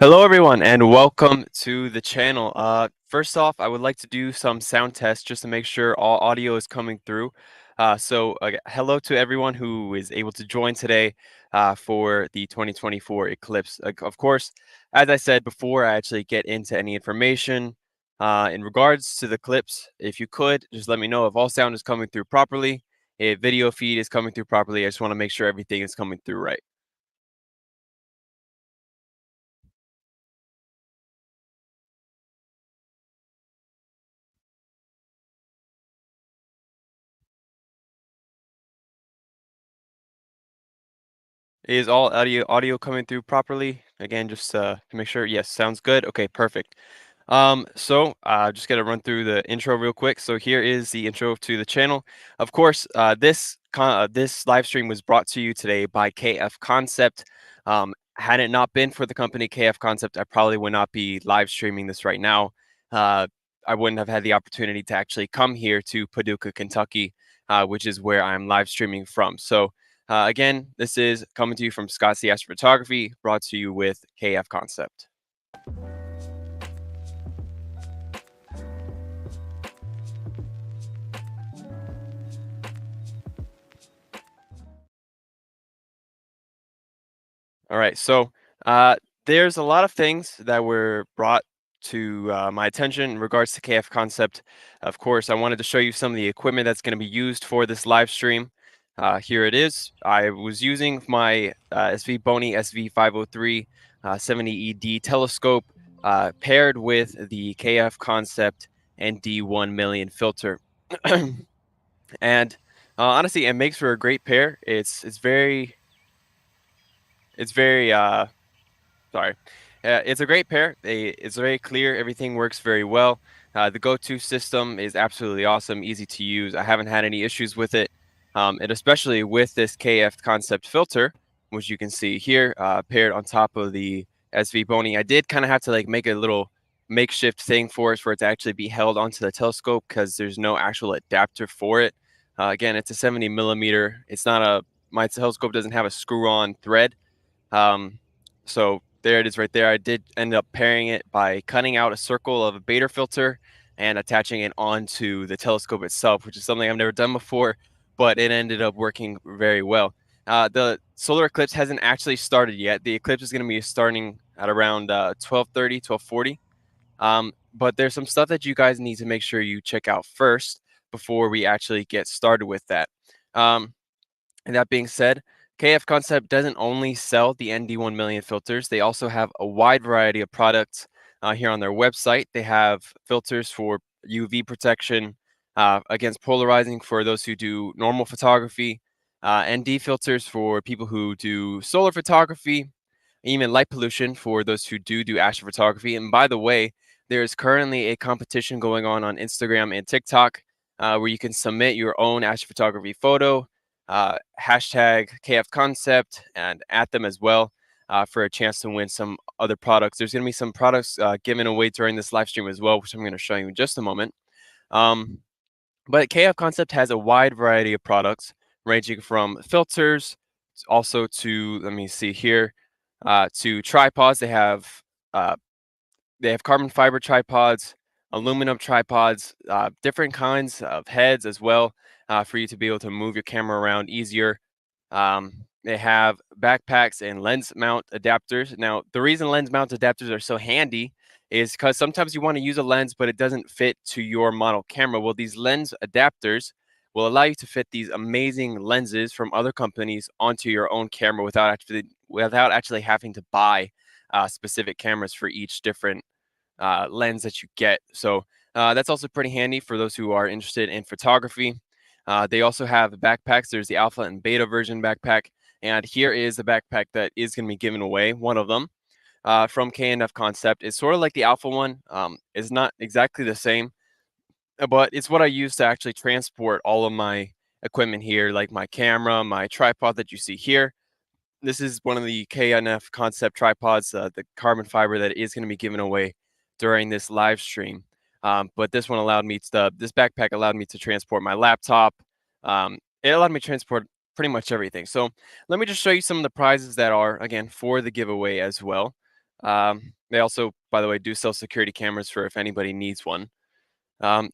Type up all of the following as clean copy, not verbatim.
Hello everyone and welcome to the channel. First off, I would like to do some sound tests just to make sure all audio is coming through. Hello to everyone who is able to join today for the 2024 eclipse. Of course, as I said before, I actually get into any information in regards to the eclipse. If you could, just let me know if all sound is coming through properly, if video feed is coming through properly. I just want to make sure everything is coming through right. Is all audio coming through properly? Again, just to make sure. Yes, sounds good. Okay, perfect. Just gotta run through the intro real quick. So here is the intro to the channel. Of course, this live stream was brought to you today by KF Concept. Had it not been for the company KF Concept, I probably would not be live streaming this right now. Uh, I wouldn't have had the opportunity to actually come here to Paducah, Kentucky, which is where I'm live streaming from. Again, this is coming to you from Scott's the Astrophotography, brought to you with KF Concept. All right, there's a lot of things that were brought to my attention in regards to KF Concept. Of course, I wanted to show you some of the equipment that's going to be used for this live stream. Here it is. I was using my SV Bony SV503 70ED telescope paired with the KF Concept ND1 million filter. And honestly, it makes for a great pair. It's very sorry. It's a great pair. It's very clear. Everything works very well. The go-to system is absolutely awesome, easy to use. I haven't had any issues with it, and especially with this KF Concept filter, which you can see here, paired on top of the SV Bony. I did kind of have to like make a little makeshift thing for it to actually be held onto the telescope because there's no actual adapter for it. Again, it's a 70 millimeter. My telescope doesn't have a screw-on thread. So there it is right there. I did end up pairing it by cutting out a circle of a beta filter and attaching it onto the telescope itself, which is something I've never done before, but it ended up working very well. The solar eclipse hasn't actually started yet. The eclipse is going to be starting at around 12:30, 12:40. But there's some stuff that you guys need to make sure you check out first before we actually get started with that. Um, and that being said, KF Concept doesn't only sell the ND1 million filters, they also have a wide variety of products here on their website. They have filters for UV protection against polarizing for those who do normal photography, ND filters for people who do solar photography, even light pollution for those who do astrophotography. And by the way, there is currently a competition going on Instagram and TikTok where you can submit your own astrophotography photo, hashtag KF Concept, and at them as well for a chance to win some other products. There's going to be some products given away during this live stream as well, which I'm going to show you in just a moment. But KF Concept has a wide variety of products ranging from filters also to, let me see here, to tripods. They have carbon fiber tripods, aluminum tripods, different kinds of heads as well for you to be able to move your camera around easier. They have backpacks and lens mount adapters. Now, the reason lens mount adapters are so handy is because sometimes you want to use a lens, but it doesn't fit to your model camera. Well, these lens adapters will allow you to fit these amazing lenses from other companies onto your own camera without actually having to buy specific cameras for each different lens that you get. So that's also pretty handy for those who are interested in photography. They also have backpacks. There's the alpha and beta version backpack. And here is the backpack that is going to be given away. One of them from KNF Concept. It's sort of like the alpha one. It's not exactly the same, but it's what I use to actually transport all of my equipment here, like my camera, my tripod that you see here. This is one of the KNF Concept tripods, the carbon fiber that is going to be given away during this live stream. But this backpack allowed me to transport my laptop. It allowed me to transport pretty much everything. So let me just show you some of the prizes that are, again, for the giveaway as well. They also, by the way, do sell security cameras for if anybody needs one.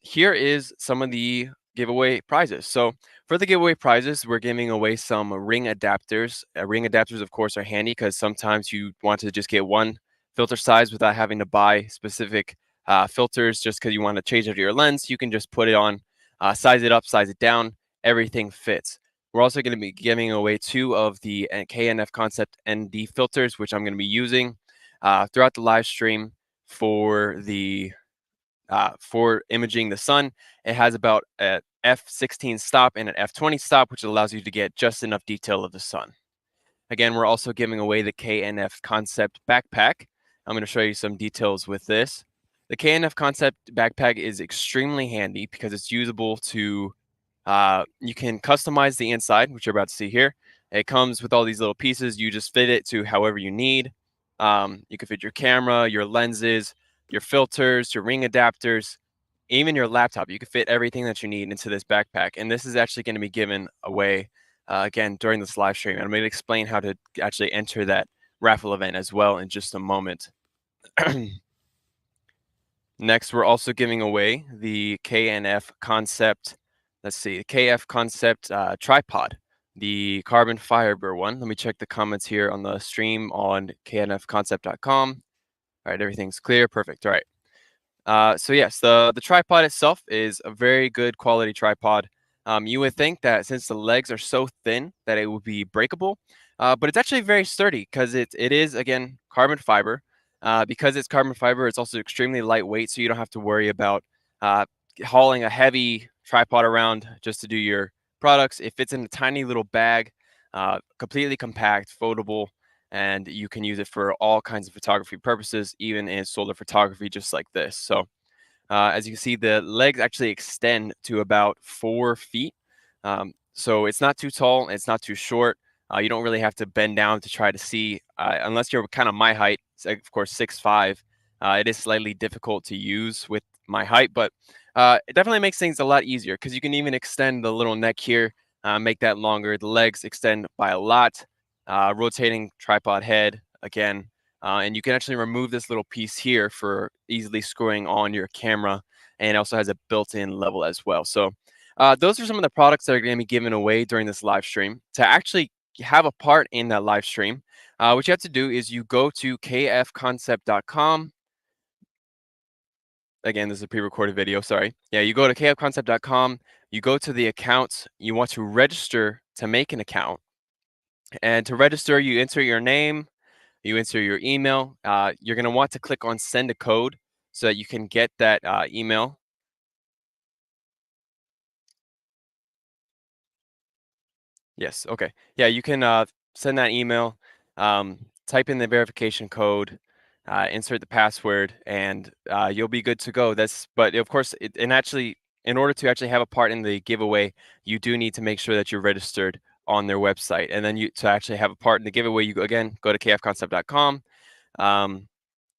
Here is some of the giveaway prizes. So for the giveaway prizes, we're giving away some ring adapters. Ring adapters, of course, are handy because sometimes you want to just get one filter size without having to buy specific filters just because you want to change out your lens. You can just put it on, size it up, size it down, everything fits. We're also going to be giving away 2 of the KNF Concept ND filters, which I'm going to be using throughout the live stream for the for imaging the sun. It has about an f16 stop and an f20 stop, which allows you to get just enough detail of the sun. Again, we're also giving away the KNF Concept backpack. I'm going to show you some details with this. The KNF Concept backpack is extremely handy because it's usable to, you can customize the inside, which you're about to see here. It comes with all these little pieces. You just fit it to however you need. You can fit your camera, your lenses, your filters, your ring adapters, even your laptop. You can fit everything that you need into this backpack. And this is actually going to be given away again during this live stream. And I'm going to explain how to actually enter that raffle event as well in just a moment. Next, we're also giving away the KNF Concept. Let's see, the KF Concept tripod, the carbon fiber one. Let me check the comments here on the stream on knfconcept.com. All right, everything's clear. Perfect. All right. So yes, the tripod itself is a very good quality tripod. You would think that since the legs are so thin that it would be breakable, but it's actually very sturdy because it is again carbon fiber. Because it's carbon fiber, it's also extremely lightweight, so you don't have to worry about uh, hauling a heavy tripod around just to do your products. It fits in a tiny little bag, completely compact, foldable, and you can use it for all kinds of photography purposes, even in solar photography, just like this. So as you can see, the legs actually extend to about 4 feet. So it's not too tall, it's not too short. You don't really have to bend down to try to see, unless you're kind of my height, of course, 6'5". It is slightly difficult to use with my height, but it definitely makes things a lot easier because you can even extend the little neck here, make that longer. The legs extend by a lot. Rotating tripod head, again, and you can actually remove this little piece here for easily screwing on your camera, and it also has a built-in level as well. So those are some of the products that are going to be given away during this live stream. To actually have a part in that live stream, what you have to do is you go to kfconcept.com. Again, this is a pre-recorded video, sorry. Yeah, you go to kfconcept.com, you go to the accounts, you want to register to make an account. And to register, you enter your name, you enter your email. You're going to want to click on send a code so that you can get that email. Yes. Okay. Yeah, you can send that email, type in the verification code, insert the password, and you'll be good to go. But of course, and actually, in order to actually have a part in the giveaway, you do need to make sure that you're registered on their website. And then to actually have a part in the giveaway, you again go to kfconcept.com.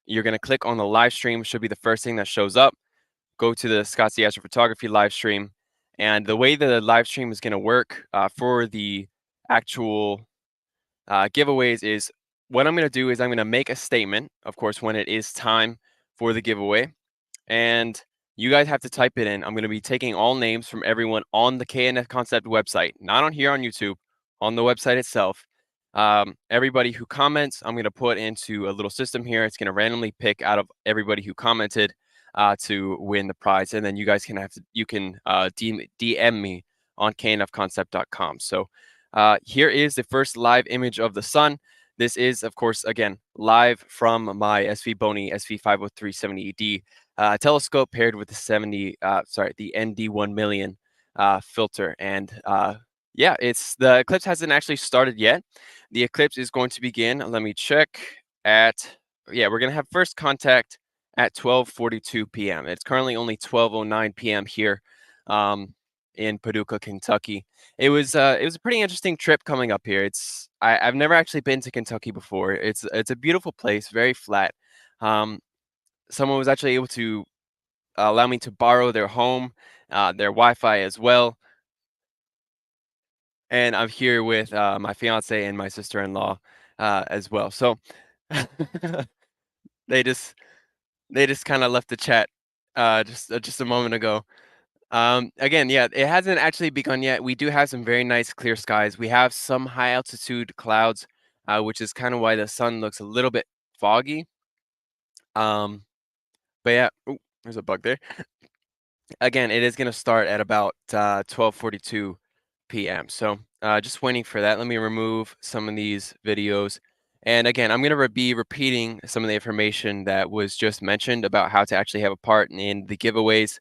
You're going to click on the live stream, should be the first thing that shows up. Go to the Scott's the Astrophotography live stream. And the way the live stream is going to work for the actual giveaways is what I'm going to do is I'm going to make a statement, of course, when it is time for the giveaway. And you guys have to type it in. I'm going to be taking all names from everyone on the KNF Concept website, not on here on YouTube, on the website itself. Everybody who comments, I'm going to put into a little system here. It's going to randomly pick out of everybody who commented to win the prize. And then you guys can DM me on knfconcept.com. So here is the first live image of the sun. This is, of course, again, live from my SV Bony SV50370ED telescope paired with the ND1 million filter. And yeah, the eclipse hasn't actually started yet. The eclipse is going to begin. Let me check we're going to have first contact at 12:42 p.m. It's currently only 12:09 p.m. here in Paducah, Kentucky. It was a pretty interesting trip coming up here. I've never actually been to Kentucky before. It's a beautiful place, very flat. Someone was actually able to allow me to borrow their home, their Wi-Fi as well. And I'm here with my fiance and my sister-in-law as well. So They just kind of left the chat just a moment ago. Again, yeah, it hasn't actually begun yet. We do have some very nice clear skies. We have some high altitude clouds, which is kind of why the sun looks a little bit foggy. Um, but yeah, ooh, there's a bug there. Again, it is going to start at about 12:42 p.m. So just waiting for that. Let me remove some of these videos. And again, I'm going to be repeating some of the information that was just mentioned about how to actually have a part in the giveaways.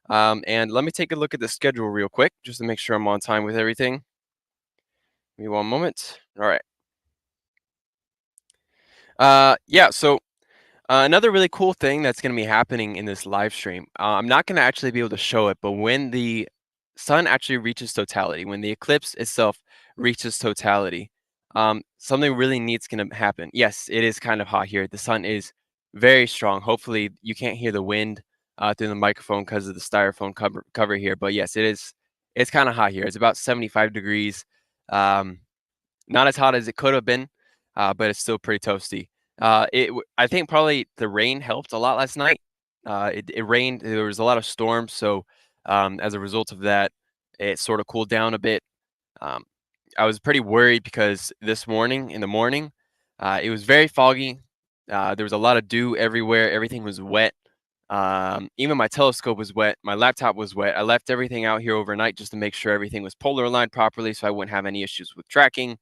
And let me take a look at the schedule real quick, just to make sure I'm on time with everything. Give me one moment. All right. Yeah, so another really cool thing that's going to be happening in this live stream, I'm not going to actually be able to show it, but when the sun actually reaches totality, when the eclipse itself reaches totality, something really neat's going to happen. Yes, it is kind of hot here. The sun is very strong. Hopefully, you can't hear the wind through the microphone because of the styrofoam cover here. But yes, it is. It's kind of hot here. It's about 75 degrees. Um, Not as hot as it could have been, but it's still pretty toasty. I think probably the rain helped a lot last night. It rained. There was a lot of storms, so as a result of that, it sort of cooled down a bit. Um, I was pretty worried because this morning, in the morning, it was very foggy. There was a lot of dew everywhere. Everything was wet. Even my telescope was wet. My laptop was wet. I left everything out here overnight just to make sure everything was polar aligned properly, so I wouldn't have any issues with tracking.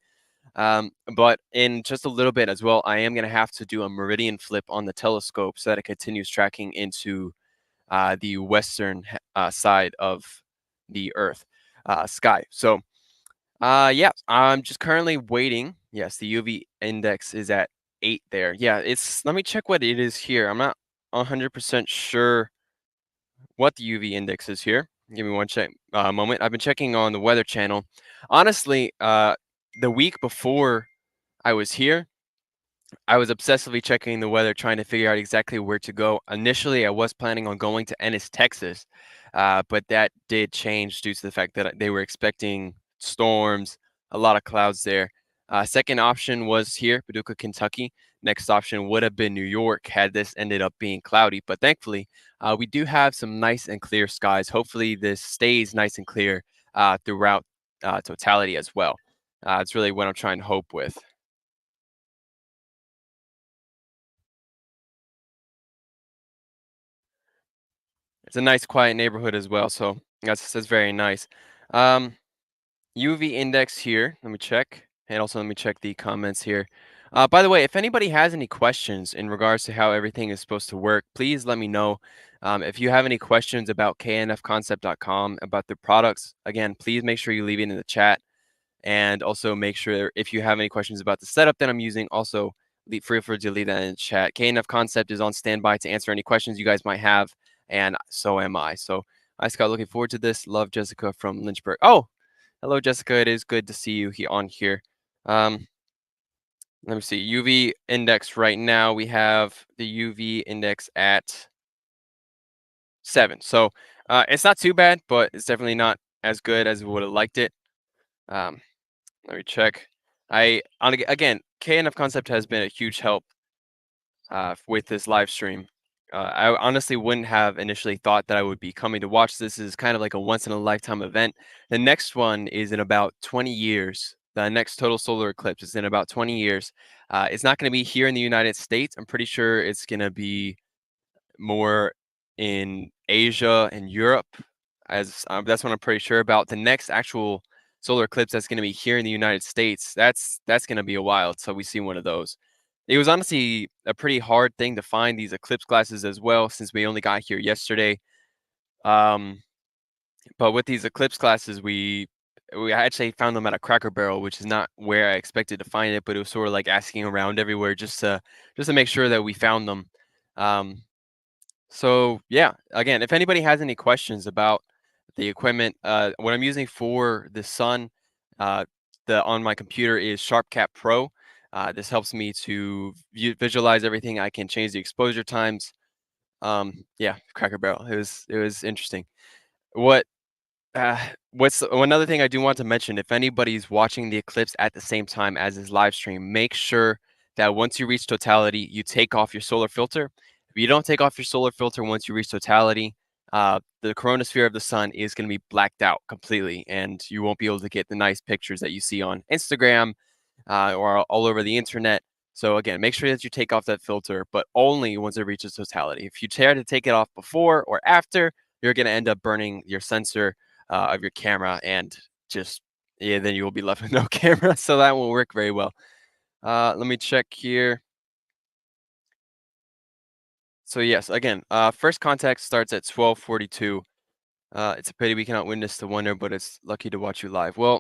But in just a little bit as well, I am going to have to do a meridian flip on the telescope so that it continues tracking into the western side of the Earth sky. So, yeah, I'm just currently waiting. Yes, the UV index is at 8 there. Yeah, it's, let me check what it is here. I'm not 100% sure what the UV index is here. Give me one moment. I've been checking on the Weather Channel. Honestly, the week before I was here, I was obsessively checking the weather, trying to figure out exactly where to go. Initially, I was planning on going to Ennis, Texas, but that did change due to the fact that they were expecting storms, a lot of clouds there. Second option was here, Paducah, Kentucky. Next option would have been New York had this ended up being cloudy, but thankfully, we do have some nice and clear skies. Hopefully, this stays nice and clear throughout totality as well. It's really what I'm trying to hope with. It's a nice quiet neighborhood as well, so that's very nice. Um, UV index here, let me check, and also let me check the comments here. By the way, if anybody has any questions in regards to how everything is supposed to work, please let me know. If you have any questions about knfconcept.com, about the products, again, please make sure you leave it in the chat. And also make sure if you have any questions about the setup that I'm using, also feel free to leave that in the chat. KNF Concept is on standby to answer any questions you guys might have, and so am I. So, hi, Scott. Looking forward to this. Love, Jessica from Lynchburg. Oh, hello, Jessica. It is good to see you on here. Let me see. UV index right now. We have the UV index at 7. So, it's not too bad, but it's definitely not as good as we would have liked it. Um, Let me check. Again, KNF Concept has been a huge help with this live stream. I honestly wouldn't have initially thought that I would be coming to watch this. This is kind of like a once in a lifetime event. The next one is in about 20 years. The next total solar eclipse is in about 20 years. It's not going to be here in the United States. I'm pretty sure it's going to be more in Asia and Europe, as that's what I'm pretty sure about. The next actual solar eclipse that's going to be here in the United States, that's going to be a while until we see one of those. It was honestly a pretty hard thing to find these eclipse glasses as well, since we only got here yesterday. Um, but with these eclipse glasses, we actually found them at a Cracker Barrel, which is not where I expected to find it, but it was sort of like asking around everywhere just to make sure that we found them. Um, so yeah, again, if anybody has any questions about the equipment, what I'm using for the sun, uh, the on my computer is SharpCap Pro. This helps me to visualize everything. I can change the exposure times. Yeah, Cracker Barrel. It was interesting. What what's another thing I do want to mention? If anybody's watching the eclipse at the same time as this live stream, make sure that once you reach totality, you take off your solar filter. If you don't take off your solar filter once you reach totality, the chromosphere of the sun is going to be blacked out completely, and you won't be able to get the nice pictures that you see on Instagram or all over the internet. So again, make sure that you take off that filter, but only once it reaches totality. If you try to take it off before or after, you're going to end up burning your sensor of your camera, and just yeah, then you will be left with no camera. So that won't work very well. Let me check here. So yes, again, first contact starts at 12:42. It's a pity we cannot witness the wonder, but it's lucky to watch you live. Well,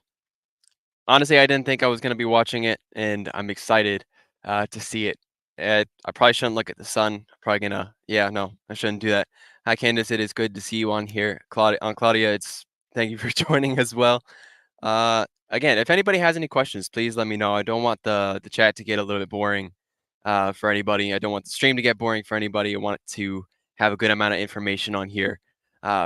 honestly, I didn't think I was going to be watching it, and I'm excited to see it. I probably shouldn't look at the sun. I'm probably gonna, yeah, no, I shouldn't do that. Hi, Candace. It is good to see you on here. Claudia, it's thank you for joining as well. Again, if anybody has any questions, please let me know. I don't want the chat to get a little bit boring for anybody. I don't want the stream to get boring for anybody. I want it to have a good amount of information on here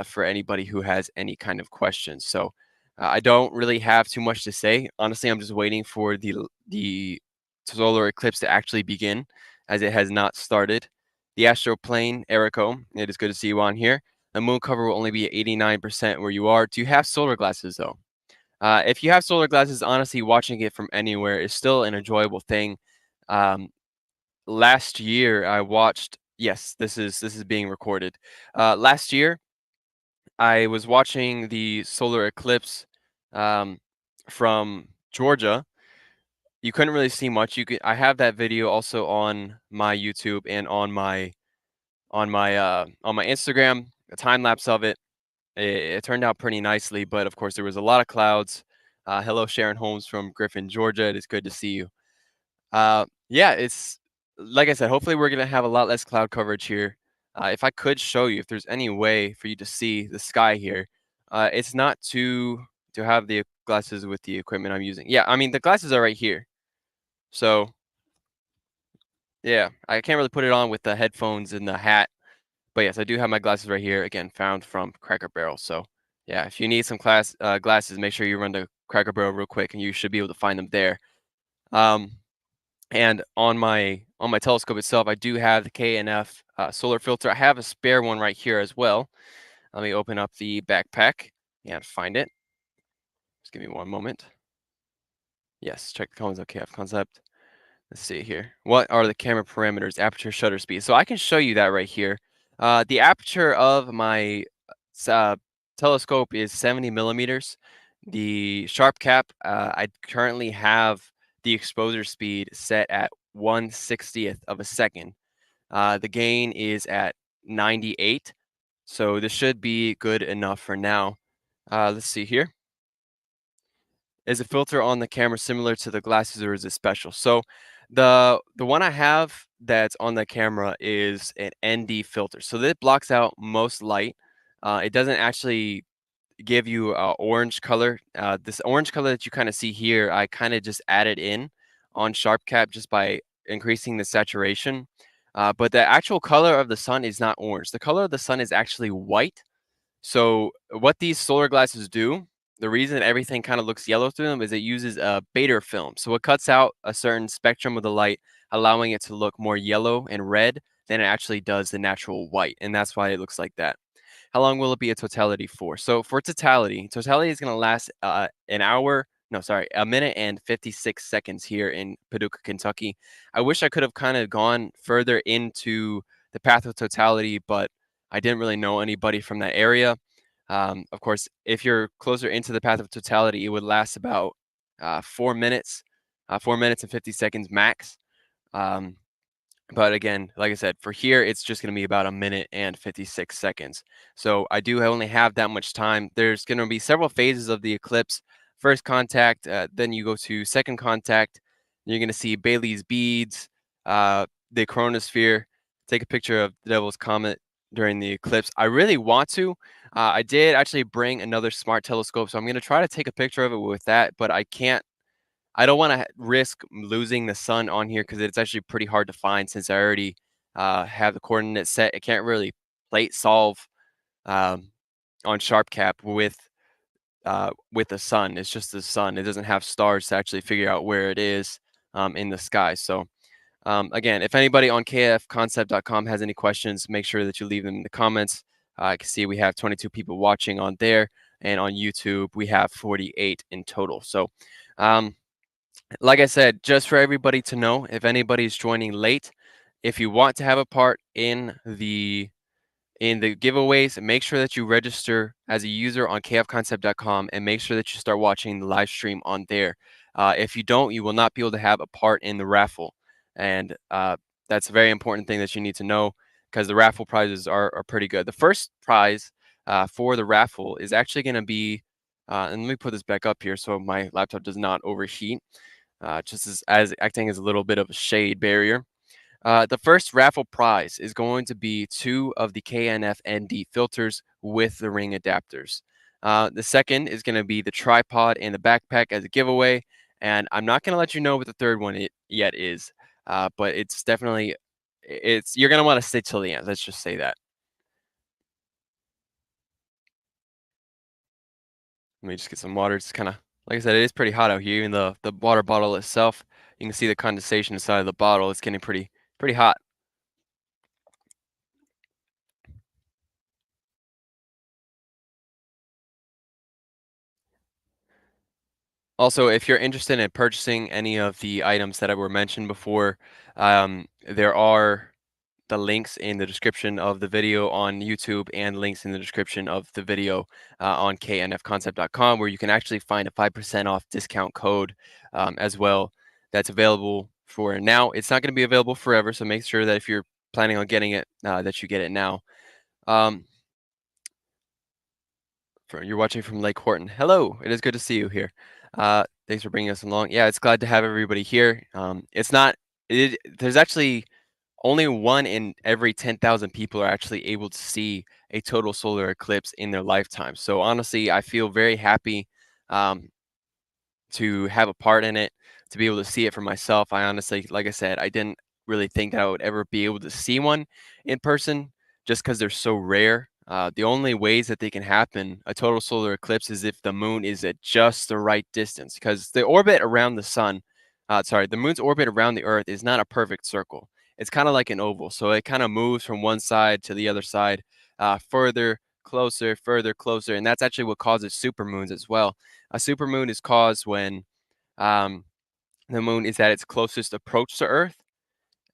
for anybody who has any kind of questions. So I don't really have too much to say. Honestly, I'm just waiting for the solar eclipse to actually begin, as it has not started. The astroplane, Erico, it is good to see you on here. The moon cover will only be at 89% where you are. Do you have solar glasses though? If you have solar glasses, honestly, watching it from anywhere is still an enjoyable thing. Um, Last year, I watched. Yes, this is being recorded. Last year, I was watching the solar eclipse um, from Georgia. You couldn't really see much. I have that video also on my YouTube and on my Instagram. A time lapse of it. It turned out pretty nicely, but of course there was a lot of clouds. Hello, Sharon Holmes from Griffin, Georgia. It is good to see you. Yeah, it's like I said. Hopefully, we're gonna have a lot less cloud coverage here. If I could show you, if there's any way for you to see the sky here, it's not to have the glasses with the equipment I'm using. Yeah, I mean the glasses are right here. So yeah, I can't really put it on with the headphones and the hat. But yes, I do have my glasses right here. Again, found from Cracker Barrel. So yeah, if you need some glasses, make sure you run to Cracker Barrel real quick, and you should be able to find them there. Um, and on my telescope itself, I do have the K&F solar filter. I have a spare one right here as well. Let me open up the backpack and find it. Just give me one moment. Yes, check the comments. Okay, I have concept. Let's see here. What are the camera parameters? Aperture, shutter speed. So I can show you that right here. The aperture of my uh, telescope is 70 millimeters. The sharp cap, I currently have the exposure speed set at 1/60th of a second. The gain is at 98. So this should be good enough for now. Let's see here. Is the filter on the camera similar to the glasses, or is it special? So the one I have that's on the camera is an ND filter. So that blocks out most light. It doesn't actually give you a orange color. This orange color that you kind of see here, I kind of just added in on sharp cap just by increasing the saturation. But the actual color of the sun is not orange. The color of the sun is actually white. So what these solar glasses do, the reason everything kind of looks yellow through them is it uses a Bader film. So it cuts out a certain spectrum of the light, allowing it to look more yellow and red than it actually does the natural white. And that's why it looks like that. How long will it be a totality for? So for totality is going to last an hour. No, sorry, a minute and 56 seconds here in Paducah, Kentucky. I wish I could have kind of gone further into the path of totality, but I didn't really know anybody from that area. Of course, if you're closer into the path of totality, it would last about 4 minutes, 4 minutes and 50 seconds max. Um, but again, like I said, for here, it's just going to be about a minute and 56 seconds. So I do only have that much time. There's going to be several phases of the eclipse. First contact, then you go to second contact. You're going to see Bailey's beads, the chromosphere. Take a picture of the Devil's Comet during the eclipse. I really want to. I did actually bring another smart telescope, so I'm going to try to take a picture of it with that, but I can't. I don't want to risk losing the sun on here because it's actually pretty hard to find since I already have the coordinates set. I can't really plate solve um, on SharpCap with the sun. It's just the sun. It doesn't have stars to actually figure out where it is in the sky. So Again, if anybody on kfconcept.com has any questions, make sure that you leave them in the comments. I can see we have 22 people watching on there, and on YouTube we have 48 in total. So, um, like I said, just for everybody to know, if anybody's joining late, if you want to have a part in the giveaways, make sure that you register as a user on kfconcept.com and make sure that you start watching the live stream on there. If you don't, you will not be able to have a part in the raffle. And that's a very important thing that you need to know because the raffle prizes are pretty good. The first prize for the raffle is actually going to be, and let me put this back up here so my laptop does not overheat, just as acting as a little bit of a shade barrier. The first raffle prize is going to be 2 of the KNF-ND filters with the ring adapters. The second is going to be the tripod and the backpack as a giveaway, and I'm not going to let you know what the third one yet is, but it's definitely you're going to want to stay till the end. Let's just say that. Let me just get some water. It's kind of like I said, it is pretty hot out here. Even the water bottle itself, you can see the condensation inside of the bottle. It's getting pretty hot. Also, if you're interested in purchasing any of the items that were mentioned before, there are the links in the description of the video on YouTube and links in the description of the video on knfconcept.com, where you can actually find a 5% off discount code as well that's available for now. It's not going to be available forever, so make sure that if you're planning on getting it, that you get it now. Um, you're watching from Lake Horton. Hello, it is good to see you here. Thanks for bringing us along. Yeah, it's glad to have everybody here. It's not. There's actually only 1 in every 10,000 people are actually able to see a total solar eclipse in their lifetime. So honestly, I feel very happy um, to have a part in it, to be able to see it for myself. I honestly, like I said, I didn't really think that I would ever be able to see one in person just because they're so rare. The only ways that they can happen, a total solar eclipse, is if the moon is at just the right distance because the orbit around the sun, the moon's orbit around the earth is not a perfect circle. It's kind of like an oval. So it kind of moves from one side to the other side, further, closer, further, closer. And that's actually what causes supermoons as well. A supermoon is caused when um, the moon is at its closest approach to Earth,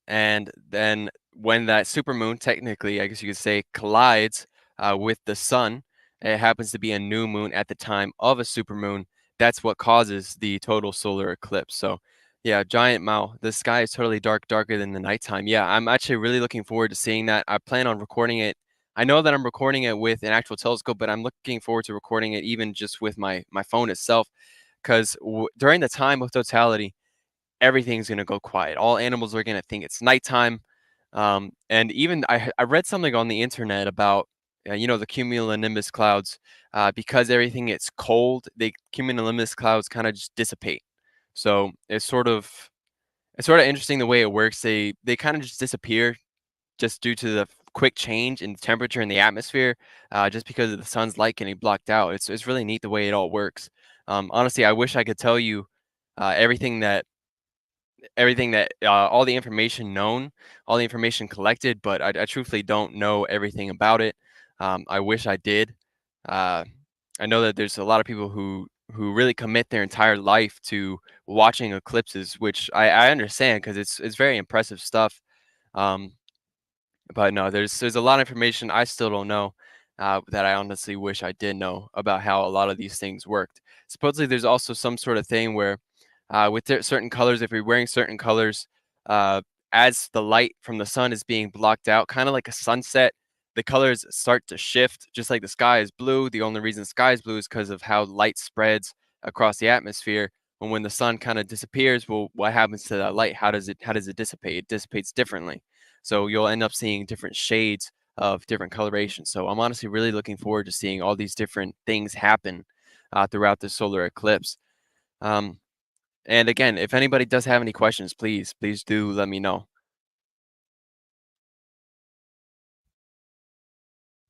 and then when that supermoon, technically, I guess you could say, collides with the sun, it happens to be a new moon at the time of a supermoon. That's what causes the total solar eclipse. So, yeah, giant Mao. The sky is totally darker than the nighttime. Yeah, I'm actually really looking forward to seeing that. I plan on recording it. I know that I'm recording it with an actual telescope, but I'm looking forward to recording it even just with my phone itself, because during the time of totality, everything's gonna go quiet. All animals are gonna think it's nighttime. And even I read something on the internet about the cumulonimbus clouds. Because everything gets cold, the cumulonimbus clouds kind of just dissipate. So it's sort of interesting the way it works. They kind of just disappear just due to the quick change in temperature in the atmosphere, just because of the sun's light getting blocked out. It's really neat the way it all works. Honestly, I wish I could tell you everything that all the information known, all the information collected, but I truthfully don't know everything about it. I wish I did. Uh, I know that there's a lot of people who really commit their entire life to watching eclipses, which I understand because it's very impressive stuff. Um, but no, there's a lot of information I still don't know, that I honestly wish I did know about how a lot of these things worked. Supposedly, there's also some sort of thing where, with certain colors, if you're wearing certain colors, uh, as the light from the sun is being blocked out, kind of like a sunset, the colors start to shift, just like the sky is blue. The only reason the sky is blue is because of how light spreads across the atmosphere. And when the sun kind of disappears, well, what happens to that light? How does it dissipate? It dissipates differently. So you'll end up seeing different shades of different colorations. So I'm honestly really looking forward to seeing all these different things happen throughout the solar eclipse. Um, and again, if anybody does have any questions, please do let me know.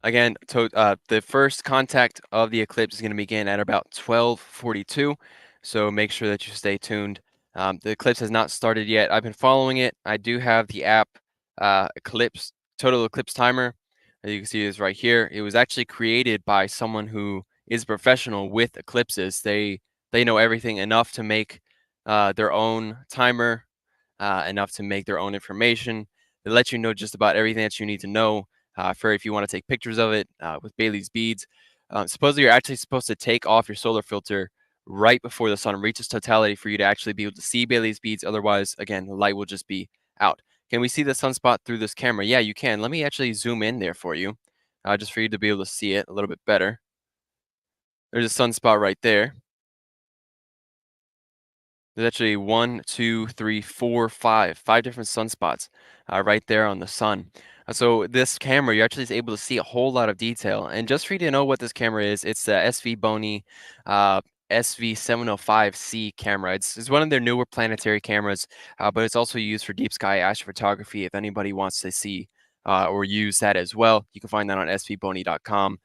Again, the first contact of the eclipse is going to begin at about 12:42. So make sure that you stay tuned. The eclipse has not started yet. I've been following it. I do have the app Eclipse Total Eclipse Timer. As you can see, is right here. It was actually created by someone who is a professional with eclipses. They know everything enough to make their own timer, enough to make their own information. They let you know just about everything that you need to know for if you want to take pictures of it with Bailey's beads. Supposedly, you're actually supposed to take off your solar filter right before the sun reaches totality for you to actually be able to see Bailey's beads. Otherwise, again, the light will just be out. Can we see the sunspot through this camera? Yeah, you can. Let me actually zoom in there for you, just for you to be able to see it a little bit better. There's a sunspot right there. There's actually one, two, three, four, five different sunspots right there on the sun. So this camera, you're actually able to see a whole lot of detail. And just for you to know what this camera is, it's the SV Bony SV705C camera. It's one of their newer planetary cameras, but it's also used for deep sky astrophotography. If anybody wants to see or use that as well, you can find that on svbony.com.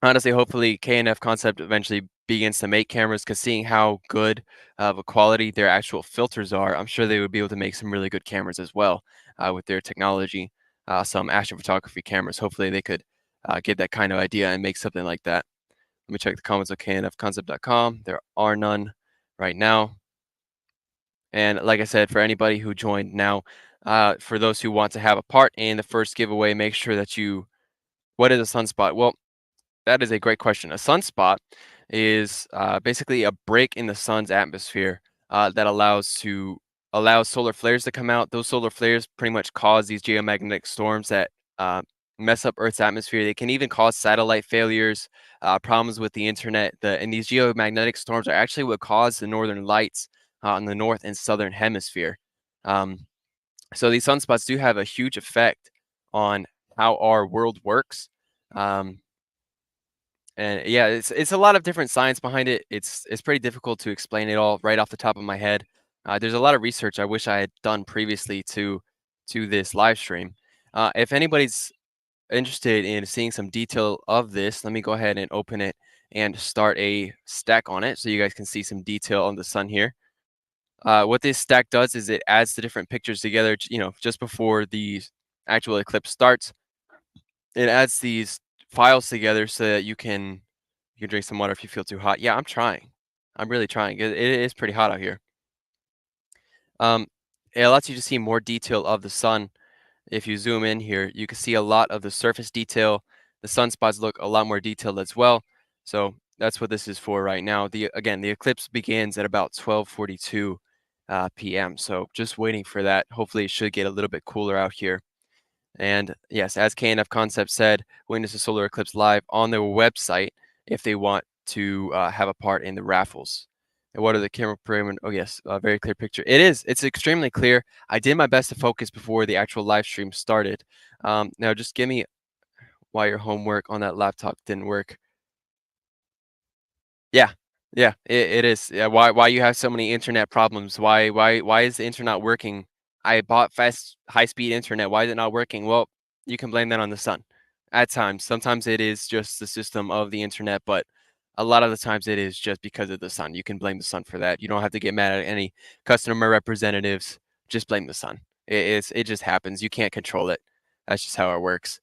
Honestly, hopefully KNF Concept eventually begins to make cameras because seeing how good of a quality their actual filters are, I'm sure they would be able to make some really good cameras as well with their technology. Some astrophotography cameras. Hopefully, they could get that kind of idea and make something like that. Let me check the comments on knfconcept.com. There are none right now. And like I said, for anybody who joined now, for those who want to have a part in the first giveaway, make sure that you. What is a sunspot? Well, that is a great question. A sunspot is basically a break in the sun's atmosphere that allows solar flares to come out. Those solar flares pretty much cause these geomagnetic storms that mess up Earth's atmosphere. They can even cause satellite failures, problems with the internet. And these geomagnetic storms are actually what cause the northern lights in the north and southern hemisphere. Um, so these sunspots do have a huge effect on how our world works. Um, and yeah, it's a lot of different science behind it. It's pretty difficult to explain it all right off the top of my head. There's a lot of research I wish I had done previously to this live stream. If anybody's interested in seeing some detail of this, let me go ahead and open it and start a stack on it so you guys can see some detail on the sun here. What this stack does is it adds the different pictures together, just before the actual eclipse starts. It adds these files together so that you can drink some water if you feel too hot. Yeah, I'm trying. I'm really trying. It is pretty hot out here. Um, it allows you to see more detail of the sun. If you zoom in here, you can see a lot of the surface detail. The sunspots look a lot more detailed as well. So that's what this is for right now. Again, the eclipse begins at about 12:42 p.m. So just waiting for that. Hopefully, it should get a little bit cooler out here. And yes, as KNF Concept said, witness the solar eclipse live on their website if they want to have a part in the raffles. And what are the camera parameters? Oh yes, a very clear picture. It is. It's extremely clear. I did my best to focus before the actual live stream started. Now just give me why your homework on that laptop didn't work. Yeah, yeah, it is. Yeah, why you have so many internet problems? Why is the internet working? I bought fast high speed internet. Why is it not working? Well, you can blame that on the sun. At times, sometimes it is just the system of the internet, but a lot of the times it is just because of the sun. You can blame the sun for that. You don't have to get mad at any customer representatives. Just blame the sun. It just happens. You can't control it. That's just how it works.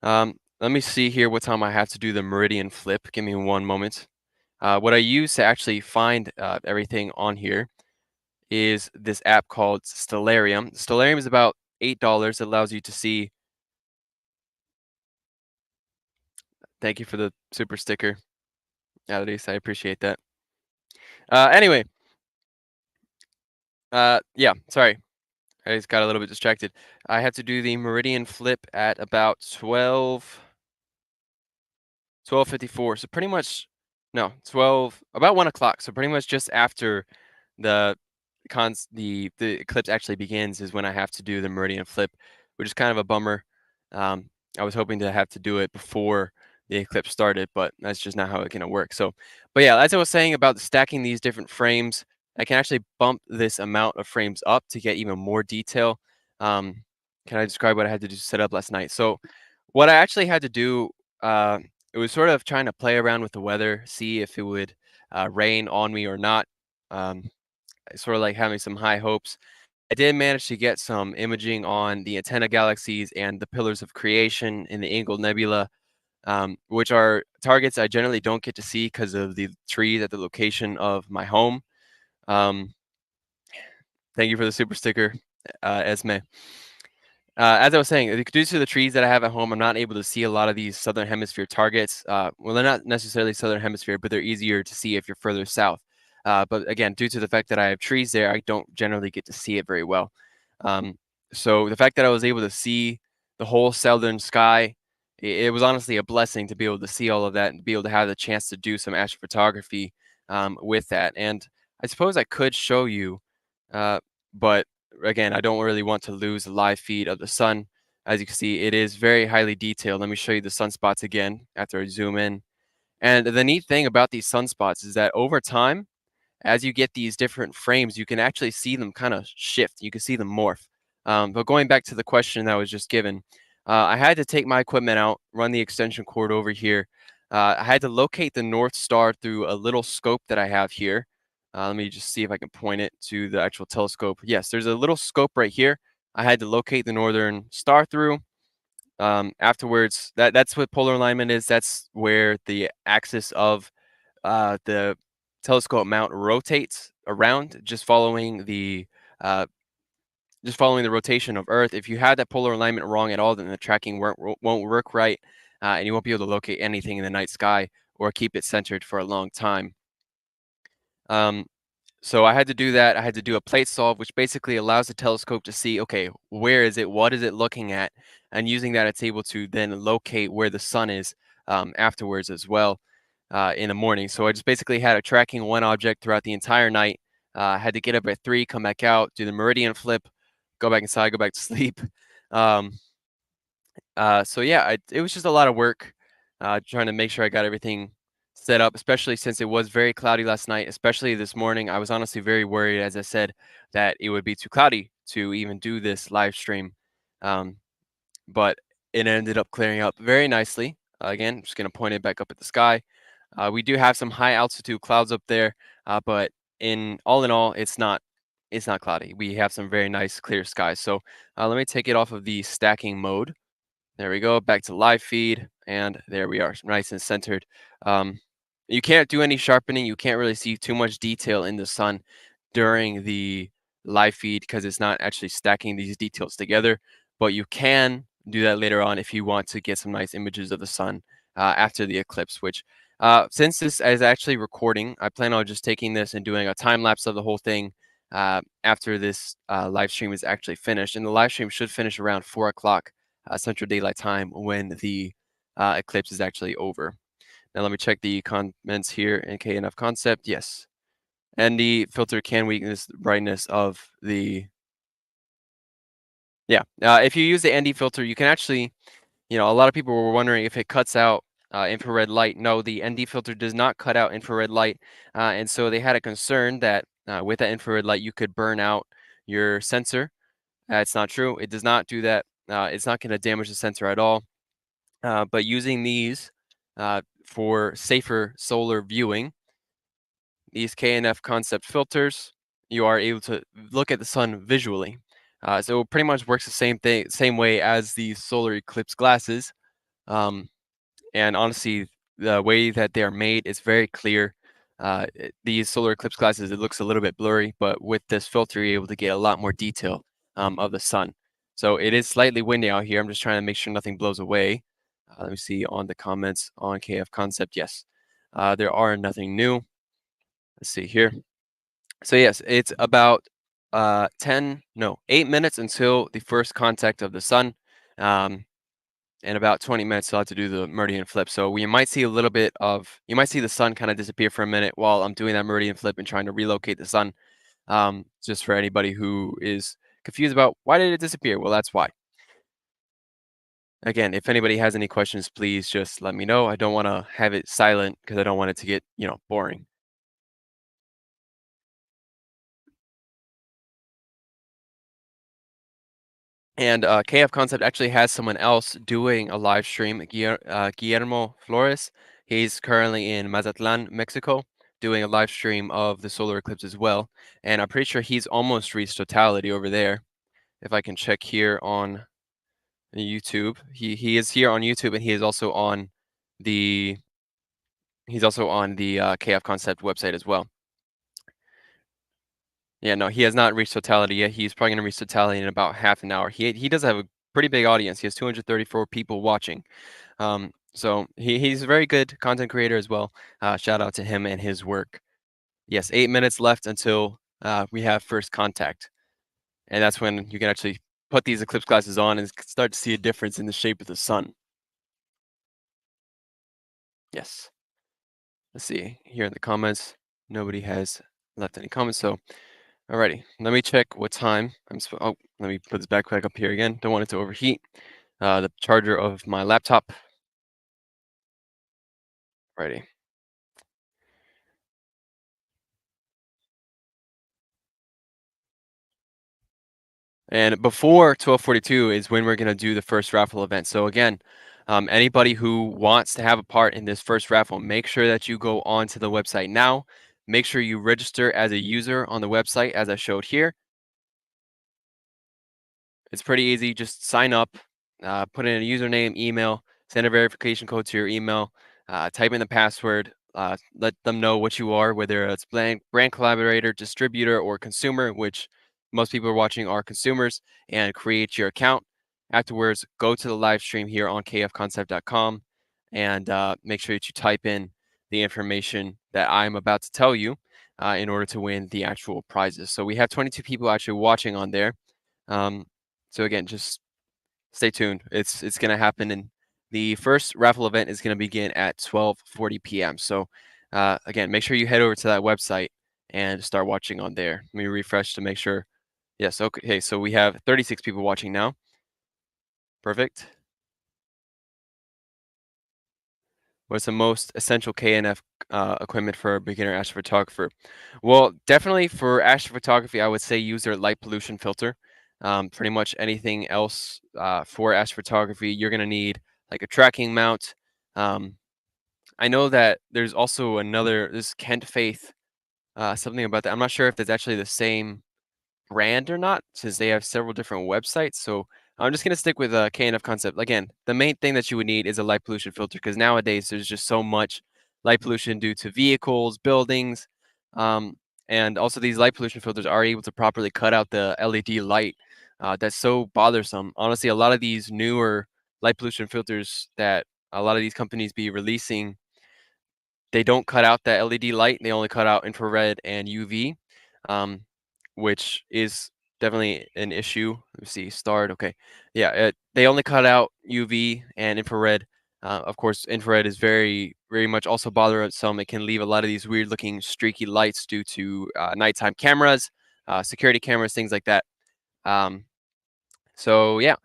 Let me see here what time I have to do the Meridian flip. Give me one moment. What I use to actually find everything on here is this app called Stellarium. Stellarium is about $8. It allows you to see. Thank you for the super sticker, Alice. I appreciate that. Anyway, yeah, sorry. I just got a little bit distracted. I have to do the Meridian flip at about 12:54. So pretty much, no, 12, about 1 o'clock. So pretty much just after the the eclipse actually begins is when I have to do the Meridian flip, which is kind of a bummer. I was hoping to have to do it before the eclipse started, but that's just not how it's gonna work. So, but yeah, as I was saying about stacking these different frames, I can actually bump this amount of frames up to get even more detail. Um, can I describe what I had to do to set up last night? So, what I actually had to do, it was sort of trying to play around with the weather, see if it would rain on me or not. sort of like having some high hopes. I did manage to get some imaging on the antenna galaxies and the pillars of creation in the Ingle Nebula, which are targets I generally don't get to see because of the trees at the location of my home. Um, Thank you for the super sticker, Esme. As I was saying, due to the trees that I have at home, I'm not able to see a lot of these southern hemisphere targets. Well, they're not necessarily southern hemisphere, but they're easier to see if you're further south. But again, due to the fact that I have trees there, I don't generally get to see it very well. Um, so the fact that I was able to see the whole southern sky, it was honestly a blessing to be able to see all of that and be able to have the chance to do some astrophotography with that. And I suppose I could show you, but again, I don't really want to lose the live feed of the sun. As you can see, it is very highly detailed. Let me show you the sunspots again after I zoom in. And the neat thing about these sunspots is that over time, as you get these different frames, you can actually see them kind of shift. You can see them morph. But going back to the question that was just given, I had to take my equipment out, run the extension cord over here. I had to locate the North Star through a little scope that I have here. Let me just see if I can point it to the actual telescope. Yes, there's a little scope right here. I had to locate the Northern Star through. Afterwards, that's what polar alignment is. That's where the axis of the telescope mount rotates around, uh, just following the rotation of Earth. If you have that polar alignment wrong at all, then the tracking won't work right, and you won't be able to locate anything in the night sky or keep it centered for a long time. Um, so I had to do that. I had to do a plate solve, which basically allows the telescope to see, okay, where is it? What is it looking at? And using that, it's able to then locate where the sun is afterwards as well in the morning. So I just basically had a tracking one object throughout the entire night. I had to get up at 3, come back out, do the meridian flip, go back inside, go back to sleep. Um, so yeah, it was just a lot of work trying to make sure I got everything set up, especially since it was very cloudy last night, especially this morning. I was honestly very worried, as I said, that it would be too cloudy to even do this live stream. Um, but it ended up clearing up very nicely. Again, I'm just going to point it back up at the sky. We do have some high altitude clouds up there, but in all, it's not cloudy. We have some very nice clear skies. So let me take it off of the stacking mode. There we go, back to live feed, and there we are, nice and centered. You can't do any sharpening. You can't really see too much detail in the sun during the live feed because it's not actually stacking these details together. But you can do that later on if you want to get some nice images of the sun after the eclipse. Which, since this is actually recording, I plan on just taking this and doing a time lapse of the whole thing after this live stream is actually finished. And the live stream should finish around 4 o'clock. Central Daylight Time when the eclipse is actually over. Now let me check the comments here in KNF concept. Yes. And the filter can weakness the brightness of the. Yeah. If you use the ND filter, you can actually, a lot of people were wondering if it cuts out infrared light. No, the ND filter does not cut out infrared light. And so they had a concern that with that infrared light, you could burn out your sensor. It's not true. It does not do that. It's not going to damage the sensor at all. But using these for safer solar viewing, these KNF concept filters, you are able to look at the sun visually. So it pretty much works the same way as the solar eclipse glasses. And honestly, the way that they are made is very clear. These solar eclipse glasses, it looks a little bit blurry, but with this filter, you're able to get a lot more detail of the sun. So it is slightly windy out here. I'm just trying to make sure nothing blows away. Let me see on the comments on KF Concept. Yes, there are nothing new. Let's see here. So yes, it's about 8 minutes until the first contact of the sun. In about 20 minutes, I'll have to do the meridian flip. So you might see the sun kind of disappear for a minute while I'm doing that meridian flip and trying to relocate the sun. Just for anybody who is confused about why did it disappear? Well, that's why. Again, if anybody has any questions, please just let me know. I don't want to have it silent because I don't want it to get, boring. And KF Concept actually has someone else doing a live stream, Guillermo Flores. He's currently in Mazatlan, Mexico. doing a live stream of the solar eclipse as well, and I'm pretty sure he's almost reached totality over there. If I can check here on YouTube, he is here on YouTube, and he is also on the KF Concept website as well. Yeah, no, he has not reached totality yet. He's probably gonna reach totality in about half an hour. He does have a pretty big audience. He has 234 people watching. So he's a very good content creator as well. Shout out to him and his work. Yes, 8 minutes left until we have first contact, and that's when you can actually put these eclipse glasses on and start to see a difference in the shape of the sun. Yes. Let's see here in the comments. Nobody has left any comments, so alrighty. Let me check what time oh, let me put this backpack up here again. Don't want it to overheat. The charger of my laptop. Ready. And before 12:42 is when we're gonna do the first raffle event. So again, anybody who wants to have a part in this first raffle, make sure that you go onto the website now. Make sure you register as a user on the website as I showed here. It's pretty easy. Just sign up, put in a username, email, send a verification code to your email, type in the password, let them know what you are, whether it's brand collaborator, distributor, or consumer, which most people are watching are consumers, and create your account. Afterwards, go to the live stream here on kfconcept.com and make sure that you type in the information that I'm about to tell you in order to win the actual prizes. So we have 22 people actually watching on there. Um, so again, just stay tuned. It's gonna happen, and the first raffle event is gonna begin at 12:40 p.m. So again, make sure you head over to that website and start watching on there. Let me refresh to make sure. Yes, okay. So we have 36 people watching now. Perfect. What's the most essential KNF equipment for a beginner astrophotographer? Well, definitely for astrophotography, I would say use their light pollution filter. Pretty much anything else for astrophotography, you're going to need like a tracking mount. Um, I know that there's also this Kent Faith, something about that. I'm not sure if that's actually the same brand or not, since they have several different websites. So I'm just gonna stick with KNF Concept. Again, the main thing that you would need is a light pollution filter because nowadays there's just so much light pollution due to vehicles, buildings, um, and also these light pollution filters are able to properly cut out the LED light that's so bothersome. Honestly, a lot of these newer light pollution filters that a lot of these companies be releasing, they don't cut out that LED light. They only cut out infrared and UV, um, which is definitely an issue. Let me see, start. Okay, yeah, they only cut out UV and infrared. Of course, infrared is very much also bothersome. It can leave a lot of these weird-looking streaky lights due to nighttime cameras, security cameras, things like that. Um, so yeah,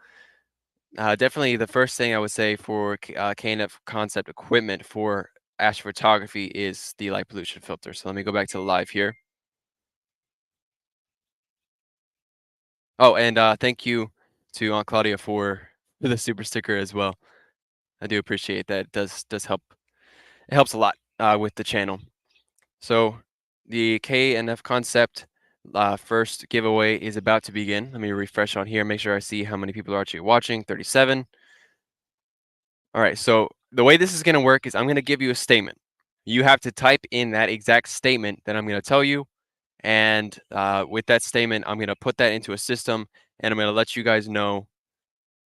definitely the first thing I would say for KNF concept equipment for astrophotography is the light pollution filter. So let me go back to the live here. Oh, and thank you to Aunt Claudia for the super sticker as well. I do appreciate that. It does help. It helps a lot with the channel. So the KNF concept first giveaway is about to begin. Let me refresh on here. Make sure I see how many people are actually watching. 37. All right, so the way this is going to work is I'm going to give you a statement. You have to type in that exact statement that I'm going to tell you. And with that statement, I'm going to put that into a system and I'm going to let you guys know.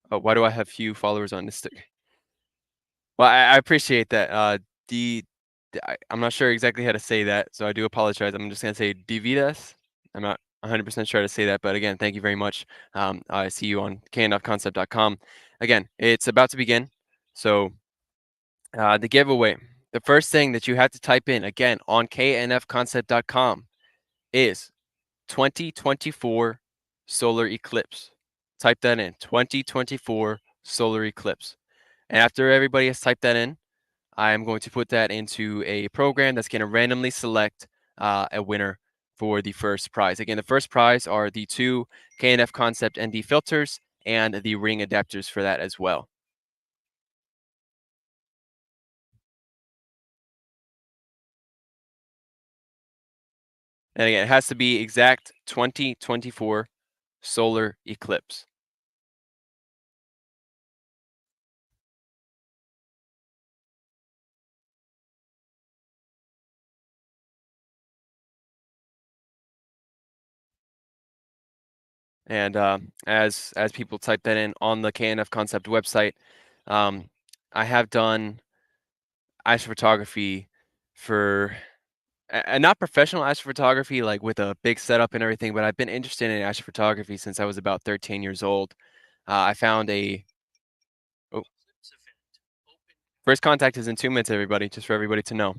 Why do I have few followers on this? Well, I appreciate that. D, I'm not sure exactly how to say that, so I do apologize. I'm just going to say Dividas. I'm not 100% sure how to say that, but again, thank you very much. I see you on knfconcept.com. Again, it's about to begin. So the giveaway. The first thing that you have to type in again on knfconcept.com is 2024 solar eclipse. Type that in 2024 solar eclipse. And after everybody has typed that in, I am going to put that into a program that's going to randomly select a winner for the first prize. Again, the first prize are the two KNF Concept ND filters and the ring adapters for that as well. And again, it has to be exact 2024 solar eclipse. And as people type that in on the KNF Concept website, um, I have done astrophotography for not professional astrophotography, like with a big setup and everything, but I've been interested in astrophotography since I was about 13 years old. I found a oh, first contact is in 2 minutes, everybody, just for everybody to know.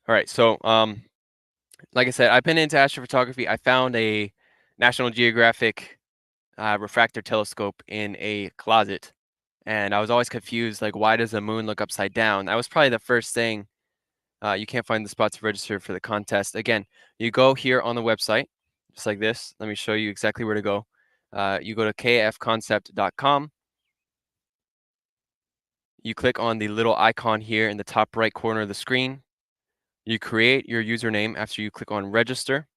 All right, so like I said, I've been into astrophotography. I found a National Geographic refractor telescope in a closet, and I was always confused, like, why does the moon look upside down? That was probably the first thing. You can't find the spot to register for the contest. Again, you go here on the website, just like this. Let me show you exactly where to go. You go to kfconcept.com. You click on the little icon here in the top right corner of the screen. You create your username after you click on register.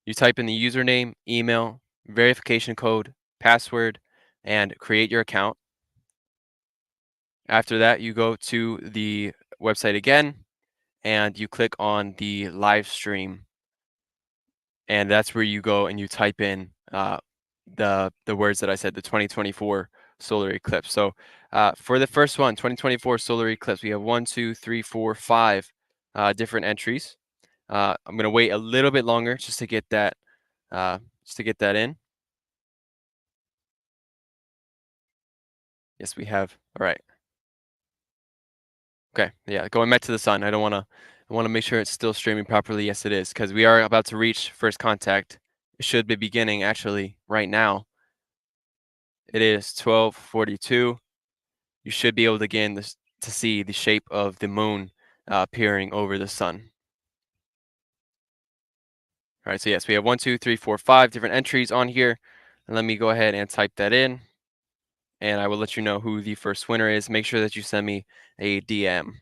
You type in the username, email, verification code, password, and create your account. After that, you go to the website again and you click on the live stream, and that's where you go and you type in the words that I said, the 2024 solar eclipse. So for the first one, 2024 solar eclipse, we have 1, 2, 3, 4, 5 different entries. I'm gonna wait a little bit longer just to get that in. Yes, we have. All right. Okay. Yeah, going back to the sun. I wanna make sure it's still streaming properly. Yes, it is, because we are about to reach first contact. It should be beginning actually right now. It is 12:42. You should be able to again to see the shape of the moon appearing over the sun. All right, so yes, we have 1, 2, 3, 4, 5 different entries on here. And let me go ahead and type that in, and I will let you know who the first winner is. Make sure that you send me a DM.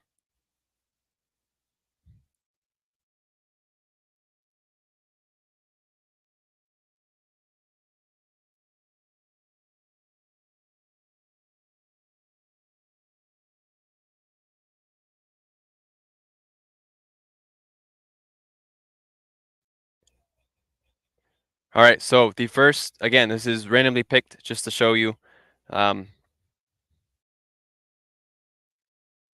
All right, so the first, again, this is randomly picked just to show you. Um,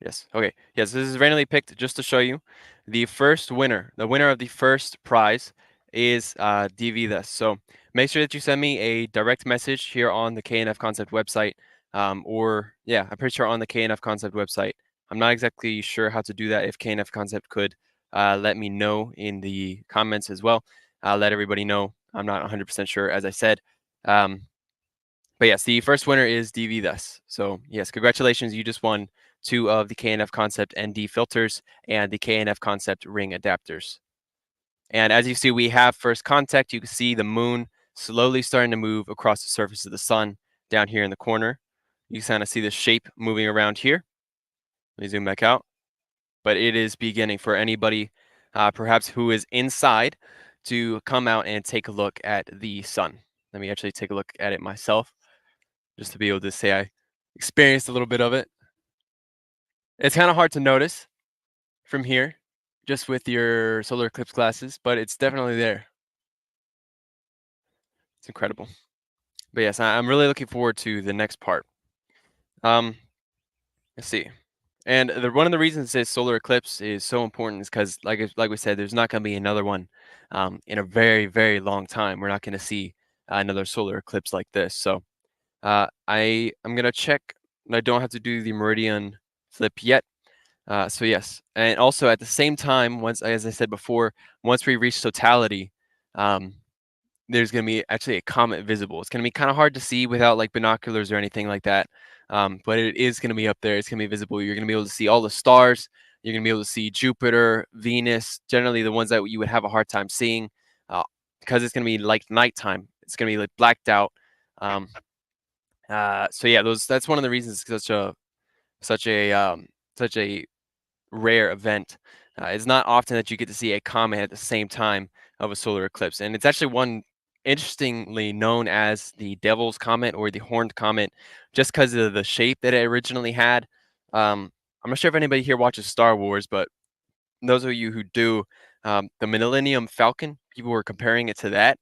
Yes. Okay. Yes, this is randomly picked just to show you. The first winner, the winner of the first prize is DV So make sure that you send me a direct message here on the KNF Concept website. Or yeah, I'm pretty sure on the KNF Concept website. I'm not exactly sure how to do that. If KNF Concept could let me know in the comments as well. I'll let everybody know. I'm not 100% sure, as I said. But yes, the first winner is DV So yes, congratulations. You just won 2 of the KNF Concept ND filters and the KNF Concept ring adapters. And as you see, we have first contact. You can see the moon slowly starting to move across the surface of the sun down here in the corner. You can kind of see the shape moving around here. Let me zoom back out. But it is beginning for anybody, perhaps who is inside, to come out and take a look at the sun. Let me actually take a look at it myself, just to be able to say I experienced a little bit of it. It's kind of hard to notice from here, just with your solar eclipse glasses, but it's definitely there. It's incredible. But yes, I'm really looking forward to the next part. Um, let's see. And one of the reasons this solar eclipse is so important is because, like we said, there's not going to be another one in a very, very long time. We're not going to see another solar eclipse like this. So I'm gonna check. I don't have to do the Meridian flip yet. So yes, and also at the same time, once as I said before, once we reach totality, um, there's gonna be actually a comet visible. It's gonna be kind of hard to see without like binoculars or anything like that, but it is gonna be up there. It's gonna be visible. You're gonna be able to see all the stars. You're gonna be able to see Jupiter, Venus, generally the ones that you would have a hard time seeing, uh, because it's gonna be like nighttime. It's gonna be like blacked out. Um, so yeah, that's one of the reasons it's such a such a rare event. It's not often that you get to see a comet at the same time of a solar eclipse, and it's actually one interestingly known as the Devil's Comet or the Horned Comet, just because of the shape that it originally had. I'm not sure if anybody here watches Star Wars, but those of you who do, the Millennium Falcon, people were comparing it to that.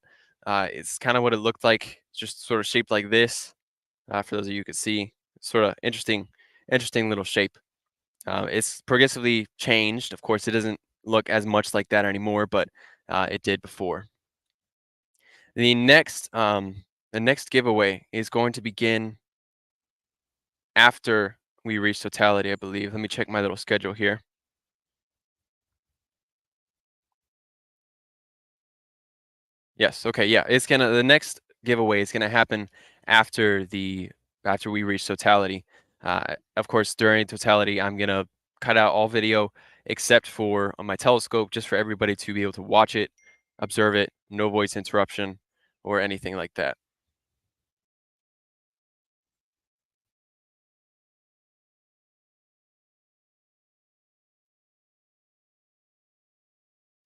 It's kind of what it looked like, just sort of shaped like this. For those of you who could see, sort of interesting little shape. It's progressively changed. Of course, it doesn't look as much like that anymore, but it did before. The next giveaway is going to begin after we reach totality, I believe. Let me check my little schedule here. Yes. Okay. Yeah. The next giveaway is gonna happen after we reach totality. Of course, during totality, I'm gonna cut out all video except for on my telescope, just for everybody to be able to watch it, observe it, no voice interruption or anything like that.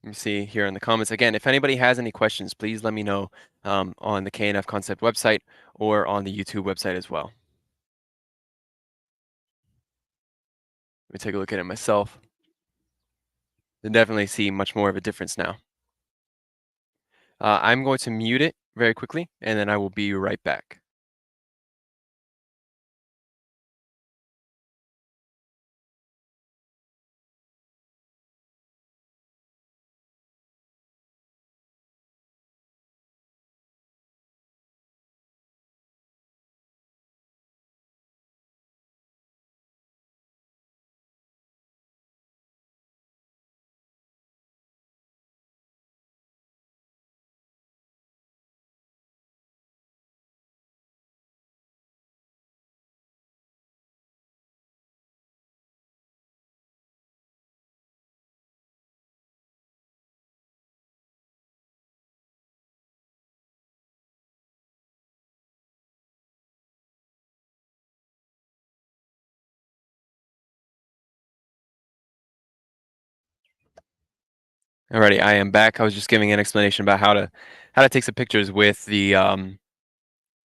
Let me see here in the comments. Again, if anybody has any questions, please let me know on the KNF Concept website or on the YouTube website as well. Let me take a look at it myself. I definitely see much more of a difference now. I'm going to mute it very quickly, and then I will be right back. Alrighty, I am back. I was just giving an explanation about how to take some pictures with a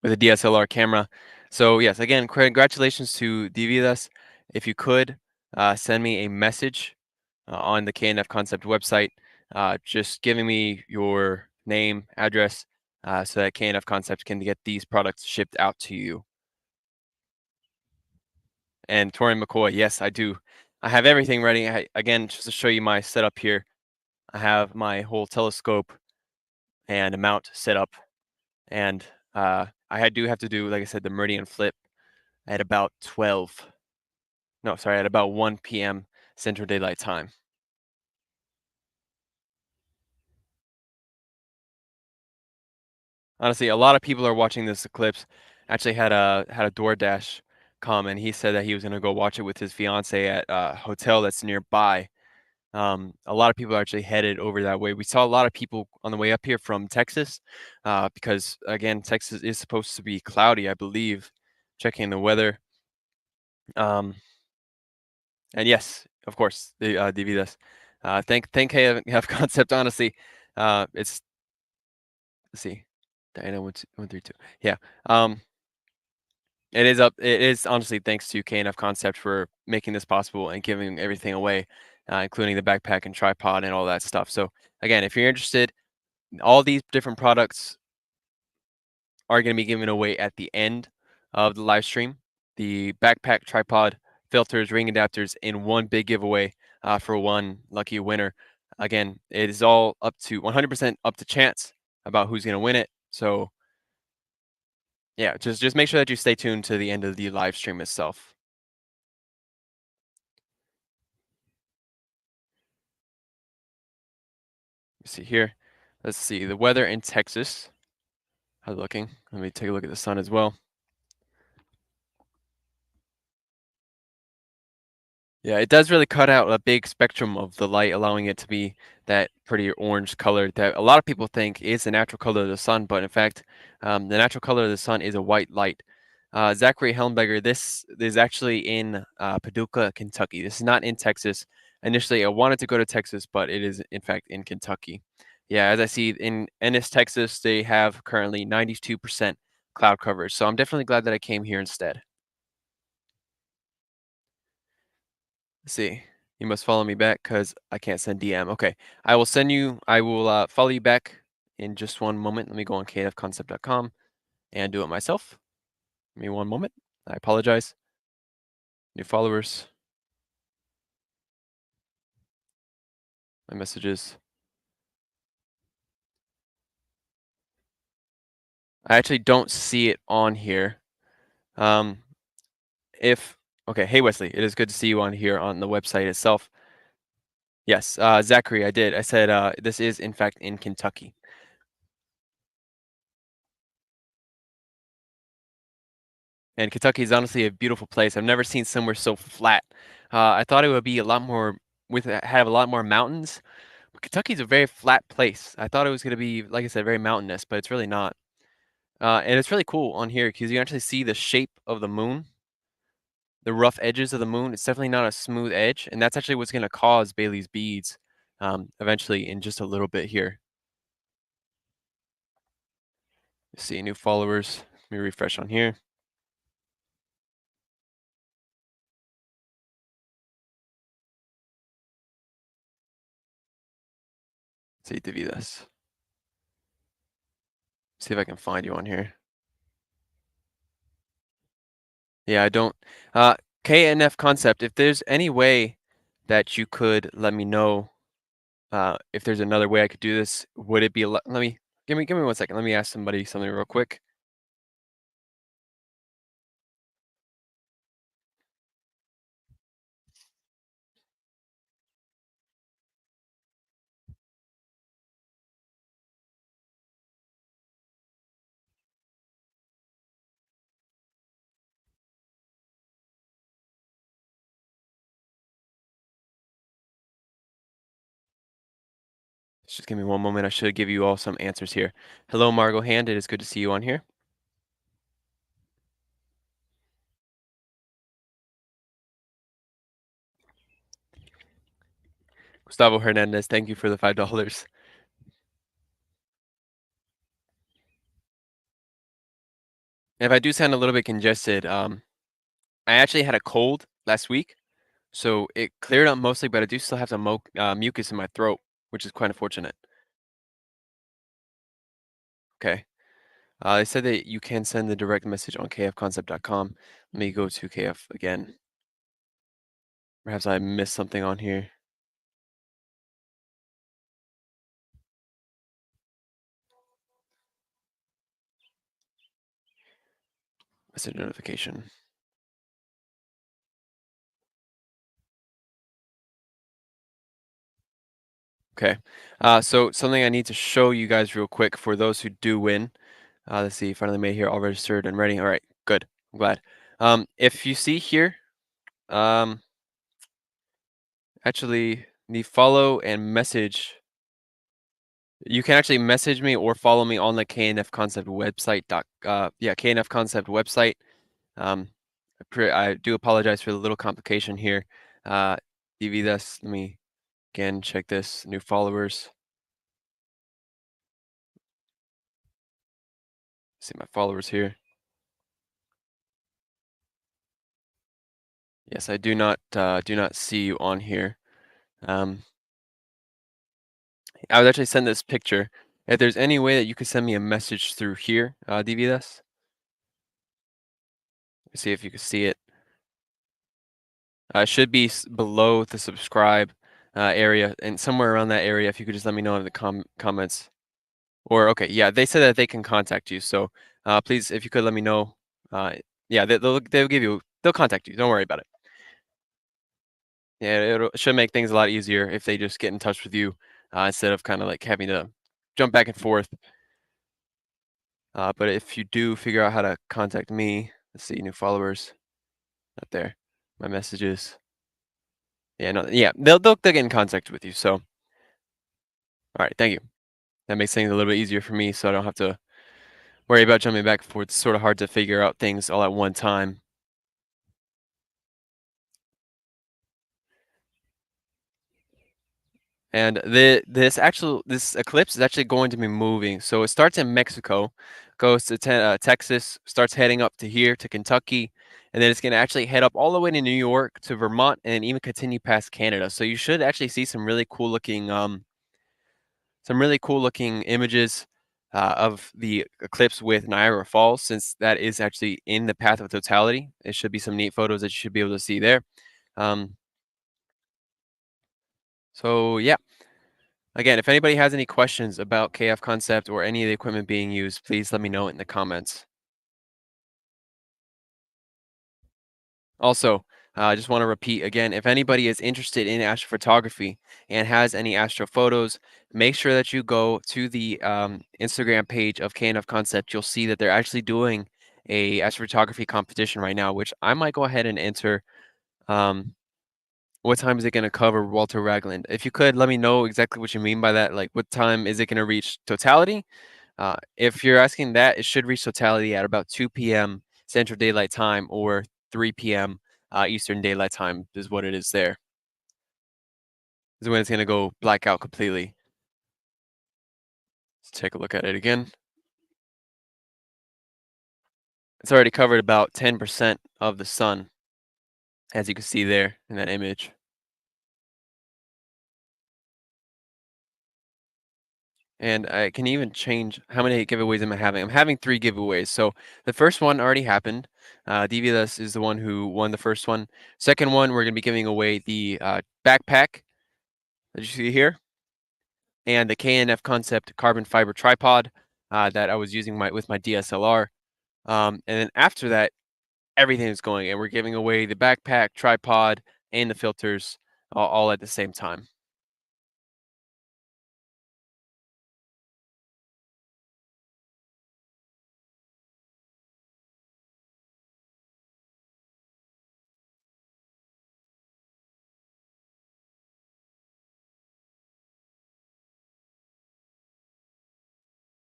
DSLR camera. So yes, again, congratulations to Dividas. If you could send me a message on the KNF Concept website, just giving me your name, address, so that KNF Concept can get these products shipped out to you. And Tori McCoy, yes, I do. I have everything ready. Again, just to show you my setup here, I have my whole telescope and a mount set up, and do have to do, like I said, the Meridian flip at about 12. No, sorry, at about 1 p.m. Central Daylight Time. Honestly, a lot of people are watching this eclipse. Actually, had a DoorDash comment. He said that he was gonna go watch it with his fiance at a hotel that's nearby. A lot of people are actually headed over that way. We saw a lot of people on the way up here from Texas, because again, Texas is supposed to be cloudy, I believe. Checking the weather. And yes, of course, the DVDs. Thank have concept. Honestly, it's let's see, Diana 132. Yeah. It is up. It is honestly thanks to KNF Concept for making this possible and giving everything away, including the backpack and tripod and all that stuff. So again, if you're interested, all these different products are going to be given away at the end of the live stream. The backpack, tripod, filters, ring adapters in one big giveaway for one lucky winner. Again, it is all up to 100% up to chance about who's going to win it. So yeah, just make sure that you stay tuned to the end of the live stream itself. See here. Let's see the weather in Texas. How's it looking? Let me take a look at the sun as well. Yeah, it does really cut out a big spectrum of the light, allowing it to be that pretty orange color that a lot of people think is the natural color of the sun, but in fact, the natural color of the sun is a white light. Zachary Helmberger, this is actually in Paducah, Kentucky. This is not in Texas. Initially, I wanted to go to Texas, but it is in fact in Kentucky. Yeah, as I see in Ennis, Texas, they have currently 92% cloud coverage. So I'm definitely glad that I came here instead. Let's see. You must follow me back because I can't send DM. Okay. I will follow you back in just one moment. Let me go on kfconcept.com and do it myself. Give me one moment. I apologize. New followers, my messages. I actually don't see it on here. Um, if okay, hey Wesley, it is good to see you on here on the website itself. Yes, Zachary, I did. I said this is in fact in Kentucky. And Kentucky is honestly a beautiful place. I've never seen somewhere so flat. I thought it would be a lot more have a lot more mountains. But Kentucky's a very flat place. I thought it was going to be, like I said, very mountainous, but it's really not. And it's really cool on here because you actually see the shape of the moon, the rough edges of the moon. It's definitely not a smooth edge, and that's actually what's going to cause Bailey's beads eventually in just a little bit here. Let's see, new followers. Let me refresh on here. Let's see, Davidas. See if I can find you on here. Yeah, I don't. KNF concept. If there's any way that you could let me know, if there's another way I could do this, would it be? Let me give me 1 second. Let me ask somebody something real quick. Just give me one moment. I should give you all some answers here. Hello, Margot Hand. It is good to see you on here. Gustavo Hernandez. Thank you for the $5. If I do sound a little bit congested, I actually had a cold last week, so it cleared up mostly, but I do still have some mucus in my throat, which is quite unfortunate. Okay. They said that you can send the direct message on kfconcept.com. Let me go to KF again. Perhaps I missed something on here. Message notification. Okay. So something I need to show you guys real quick for those who do win. Let's see, finally made here, all registered and ready. All right, good. I'm glad. If you see here, actually the follow and message, you can actually message me or follow me on the KNF Concept website. Yeah, KNF Concept website. Um, I do apologize for the little complication here. Dividas, let me again check this. New followers. See my followers here. Yes, I do not see you on here. I would actually send this picture. If there's any way that you could send me a message through here, Dividas. See if you can see it. It should be below the subscribe area, and somewhere around that area, if you could just let me know in the comments. Or okay, yeah, they said that they can contact you. So please, if you could let me know. Yeah, they'll contact you. Don't worry about it. Yeah, it should make things a lot easier if they just get in touch with you instead of kind of like having to jump back and forth. But if you do figure out how to contact me, let's see, new followers, up there, my messages. Yeah, no, yeah, they'll get in contact with you. So, all right, thank you. That makes things a little bit easier for me, so I don't have to worry about jumping back and forth. It's sort of hard to figure out things all at one time. And this eclipse is actually going to be moving. So it starts in Mexico, goes to Texas, starts heading up to here to Kentucky, and then it's going to actually head up all the way to New York to Vermont, and then even continue past Canada. So you should actually see some really cool looking images of the eclipse with Niagara Falls, since that is actually in the path of totality. It should be some neat photos that you should be able to see there. Um, so yeah, again, if anybody has any questions about KF concept or any of the equipment being used, please let me know in the comments. Also, I just want to repeat again, if anybody is interested in astrophotography and has any astro photos, make sure that you go to the Instagram page of KNF Concept. You'll see that they're actually doing a astrophotography competition right now, which I might go ahead and enter. Um, what time is it going to cover Walter Ragland? If you could, let me know exactly what you mean by that. Like, what time is it going to reach totality? If you're asking that, it should reach totality at about 2 p.m. Central Daylight Time or 3 p.m. Eastern Daylight Time is what it is there. Is when it's going to go black out completely. Let's take a look at it again. It's already covered about 10% of the sun, as you can see there in that image. And I can even change how many giveaways am I having. I'm having 3 giveaways. So the first one already happened. DVLS is the one who won the first one. Second one, we're going to be giving away the backpack that you see here, and the KNF Concept carbon fiber tripod that I was using with my DSLR. And then after that, everything is going, and we're giving away the backpack, tripod, and the filters all at the same time.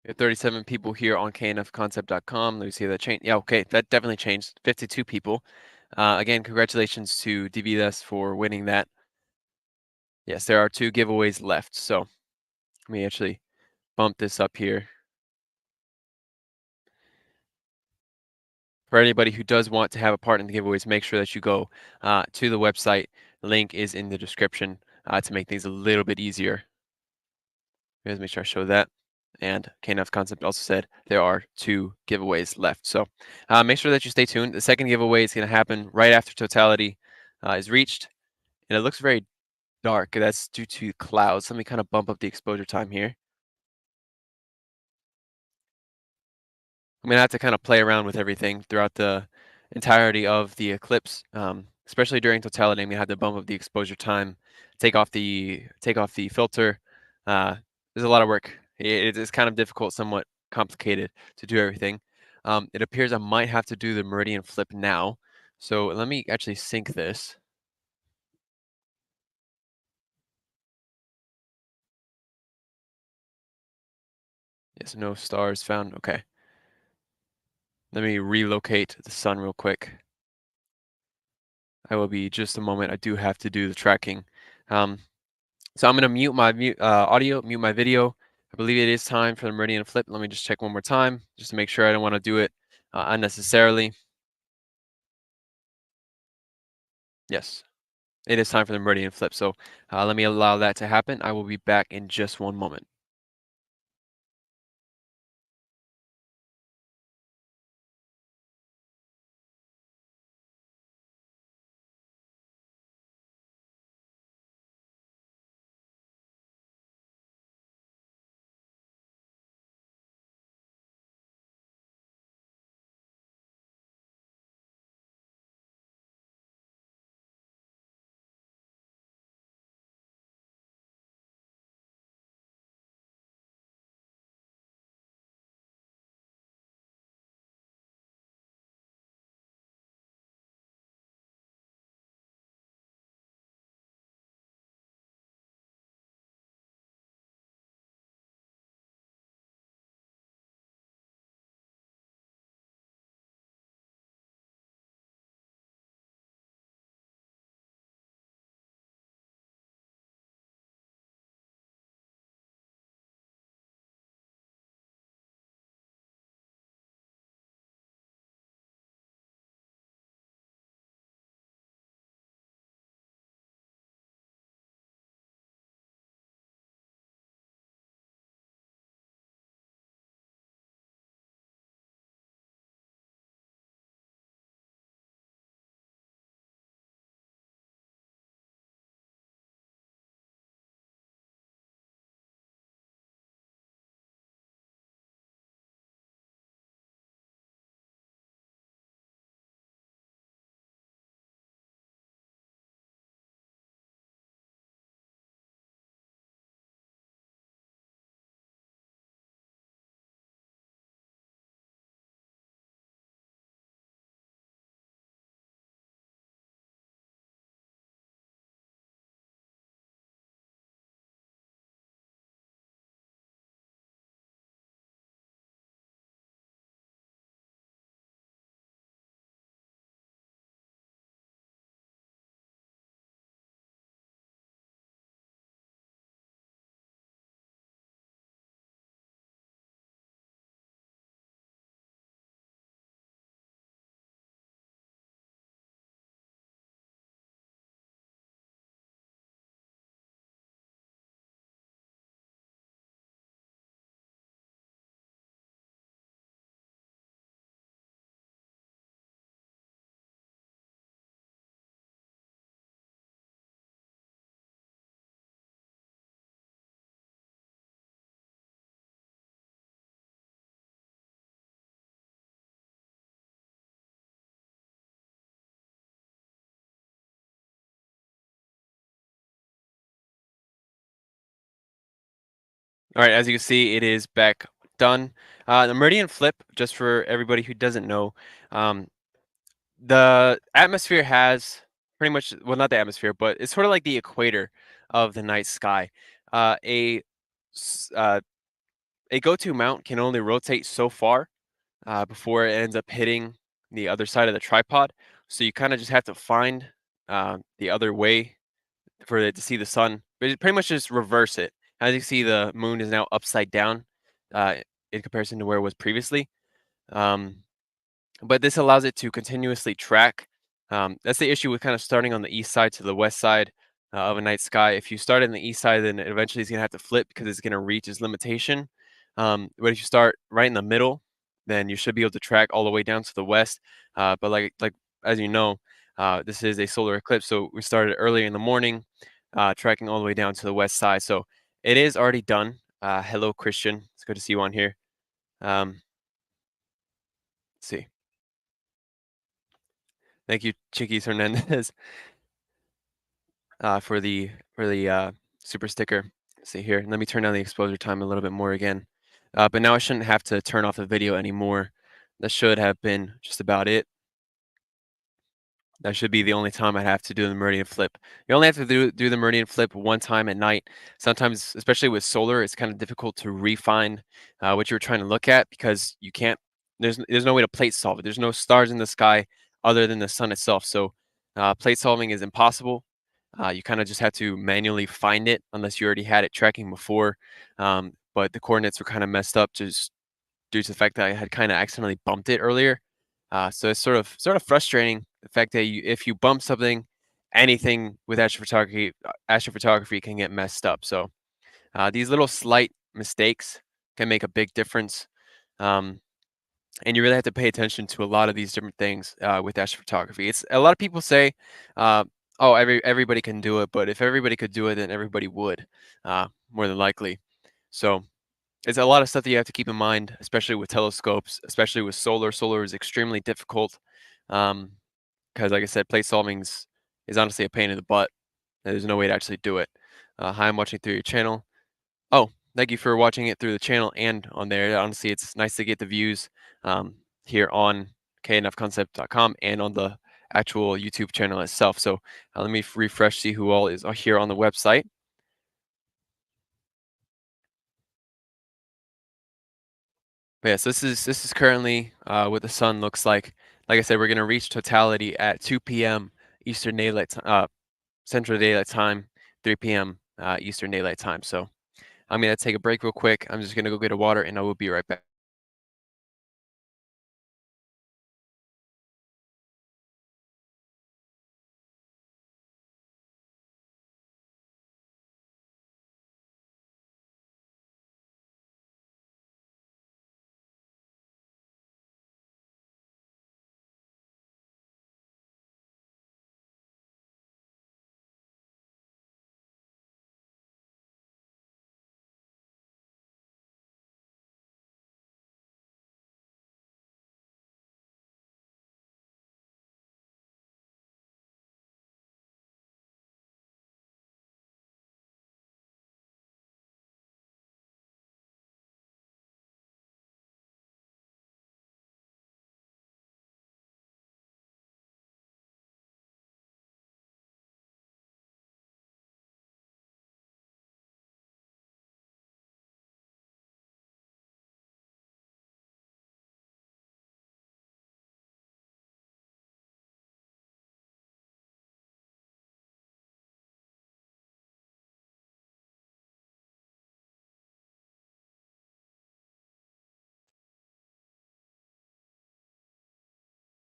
We have 37 people here on knfconcept.com. Let me see if that changed. Yeah, okay, that definitely changed. 52 people. Again, congratulations to DVS for winning that. Yes, there are 2 giveaways left. So let me actually bump this up here. For anybody who does want to have a part in the giveaways, make sure that you go to the website. The link is in the description to make things a little bit easier. Let's make sure I show that. And KNF Concept also said there are 2 giveaways left. So make sure that you stay tuned. The second giveaway is going to happen right after totality is reached. And it looks very dark. That's due to clouds. Let me kind of bump up the exposure time here. I'm gonna have to kind of play around with everything throughout the entirety of the eclipse, especially during totality. I'm gonna have to bump up the exposure time, take off the filter. There's a lot of work. It's kind of difficult, somewhat complicated to do everything. It appears I might have to do the Meridian flip now. So let me actually sync this. Yes, no stars found. Okay. Let me relocate the sun real quick. I will be just a moment. I do have to do the tracking. Um, So I'm gonna mute my audio, mute my video. I believe it is time for the Meridian flip. Let me just check one more time, just to make sure I don't want to do it unnecessarily. Yes, it is time for the Meridian flip. So let me allow that to happen. I will be back in just one moment. All right, as you can see, it is back done. The Meridian flip, just for everybody who doesn't know, um, the atmosphere has pretty much, well, not the atmosphere, but it's sort of like the equator of the night sky. Uh, a s- uh, a go-to mount can only rotate so far before it ends up hitting the other side of the tripod. So you kind of just have to find the other way for it to see the sun, but it pretty much just reverse it. As you see, the moon is now upside down uh, in comparison to where it was previously. Um, but this allows it to continuously track. That's the issue with kind of starting on the east side to the west side of a night sky. If you start on the east side, then eventually it's going to have to flip because it's going to reach its limitation. But if you start right in the middle, then you should be able to track all the way down to the west. But like as you know, this is a solar eclipse, so we started early in the morning, tracking all the way down to the west side. So it is already done. Hello, Christian. It's good to see you on here. Let's see. Thank you, Chiquis Hernandez, for the super sticker. Let's see here. Let me turn down the exposure time a little bit more again. But now I shouldn't have to turn off the video anymore. That should have been just about it. That should be the only time I'd have to do the Meridian flip. You only have to do the Meridian flip one time at night. Sometimes, especially with solar, it's kind of difficult to refine what you're trying to look at because you can't. There's no way to plate solve it. There's no stars in the sky other than the sun itself. So plate solving is impossible. You kind of just have to manually find it unless you already had it tracking before. But the coordinates were kind of messed up just due to the fact that I had kind of accidentally bumped it earlier. So it's sort of frustrating the fact that if you bump something, anything with astrophotography can get messed up. So these little slight mistakes can make a big difference. Um, and you really have to pay attention to a lot of these different things with astrophotography. It's a lot of people say, "Oh, everybody can do it," but if everybody could do it, then everybody would, more than likely. So it's a lot of stuff that you have to keep in mind, especially with telescopes, especially with solar. Solar is extremely difficult because, like I said, plate solving's is honestly a pain in the butt. There's no way to actually do it. Hi, I'm watching through your channel. Oh, thank you for watching it through the channel and on there. Honestly, it's nice to get the views um, here on knfconcept.com and on the actual YouTube channel itself. So let me refresh, see who all is here on the website. But yeah, so this is currently what the sun looks like. Like I said, we're gonna reach totality at 2 p.m. Eastern Daylight Central Daylight Time, 3 p.m. Eastern Daylight Time. So I'm gonna take a break real quick. I'm just gonna go get a water, and I will be right back.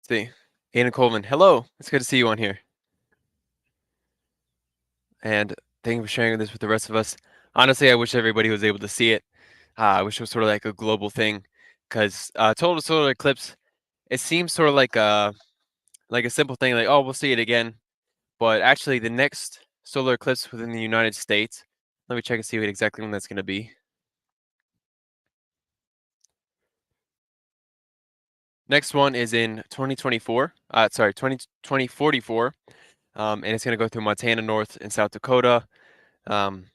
See, Aiden Coleman, hello. It's good to see you on here, and thank you for sharing this with the rest of us. Honestly, I wish everybody was able to see it. I wish it was sort of like a global thing, because total solar eclipse. It seems sort of like a simple thing, like, oh, we'll see it again. But actually, the next solar eclipse within the United States, let me check and see what exactly when that's going to be. Next one is in 2024. Sorry, 2044. And it's going to go through Montana, North and South Dakota. Um,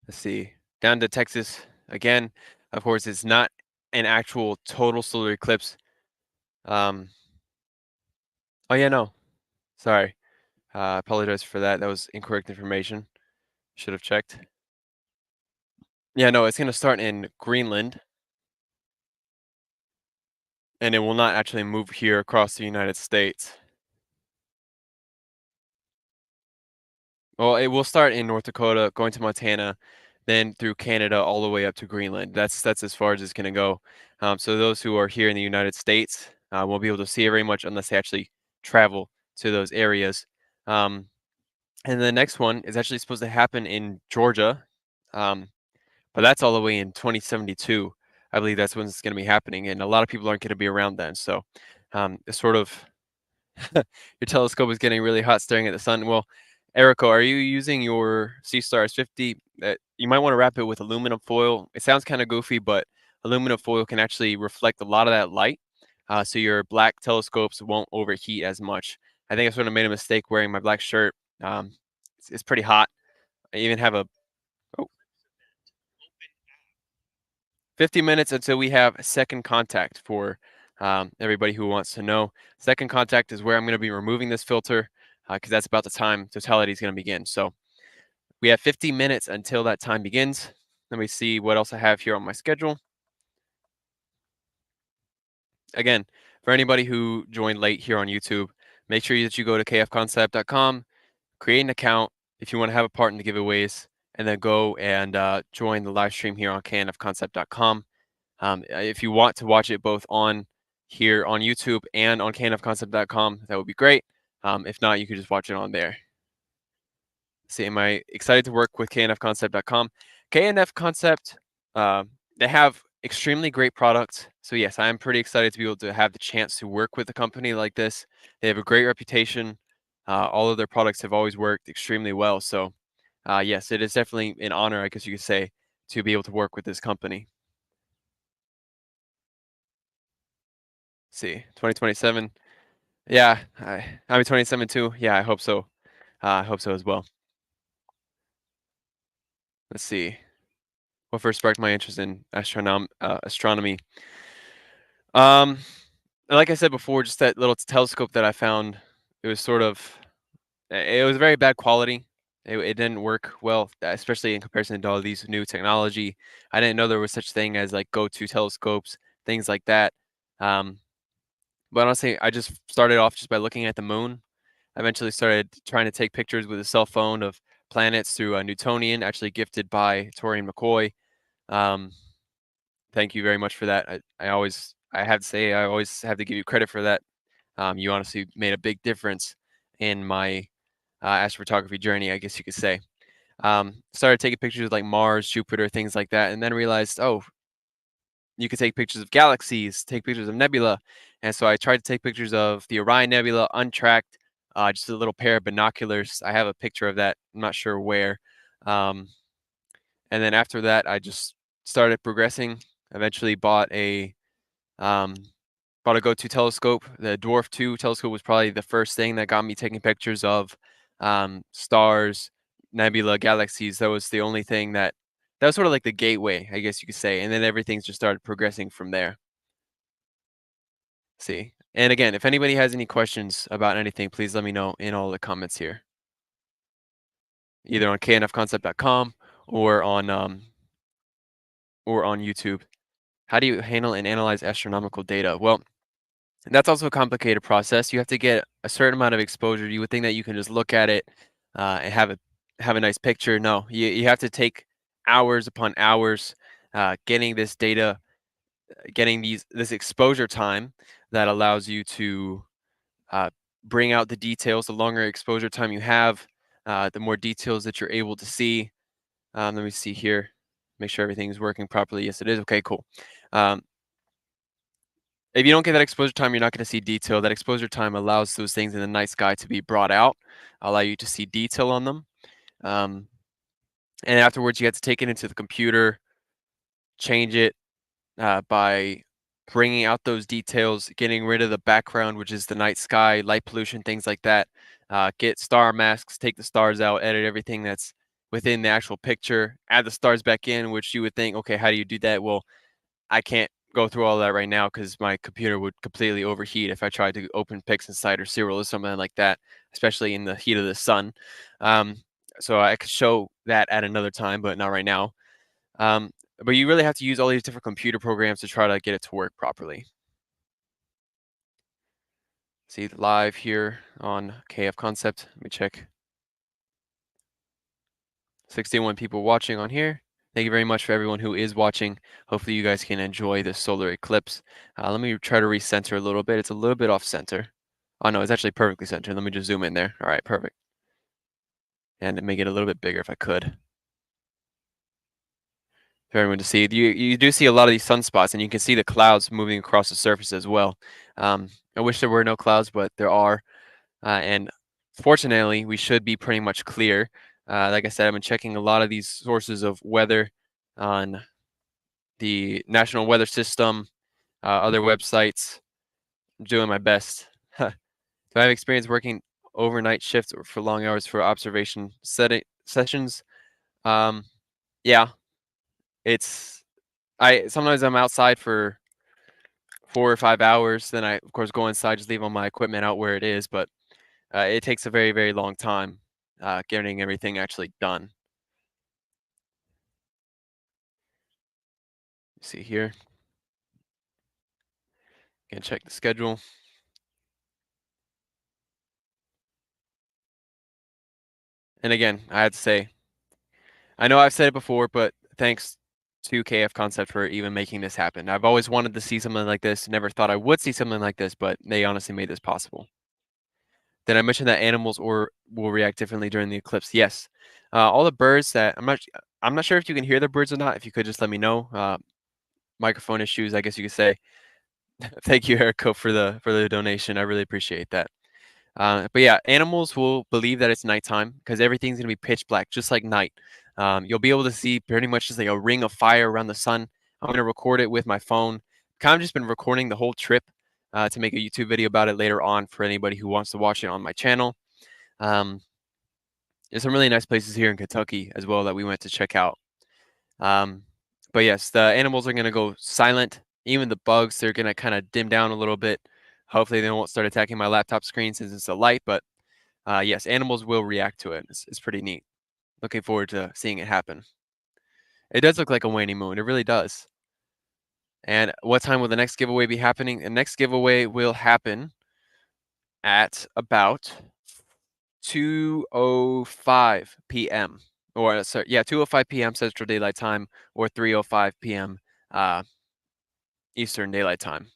Let's see. Down to Texas again. Of course, it's not an actual total solar eclipse. Um, oh yeah, no. Sorry. I apologize for that. That was incorrect information. Should have checked. Yeah, no, it's going to start in Greenland, and it will not actually move here across the United States. Well, it will start in North Dakota, going to Montana, then through Canada all the way up to Greenland. That's as far as it's going to go. So those who are here in the United States won't be able to see it very much unless they actually travel to those areas. Um, and the next one is actually supposed to happen in Georgia, um, but that's all the way in 2072. I believe that's when it's going to be happening, and a lot of people aren't going to be around then. So it's sort of your telescope is getting really hot staring at the sun. Well, Erico, are you using your C-Star S50? You might want to wrap it with aluminum foil. It sounds kind of goofy, but aluminum foil can actually reflect a lot of that light, so your black telescopes won't overheat as much. I think I sort of made a mistake wearing my black shirt. It's pretty hot. I even have a oh, 50 minutes until we have second contact for everybody who wants to know. Second contact is where I'm going to be removing this filter because that's about the time totality is going to begin. So we have 50 minutes until that time begins. Let me see what else I have here on my schedule. Again, for anybody who joined late here on YouTube, make sure that you go to kfconcept.com, create an account if you want to have a part in the giveaways, and then go and join the live stream here on knfconcept.com. If you want to watch it both on here on YouTube and on knfconcept.com, that would be great. If not, you could just watch it on there. See, am I excited to work with knfconcept.com? KNF Concept, they have extremely great products. So yes, I am pretty excited to be able to have the chance to work with a company like this. They have a great reputation. All of their products have always worked extremely well. So yes, it is definitely an honor, I guess you could say, to be able to work with this company. See, 2027. Yeah, I'm 27 too. Yeah, I hope so. I hope so as well. Let's see. What first sparked my interest in astronomy? Um, like I said before, just that little telescope that I found. It was sort of, it was very bad quality. It didn't work well, especially in comparison to all these new technology. I didn't know there was such thing as like go-to telescopes, things like that. Um, but honestly, I just started off just by looking at the moon. I eventually started trying to take pictures with a cell phone of planets through a Newtonian, actually gifted by Tori and McCoy. Um, thank you very much for that. I have to say, I always have to give you credit for that. You honestly made a big difference in my astrophotography journey, I guess you could say. Started taking pictures of like Mars, Jupiter, things like that, and then realized, oh, you could take pictures of galaxies, take pictures of nebula. And so I tried to take pictures of the Orion Nebula untracked, just a little pair of binoculars. I have a picture of that. I'm not sure where. Um, and then after that, I just started progressing. Eventually um, bought a go-to telescope. The Dwarf 2 telescope was probably the first thing that got me taking pictures of stars, nebula, galaxies. That was the only thing that was sort of like the gateway, I guess you could say. And then everything's just started progressing from there. See. And again, if anybody has any questions about anything, please let me know in all the comments here, either on knfconcept.com or on YouTube. How do you handle and analyze astronomical data? Well, that's also a complicated process. You have to get a certain amount of exposure. You would think that you can just look at it and have a nice picture. No, you have to take hours upon hours getting this data, getting this exposure time that allows you to uh, bring out the details. The longer exposure time you have, the more details that you're able to see. Let me see here. Make sure everything is working properly. Yes, it is. Okay, cool. Um, if you don't get that exposure time, you're not going to see detail. That exposure time allows those things in the night sky to be brought out, allow you to see detail on them. Um, and afterwards, you have to take it into the computer, change it by bringing out those details, getting rid of the background, which is the night sky, light pollution, things like that. Get star masks, take the stars out, edit everything that's within the actual picture, add the stars back in, which you would think, okay, how do you do that? Well, I can't go through all that right now because my computer would completely overheat if I tried to open PixInsight or Serial or something like that, especially in the heat of the sun. Um, so I could show that at another time, but not right now. Um, but you really have to use all these different computer programs to try to get it to work properly. See live here on KF Concept. Let me check. 61 people watching on here. Thank you very much for everyone who is watching. Hopefully you guys can enjoy the solar eclipse. Let me try to recenter a little bit. It's a little bit off center. Oh no, it's actually perfectly centered. Let me just zoom in there. All right, perfect. And make it a little bit bigger if I could. For everyone to see. You do see a lot of these sunspots, and you can see the clouds moving across the surface as well. I wish there were no clouds, but there are. And fortunately, we should be pretty much clear. Like I said, I've been checking a lot of these sources of weather on the National Weather System, other websites. I'm doing my best. So I have experience working overnight shifts or for long hours for observation sessions. Yeah, it's sometimes I'm outside for 4 or 5 hours. Then I of course go inside, just leave all my equipment out where it is. But it takes a very, very long time getting everything actually done. See here. Can check the schedule. And again, I had to say, I know I've said it before, but thanks to KF Concept for even making this happen. I've always wanted to see something like this. Never thought I would see something like this, but they honestly made this possible. Then I mentioned that animals will react differently during the eclipse. Yes, all the birds that I'm not sure if you can hear the birds or not. If you could just let me know. Microphone issues, I guess you could say. Thank you, Erico, for the donation. I really appreciate that. But yeah, animals will believe that it's nighttime because everything's gonna be pitch black, just like night. You'll be able to see pretty much just like a ring of fire around the sun. I'm gonna record it with my phone. Kind of just been recording the whole trip to make a YouTube video about it later on for anybody who wants to watch it on my channel. Um, there's some really nice places here in Kentucky as well that we went to check out. Um, but yes, the animals are gonna go silent. Even the bugs, they're gonna kind of dim down a little bit. Hopefully, they won't start attacking my laptop screen since it's a light, but yes, animals will react to it. It's pretty neat. Looking forward to seeing it happen. It does look like a waning moon. It really does. And what time will the next giveaway be happening? The next giveaway will happen at about 2:05 p.m. Or sorry, yeah, 2:05 p.m. Central Daylight Time or 3:05 p.m. Uh, Eastern Daylight Time.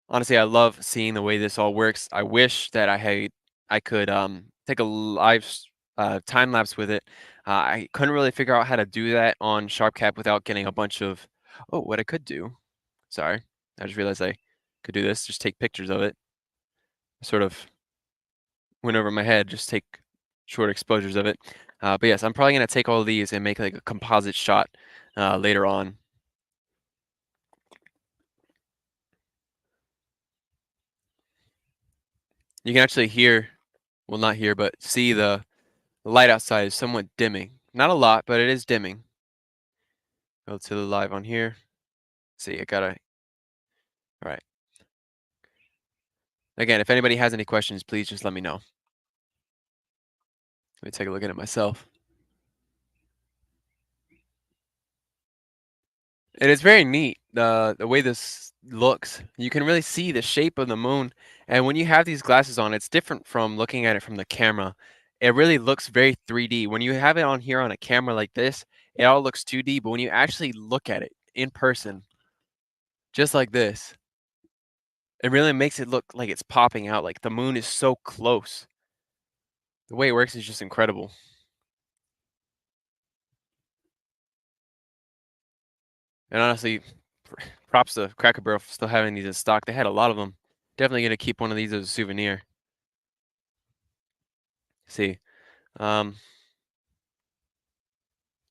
Honestly, I love seeing the way this all works. I wish that I could take a live time lapse with it. I couldn't really figure out how to do that on SharpCap without getting a bunch of. Oh, what I could do. Sorry, I just realized I could do this. Just take pictures of it. Sort of went over my head. Just take short exposures of it. But yes, I'm probably gonna take all of these and make like a composite shot later on. You can actually hear, well, not hear, but see the light outside is somewhat dimming. Not a lot, but it is dimming. Go to the live on here. See, I gotta, all right. Again, if anybody has any questions, please just let me know. Let me take a look at it myself. It is very neat, the way this looks. You can really see the shape of the moon. And when you have these glasses on, it's different from looking at it from the camera. It really looks very 3D. When you have it on here on a camera like this, it all looks 2D. But when you actually look at it in person, just like this, it really makes it look like it's popping out, like the moon is so close. The way it works is just incredible. And honestly, props to Cracker Barrel for still having these in stock. They had a lot of them. Definitely gonna keep one of these as a souvenir. See, um,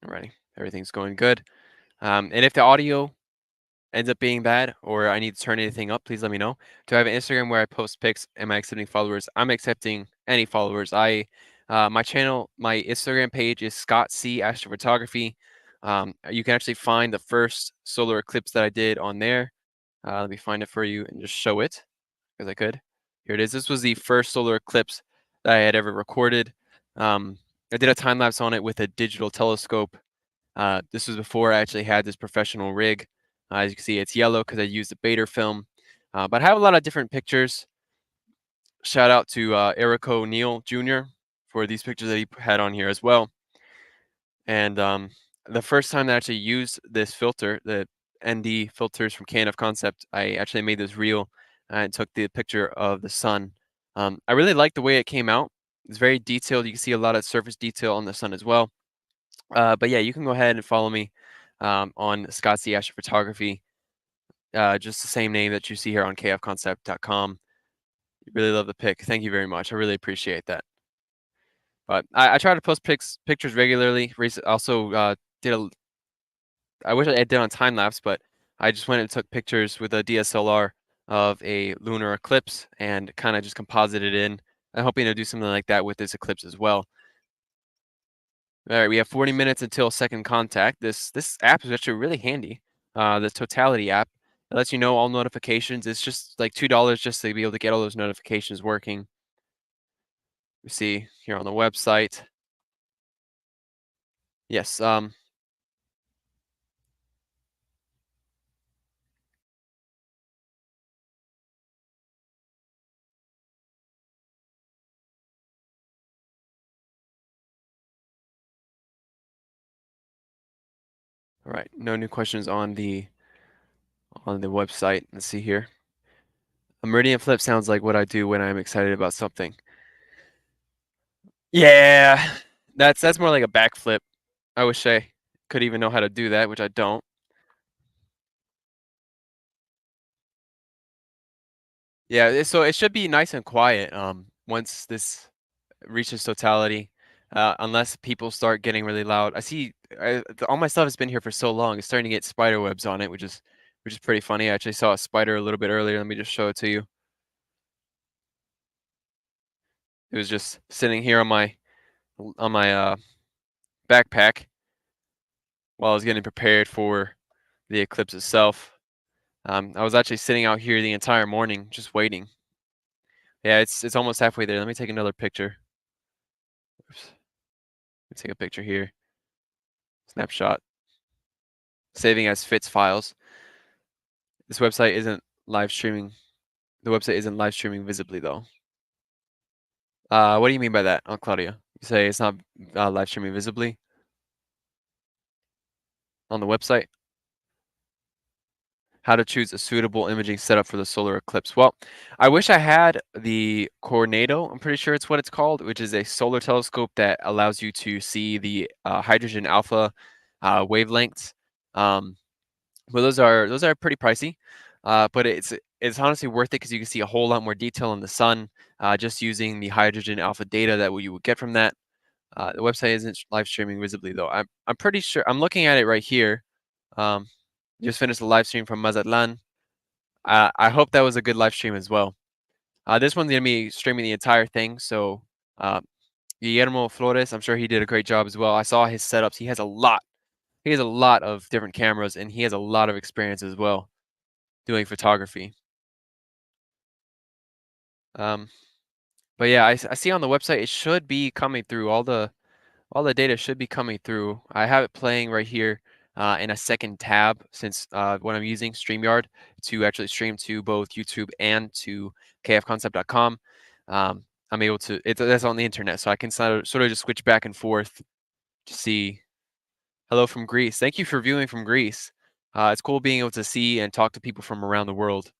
alrighty, everything's going good. And if the audio ends up being bad or I need to turn anything up, please let me know. Do I have an Instagram where I post pics? Am I accepting followers? I'm accepting any followers. I My channel, my Instagram page is Scott C Astrophotography. You can actually find the first solar eclipse that I did on there. Let me find it for you and just show it because I could. Here it is. This was the first solar eclipse that I had ever recorded. I did a time lapse on it with a digital telescope. This was before I actually had this professional rig. As you can see, it's yellow because I used a beta film. But I have a lot of different pictures. Shout out to Eric O'Neill Jr. for these pictures that he had on here as well. And the first time that I actually used this filter, the ND filters from KNF Concept, I actually made this reel and took the picture of the sun. I really like the way it came out. It's very detailed. You can see a lot of surface detail on the sun as well. But yeah, you can go ahead and follow me on Scott C Astrophotography, just the same name that you see here on kfconcept.com. Really love the pic. Thank you very much. I really appreciate that. But I try to post pictures regularly. Also, I wish I did on time lapse, but I just went and took pictures with a DSLR of a lunar eclipse and kind of just composited in. I'm hoping to do something like that with this eclipse as well. All right, we have 40 minutes until second contact. This app is actually really handy. The Totality app. It lets you know all notifications. It's just like $2 just to be able to get all those notifications working. You see here on the website. Yes. All right. No new questions on the website. Let's see here. A Meridian flip sounds like what I do when I'm excited about something. Yeah, that's more like a backflip. I wish I could even know how to do that, which I don't. Yeah, so it should be nice and quiet once this reaches totality, unless people start getting really loud. I see all my stuff has been here for so long. It's starting to get spider webs on it, which is pretty funny. I actually saw a spider a little bit earlier. Let me just show it to you. It was just sitting here on my backpack while I was getting prepared for the eclipse itself. I was actually sitting out here the entire morning just waiting. Yeah, it's almost halfway there. Let me take another picture. Oops. Let me take a picture here. Snapshot. Saving as FITS files. This website isn't live streaming. The website isn't live streaming visibly though. What do you mean by that, Claudia? You say it's not live streaming visibly on the website? How to choose a suitable imaging setup for the solar eclipse. Well, I wish I had the Coronado, I'm pretty sure it's what it's called, which is a solar telescope that allows you to see the hydrogen alpha wavelengths. But those are pretty pricey, but it's honestly worth it because you can see a whole lot more detail in the sun just using the hydrogen alpha data that you would get from that. The website isn't live streaming visibly though. I'm pretty sure I'm looking at it right here. Um, just finished the live stream from Mazatlan. I hope that was a good live stream as well. This one's gonna be streaming the entire thing, so uh, Guillermo Flores, I'm sure he did a great job as well. I saw his setups. He has a lot. He has a lot of different cameras, and he has a lot of experience as well doing photography. Um, but yeah, I see on the website it should be coming through. All the data should be coming through. I have it playing right here in a second tab since what I'm using StreamYard to actually stream to both YouTube and to kfconcept.com. I'm able to. That's on the internet, so I can sort of just switch back and forth to see. Hello from Greece. Thank you for viewing from Greece. It's cool being able to see and talk to people from around the world.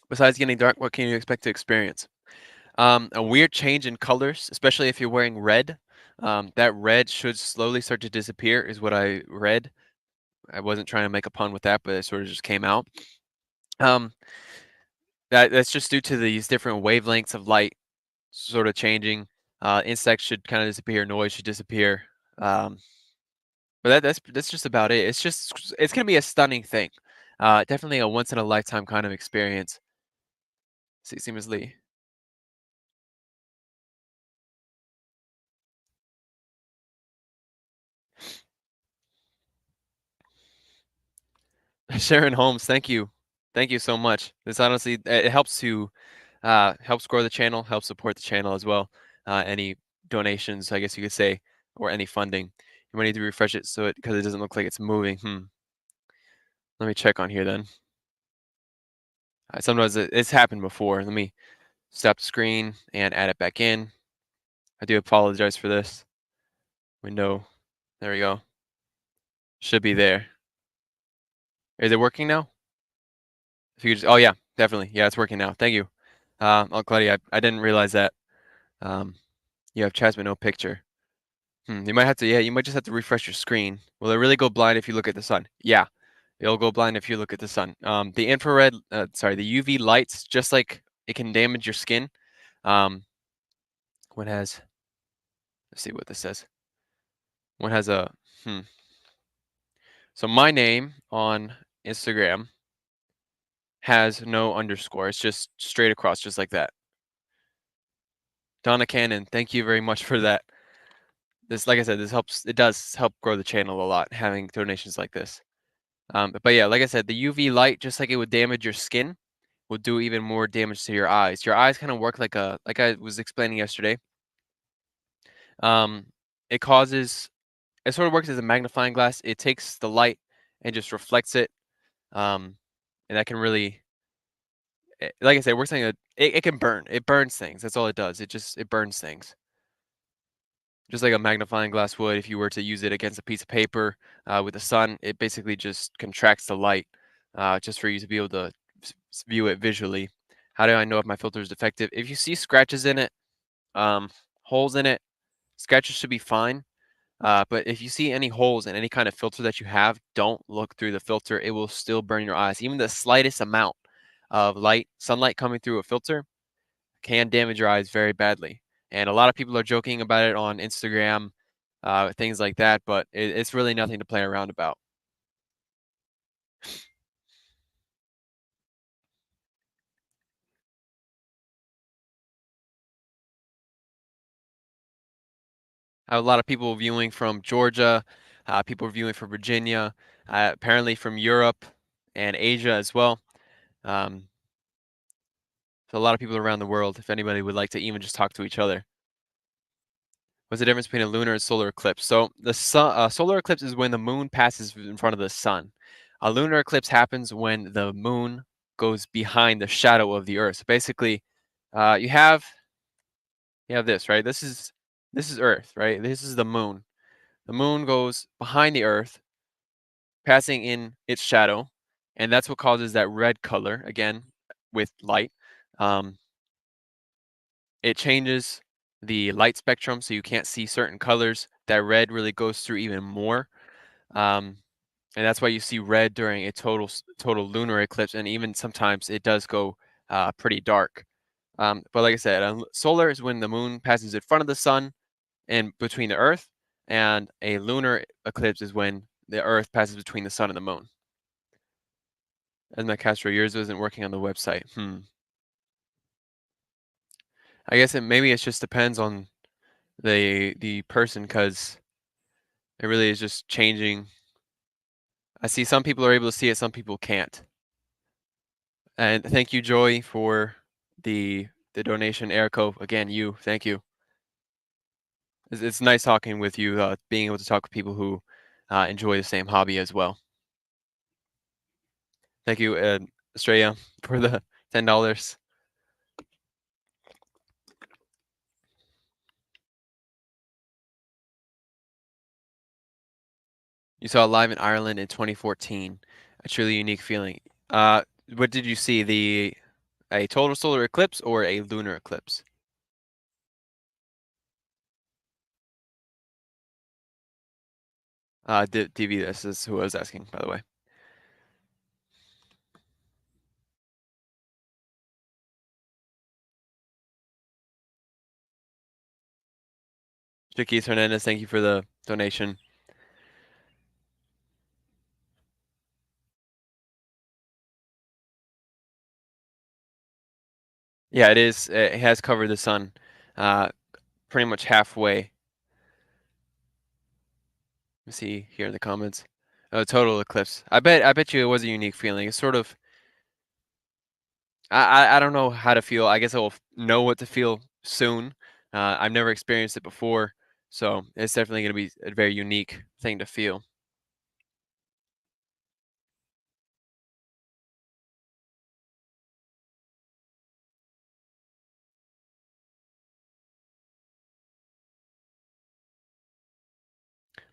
Besides getting dark, what can you expect to experience? A weird change in colors, especially if you're wearing red. That red should slowly start to disappear, is what I read. I wasn't trying to make a pun with that, but it sort of just came out. Um, that's just due to these different wavelengths of light sort of changing. Insects should kind of disappear. Noise should disappear. Um, but that's just about it. It's gonna be a stunning thing. Definitely a once in a lifetime kind of experience. See, seamlessly. Sharon Holmes, thank you so much. This honestly it helps to helps grow the channel, helps support the channel as well. Any donations, I guess you could say, or any funding. You might need to refresh it so because it doesn't look like it's moving. Let me check on here then. Sometimes it's happened before. Let me stop the screen and add it back in. I do apologize for this. Window. There we go. Should be there. Is it working now? If you could just, oh yeah, definitely. Yeah, it's working now. Thank you. Oh, Claudia, I didn't realize that. Um, you have chats but no picture. You might have to, yeah, you might just have to refresh your screen. Will it really go blind if you look at the sun? Yeah, it'll go blind if you look at the sun. The infrared, sorry, the UV lights, just like it can damage your skin. One has, let's see what this says. One has a, So my name on Instagram has no underscore. It's just straight across, just like that. Donna Cannon, thank you very much for that. This, like I said, it does help grow the channel a lot, having donations like this. But yeah, like I said, the UV light, just like it would damage your skin, will do even more damage to your eyes. Your eyes kind of work like I was explaining yesterday. Um, it causes, it sort of works as a magnifying glass. It takes the light and just reflects it. And that can really, like I said, it works like it can burn. It burns things. That's all it does. It burns things. Just like a magnifying glass would if you were to use it against a piece of paper with the sun. It basically just contracts the light just for you to be able to view it visually. How do I know if my filter is defective? If you see scratches in it, holes in it, scratches should be fine. But if you see any holes in any kind of filter that you have, don't look through the filter. It will still burn your eyes. Even the slightest amount of sunlight coming through a filter can damage your eyes very badly. And a lot of people are joking about it on Instagram, things like that, but it's really nothing to play around about. I have a lot of people viewing from Georgia, people viewing from Virginia, apparently from Europe and Asia as well. Um, so a lot of people around the world, if anybody would like to even just talk to each other. What's the difference between a lunar and solar eclipse? So the solar eclipse is when the moon passes in front of the sun. A lunar eclipse happens when the moon goes behind the shadow of the Earth. So basically, uh, you have you have this, right? This is Earth, right? This is the moon. The moon goes behind the Earth, passing in its shadow, and that's what causes that red color again with light. Um, it changes the light spectrum, so you can't see certain colors. That red really goes through even more. Um, and that's why you see red during a total lunar eclipse, and even sometimes it does go pretty dark. But like I said, solar is when the moon passes in front of the sun and between the Earth, and a lunar eclipse is when the Earth passes between the sun and the moon. As my Castro, yours isn't working on the website. I guess maybe it just depends on the person because it really is just changing. I see some people are able to see it, some people can't. And thank you, Joy, for the donation. Erico, again, thank you. It's nice talking with you, being able to talk with people who enjoy the same hobby as well. Thank you, Estrella, for the $10. You saw it live in Ireland in 2014. A truly unique feeling. What did you see? A total solar eclipse or a lunar eclipse? DV, this is who I was asking, by the way. Jaquez Hernandez, thank you for the donation. Yeah, it is. It has covered the sun uh, pretty much halfway. Let me see here in the comments. Oh, total eclipse. I bet you it was a unique feeling. It's sort of I don't know how to feel. I guess I will know what to feel soon. I've never experienced it before, so it's definitely going to be a very unique thing to feel.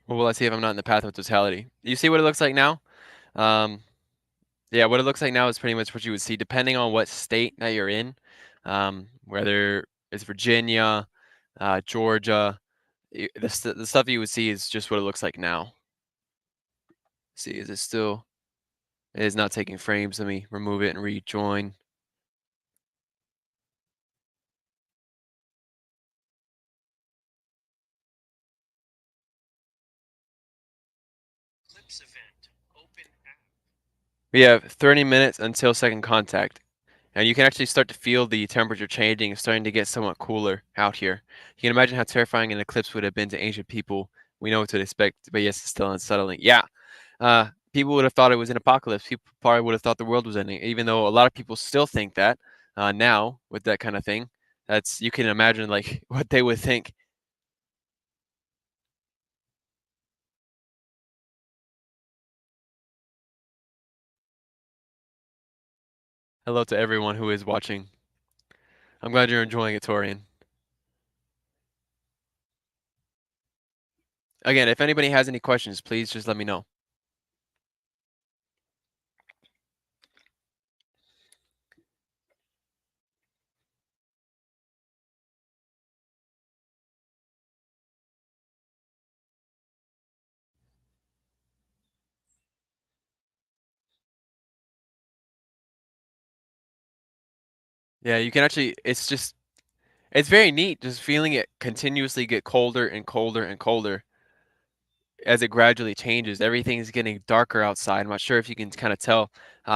What will I see if I'm not in the path of totality? You see what it looks like now? Um, yeah, what it looks like now is pretty much what you would see, depending on what state that you're in, whether it's Virginia, Georgia. The stuff you would see is just what it looks like now. See, is it still? It is not taking frames. Let me remove it and rejoin. We have 30 minutes until second contact, and you can actually start to feel the temperature changing. It's starting to get somewhat cooler out here. You can imagine how terrifying an eclipse would have been to ancient people. We know what to expect, but yes, it's still unsettling. Yeah, people would have thought it was an apocalypse. People probably would have thought the world was ending, even though a lot of people still think that now with that kind of thing. That's you can imagine like what they would think. Hello to everyone who is watching. I'm glad you're enjoying it, Torian. Again, if anybody has any questions, please just let me know. Yeah, you can actually. It's very neat just feeling it continuously get colder and colder and colder as it gradually changes. Everything's getting darker outside. I'm not sure if you can kind of tell,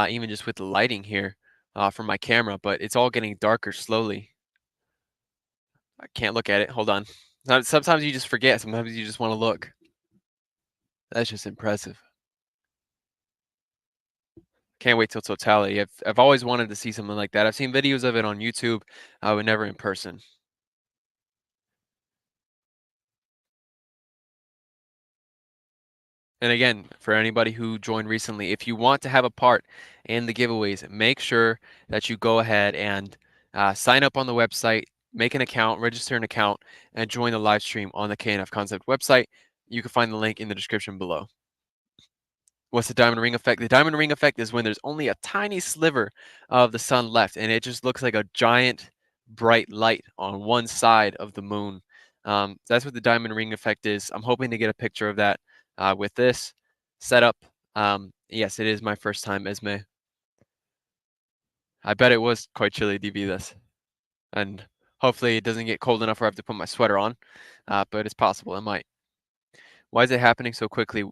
even just with the lighting here from my camera, but it's all getting darker slowly. I can't look at it. Hold on. Sometimes you just forget. Sometimes you just want to look. That's just impressive. Can't wait till totality. I've always wanted to see something like that. I've seen videos of it on YouTube, but never in person. And again, for anybody who joined recently, if you want to have a part in the giveaways, make sure that you go ahead and sign up on the website, make an account, register an account, and join the live stream on the KNF Concept website. You can find the link in the description below. What's the diamond ring effect? The diamond ring effect is when there's only a tiny sliver of the sun left, and it just looks like a giant bright light on one side of the moon. That's what the diamond ring effect is. I'm hoping to get a picture of that with this setup. Yes, it is my first time, Esme. I bet it was quite chilly, DB this, and hopefully it doesn't get cold enough where I have to put my sweater on, but it's possible it might. Why is it happening so quickly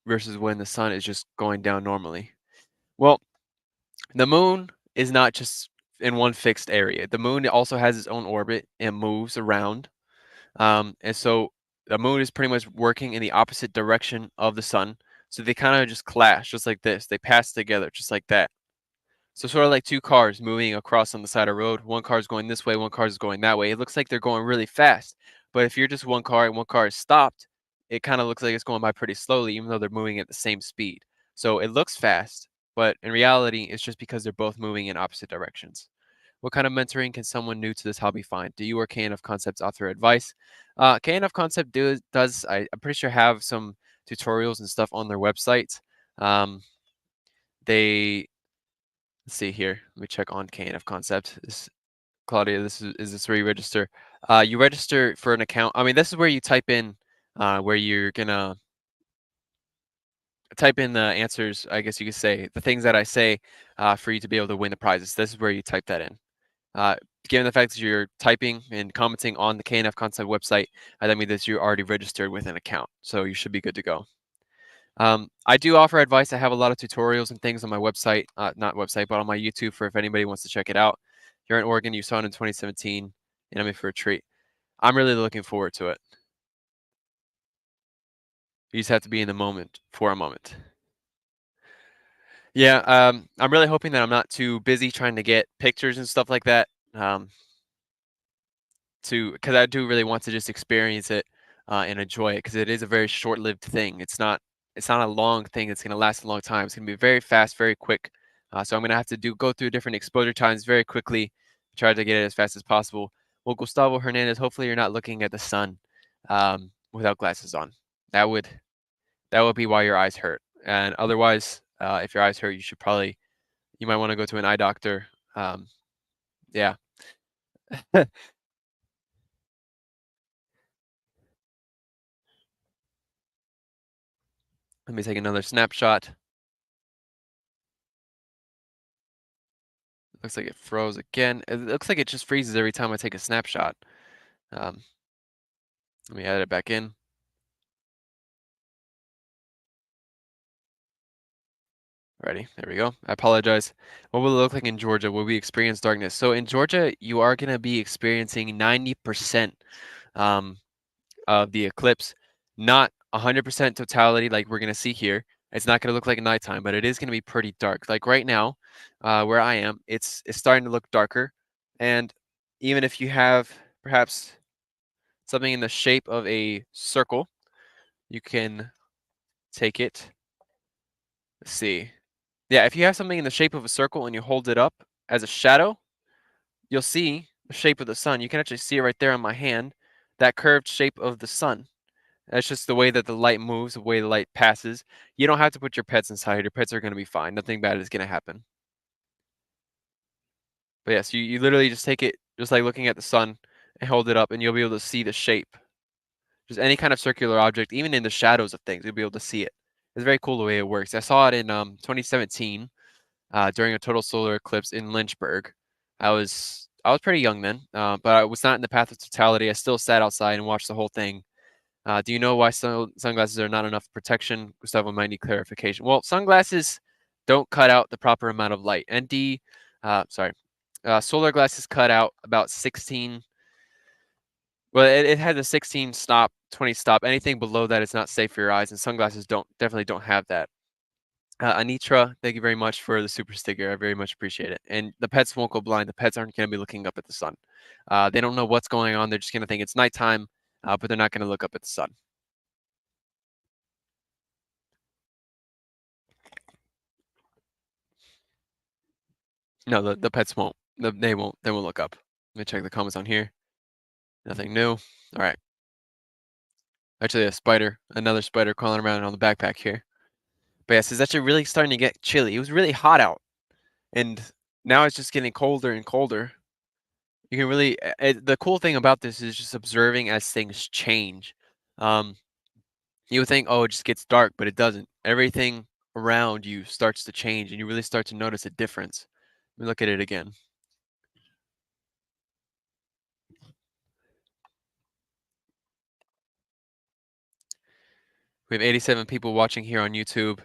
versus when the sun is just going down normally? Well, the moon is not just in one fixed area. The moon also has its own orbit and moves around. And so the moon is pretty much working in the opposite direction of the sun. So they kind of just clash, just like this. They pass together, just like that. So sort of like two cars moving across on the side of the road. One car is going this way, one car is going that way. It looks like they're going really fast. But if you're just one car and one car is stopped, it kind of looks like it's going by pretty slowly, even though they're moving at the same speed. So it looks fast, but in reality, it's just because they're both moving in opposite directions. What kind of mentoring can someone new to this hobby find? Do you or KNF Concepts offer advice? KNF Concept does I'm pretty sure have some tutorials and stuff on their website. They Let's see here. Let me check on KNF Concept. Claudia, is this where you register? You register for an account. I mean, this is where you type in where you're gonna type in the answers. I guess you could say the things that I say for you to be able to win the prizes. This is where you type that in. given the fact that you're typing and commenting on the KNF Concept website, that means that you're already registered with an account, so you should be good to go. I do offer advice. I have a lot of tutorials and things on my website, not website, but on my YouTube for if anybody wants to check it out. If you're in Oregon, you saw it in 2017, and I'm in for a treat. I'm really looking forward to it. You just have to be in the moment for a moment. Yeah, I'm really hoping that I'm not too busy trying to get pictures and stuff like that. Because I do really want to just experience it and enjoy it because it is a very short-lived thing. It's not a long thing that's going to last a long time. It's going to be very fast, very quick. So I'm going to have to go through different exposure times very quickly, try to get it as fast as possible. Well, Gustavo Hernandez, hopefully you're not looking at the sun without glasses on. That would be why your eyes hurt. And otherwise, if your eyes hurt, you might want to go to an eye doctor. Yeah. Let me take another snapshot. Looks like it froze again. It looks like it just freezes every time I take a snapshot. Um, Let me add it back in. Ready, there we go. I apologize. What will it look like in Georgia? Will we experience darkness? So in Georgia, you are going to be experiencing 90% um, of the eclipse, not 100% totality like we're going to see here. It's not going to look like nighttime, but it is going to be pretty dark. Like right now, where I am, it's starting to look darker. And even if you have perhaps something in the shape of a circle, you can take it. Let's see. Yeah, if you have something in the shape of a circle and you hold it up as a shadow, you'll see the shape of the sun. You can actually see it right there on my hand, that curved shape of the sun. That's just the way that the light moves, the way the light passes. You don't have to put your pets inside. Your pets are going to be fine. Nothing bad is going to happen. But yes, you literally just take it, just like looking at the sun, and hold it up, and you'll be able to see the shape. Just any kind of circular object, even in the shadows of things, you'll be able to see it. It's very cool the way it works. I saw it in 2017 during a total solar eclipse in Lynchburg. I was pretty young then, but I was not in the path of totality. I still sat outside and watched the whole thing. Do you know why sunglasses are not enough protection? Gustavo might need clarification. Well, sunglasses don't cut out the proper amount of light. Solar glasses cut out about 16. Well, it has a 16 stop, 20 stop. Anything below that is not safe for your eyes, and sunglasses definitely don't have that. Anitra, thank you very much for the super sticker. I very much appreciate it. And the pets won't go blind. The pets aren't going to be looking up at the sun. They don't know what's going on. They're just going to think it's nighttime, but they're not going to look up at the sun. No, the pets won't. They won't. They won't look up. Let me check the comments on here. Nothing new. All right. Actually, another spider crawling around on the backpack here. But yes, it's actually really starting to get chilly. It was really hot out, and now it's just getting colder and colder. You can really the cool thing about this is just observing as things change. Um, you would think, oh, it just gets dark, but it doesn't. Everything around you starts to change, and you really start to notice a difference. Let me look at it again. We have 87 people watching here on YouTube.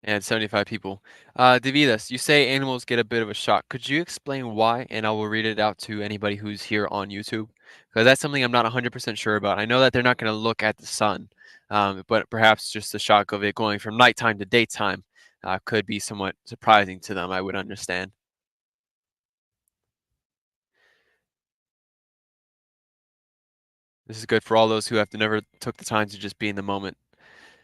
And 75 people. Davidas, you say animals get a bit of a shock. Could you explain why? And I will read it out to anybody who's here on YouTube. Because that's something I'm not 100% sure about. I know that they're not going to look at the sun, but perhaps just the shock of it going from nighttime to daytime could be somewhat surprising to them, I would understand. This is good for all those who have never took the time to just be in the moment.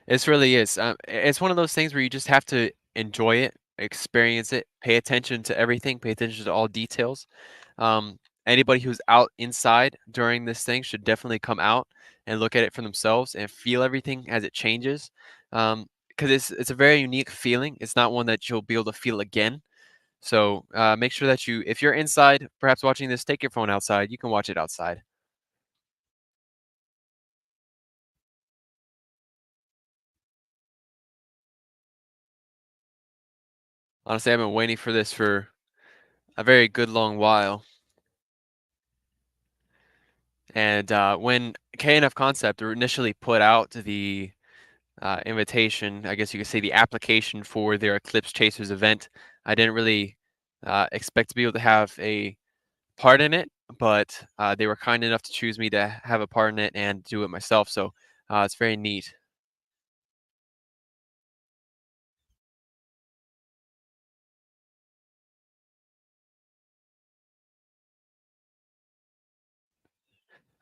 It really is. It's one of those things where you just have to enjoy it, experience it, pay attention to everything, pay attention to all details. Anybody who's out inside during this thing should definitely come out and look at it for themselves and feel everything as it changes. Because it's a very unique feeling. It's not one that you'll be able to feel again. So make sure that if you're inside, perhaps watching this, take your phone outside. You can watch it outside. Honestly, I've been waiting for this for a very good long while. And when KNF Concept initially put out the invitation, I guess you could say the application for their Eclipse Chasers event, I didn't really expect to be able to have a part in it, but they were kind enough to choose me to have a part in it and do it myself. So it's very neat.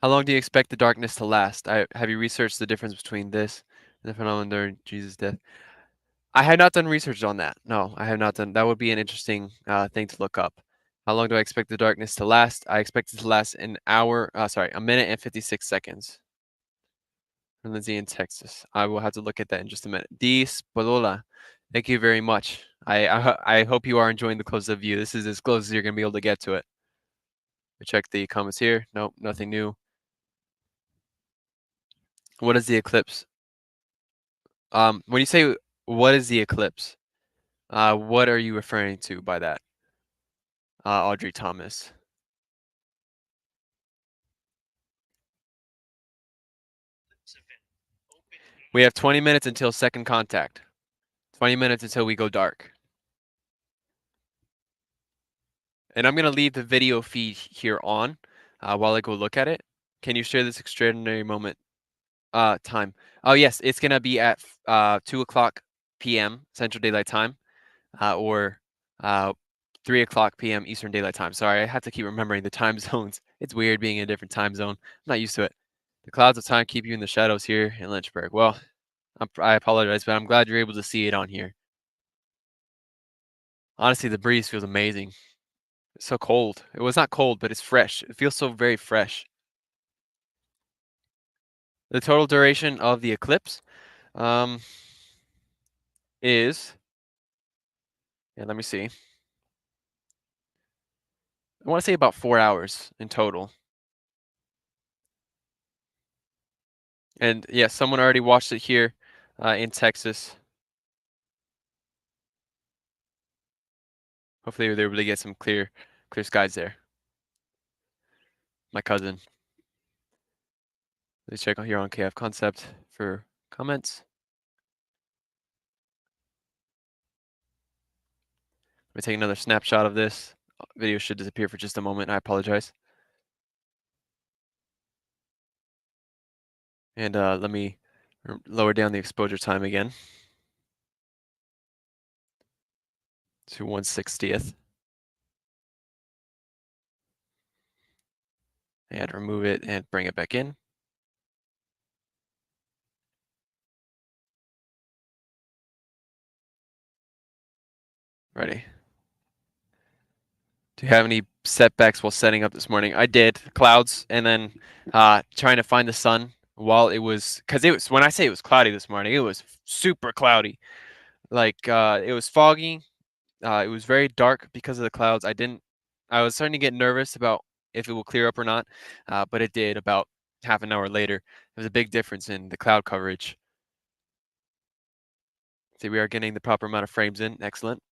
How long do you expect the darkness to last? Have you researched the difference between this and the phenomenon during Jesus' death? I had not done research on that. No, I have not done. That would be an interesting thing to look up. How long do I expect the darkness to last? I expect it to last an hour. Sorry, a minute and 56 seconds. From Lindsay in Texas. I will have to look at that in just a minute. D. Spolola, thank you very much. I hope you are enjoying the close-up view. This is as close as you're going to be able to get to it. Check the comments here. Nope, nothing new. What is the eclipse? When you say what is the eclipse, what are you referring to by that, Audrey Thomas? We have 20 minutes until second contact. 20 minutes until we go dark. And I'm going to leave the video feed here on while I go look at it. Can you share this extraordinary moment time? Oh, yes, it's going to be at 2 o'clock p.m. Central Daylight Time or 3 o'clock p.m. Eastern Daylight Time. Sorry, I have to keep remembering the time zones. It's weird being in a different time zone. I'm not used to it. The clouds of time keep you in the shadows here in Lynchburg. Well, I apologize, but I'm glad you're able to see it on here. Honestly, the breeze feels amazing. It's so cold. It was not cold, but it's fresh. It feels so very fresh. The total duration of the eclipse um, is, yeah, let me see. I want to say about 4 hours in total. And yeah, someone already watched it here in Texas. Hopefully they were able to get some clear skies there. My cousin. Let's check out here on KF Concept for comments. Let me take another snapshot of this. Video should disappear for just a moment. I apologize. And let me lower down the exposure time again to 1/60th. And remove it and bring it back in. Ready. Do you have any setbacks while setting up this morning? I did. Clouds and then trying to find the sun while it was, because it was, when I say it was cloudy this morning, it was super cloudy. Like it was foggy. It was very dark because of the clouds. I was starting to get nervous about if it will clear up or not, but it did about half an hour later. There was a big difference in the cloud coverage. See, we are getting the proper amount of frames in. Excellent.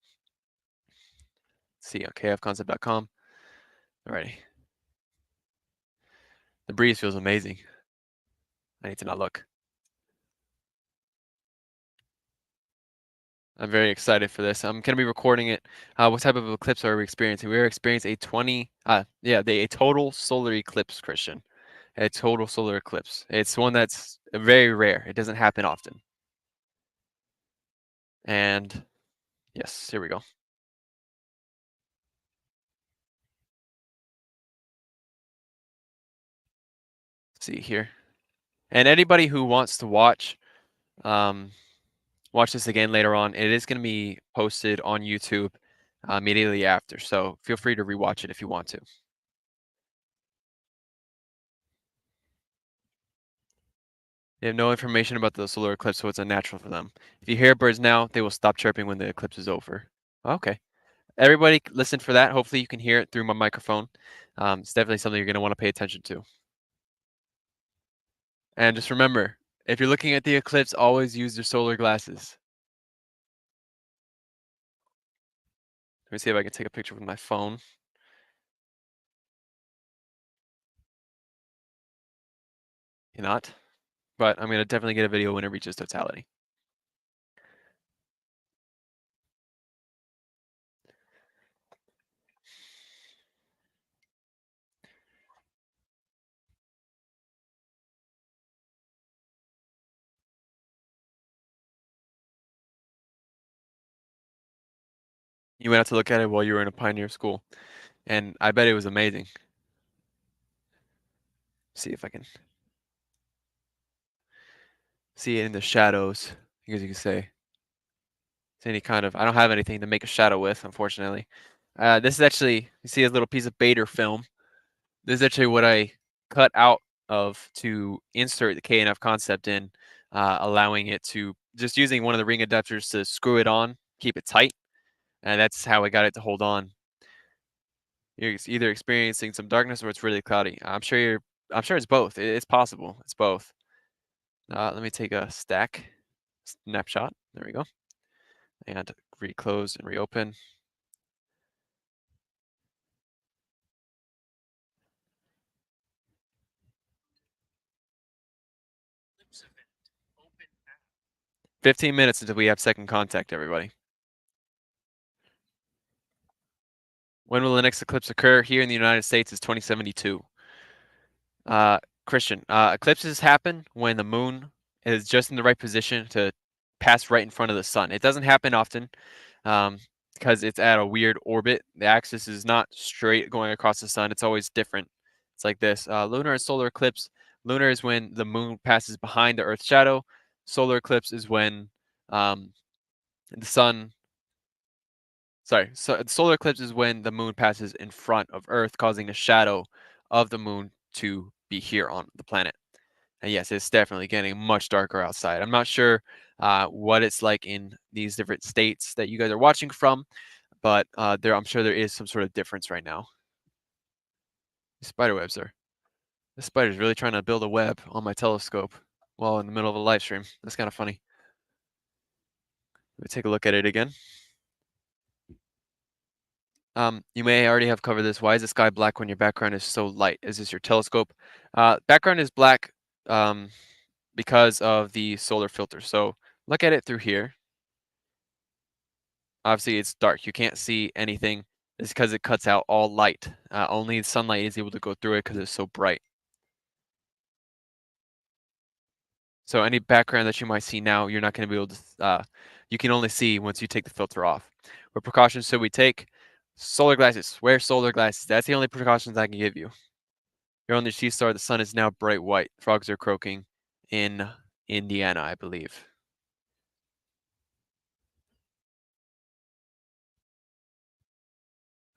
Let's see, kfconcept.com. Alrighty. The breeze feels amazing. I need to not look. I'm very excited for this. I'm going to be recording it. What type of eclipse are we experiencing? We are experiencing a total solar eclipse, Christian. A total solar eclipse. It's one that's very rare. It doesn't happen often. And yes, here we go. Let's see here. And anybody who wants to watch this again later on, it is going to be posted on YouTube immediately after. So feel free to rewatch it if you want to. They have no information about the solar eclipse, so it's unnatural for them. If you hear birds now, they will stop chirping when the eclipse is over. Okay. Everybody listen for that. Hopefully you can hear it through my microphone. It's definitely something you're going to want to pay attention to. And just remember, if you're looking at the eclipse, always use your solar glasses. me see if I can take a picture with my phone. Cannot, but I'm gonna definitely get a video when it reaches totality. You went out to look at it while you were in a pioneer school, and I bet it was amazing. See if I can see it in the shadows, I guess you could say. It's any kind of, I don't have anything to make a shadow with, unfortunately. This is actually, you see a little piece of Bader film. This is actually what I cut out of to insert the KNF concept in, allowing it to, just using one of the ring adapters to screw it on, keep it tight, and that's how I got it to hold on. You're either experiencing some darkness or it's really cloudy. I'm sure it's both. It's possible. It's both. Let me take a stack snapshot. There we go. And reclose and reopen. Eclipse event. Open now. 15 minutes until we have second contact, everybody. When will the next eclipse occur? Here in the United States is 2072. Christian, eclipses happen when the moon is just in the right position to pass right in front of the sun. It doesn't happen often because it's at a weird orbit. The axis is not straight going across the sun. It's always different. It's like this. Lunar and solar eclipse. Lunar is when the moon passes behind the Earth's shadow. Solar eclipse is when the sun. Sorry, so the solar eclipse is when the moon passes in front of Earth, causing a shadow of the moon to be here on the planet. And yes, it's definitely getting much darker outside. I'm not sure what it's like in these different states that you guys are watching from, but I'm sure there is some sort of difference right now. Spider webs are. The spider's really trying to build a web on my telescope while in the middle of a live stream. That's kind of funny. Let me take a look at it again. You may already have covered this. Why is the sky black when your background is so light? Is this your telescope? Background is black because of the solar filter. So look at it through here. Obviously, it's dark. You can't see anything. It's because it cuts out all light. Only sunlight is able to go through it because it's so bright. So any background that you might see now, you're not going to be able to, you can only see once you take the filter off. What precautions should we take? Solar glasses. Wear solar glasses. That's the only precautions I can give you. You're on the sea star. The sun is now bright white. Frogs are croaking in Indiana, I believe.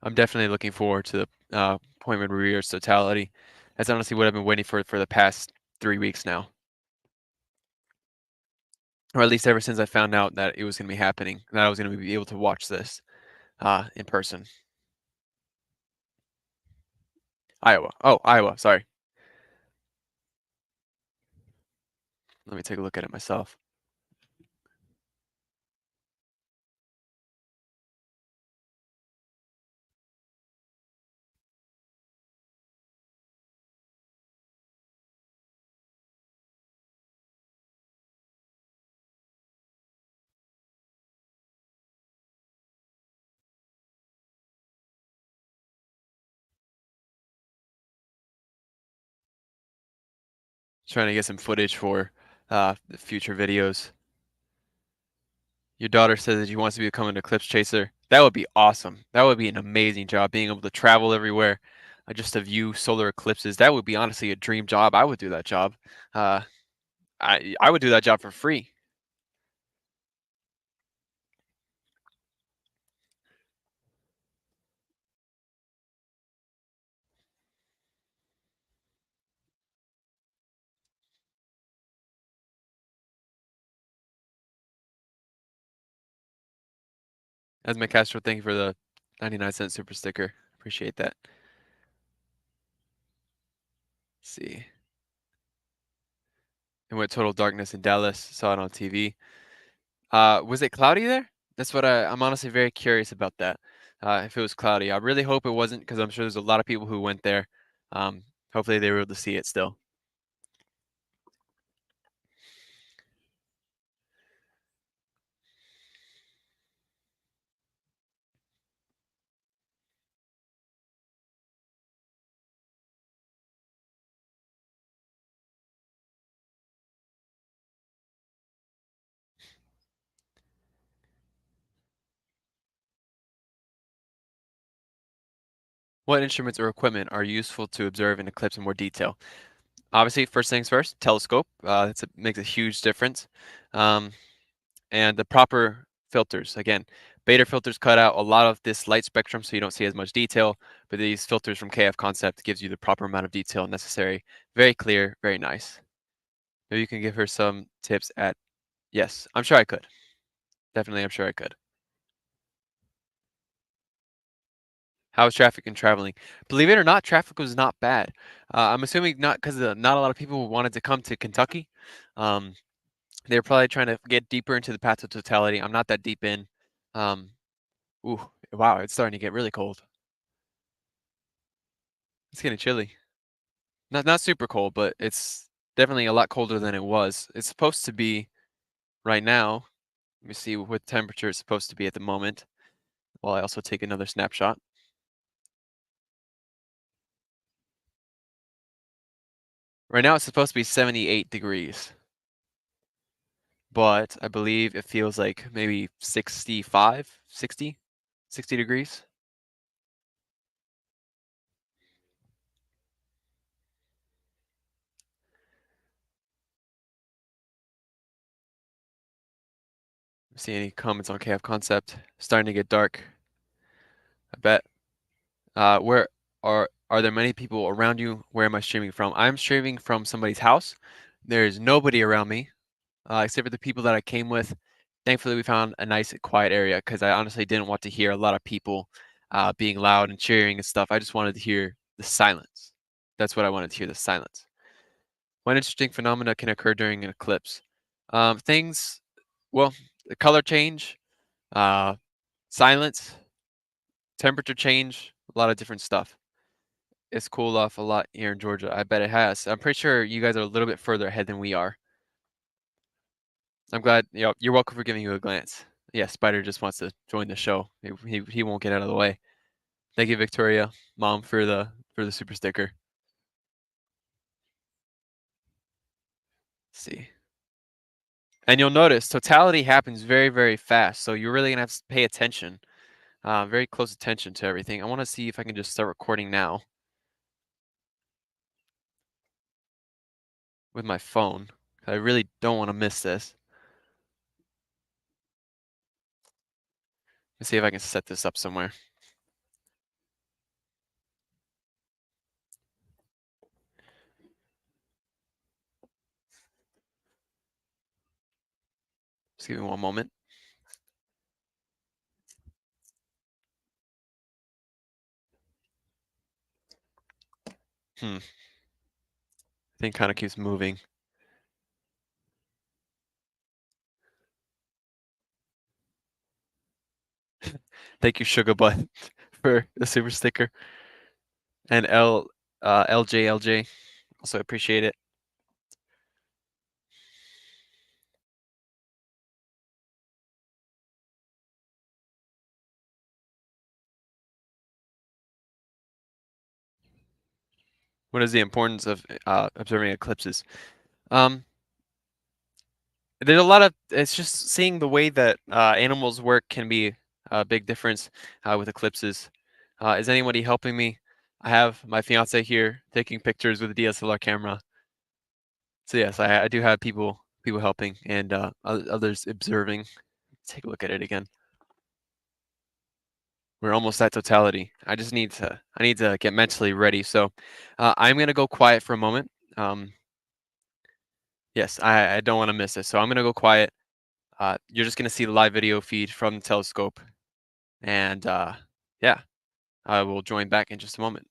I'm definitely looking forward to the point when we reach totality. That's honestly what I've been waiting for the past 3 weeks now. Or at least ever since I found out that it was going to be happening, that I was going to be able to watch this in person. Iowa. Oh, Iowa. Sorry. Let me take a look at it myself. Trying to get some footage for the future videos. Your daughter says that she wants to become an eclipse chaser. That would be awesome. That would be an amazing job, being able to travel everywhere just to view solar eclipses. That would be honestly a dream job. I would do that job. Uh, I would do that job for free. As my Castro, thank you for the 99-cent super sticker. Appreciate that. Let's see. It went total darkness in Dallas. Saw it on TV. Was it cloudy there? That's what I'm honestly very curious about that. if it was cloudy. I really hope it wasn't because I'm sure there's a lot of people who went there. Um, hopefully they were able to see it still. What instruments or equipment are useful to observe an eclipse in more detail? Obviously, first things first, telescope. Makes a huge difference. Um, and the proper filters. Again, beta filters cut out a lot of this light spectrum so you don't see as much detail, but these filters from KF Concept gives you the proper amount of detail necessary. Very clear, very nice. Maybe you can give her some tips at, yes, I'm sure I could. Definitely, I'm sure I could. How was traffic and traveling? Believe it or not, traffic was not bad. I'm assuming not because not a lot of people wanted to come to Kentucky. Um, they're probably trying to get deeper into the path of totality. I'm not that deep in. Um, ooh, wow, it's starting to get really cold. It's getting chilly. Not super cold, but it's definitely a lot colder than it was. It's supposed to be right now. Let me see what temperature it's supposed to be at the moment, while I also take another snapshot. Right now it's supposed to be 78 degrees, but I believe it feels like maybe 65, 60, 60 degrees. See any comments on KF Concept? Starting to get dark, I bet. Where are there many people around you? Where am I streaming from? I'm streaming from somebody's house. There's nobody around me, except for the people that I came with. Thankfully, we found a nice, quiet area because I honestly didn't want to hear a lot of people being loud and cheering and stuff. I just wanted to hear the silence. That's what I wanted to hear, the silence. One interesting phenomena can occur during an eclipse. Things, well, the color change, uh, silence, temperature change, a lot of different stuff. It's cooled off a lot here in Georgia. I bet it has. I'm pretty sure you guys are a little bit further ahead than we are. I'm glad, you're welcome for giving you a glance. Yeah, Spider just wants to join the show. He won't get out of the way. Thank you, Victoria, Mom, for the super sticker. Let's see. And you'll notice totality happens very, very fast. So you're really gonna have to pay attention, very close attention to everything. I want to see if I can just start recording now with my phone. I really don't want to miss this. Let's see if I can set this up somewhere. Just give me one moment. Thing kind of keeps moving. Thank you, Sugar Butt, for the super sticker. And LJLJ, also appreciate it. What is the importance of observing eclipses? Um, there's a lot of, it's just seeing the way that animals work can be a big difference with eclipses. Is anybody helping me? I have my fiance here taking pictures with a DSLR camera. So yes, I do have people helping and others observing. Take a look at it again. We're almost at totality. I need to get mentally ready. So I'm gonna go quiet for a moment. Yes, I don't want to miss this. So I'm gonna go quiet. You're just gonna see the live video feed from the telescope, and yeah, I will join back in just a moment.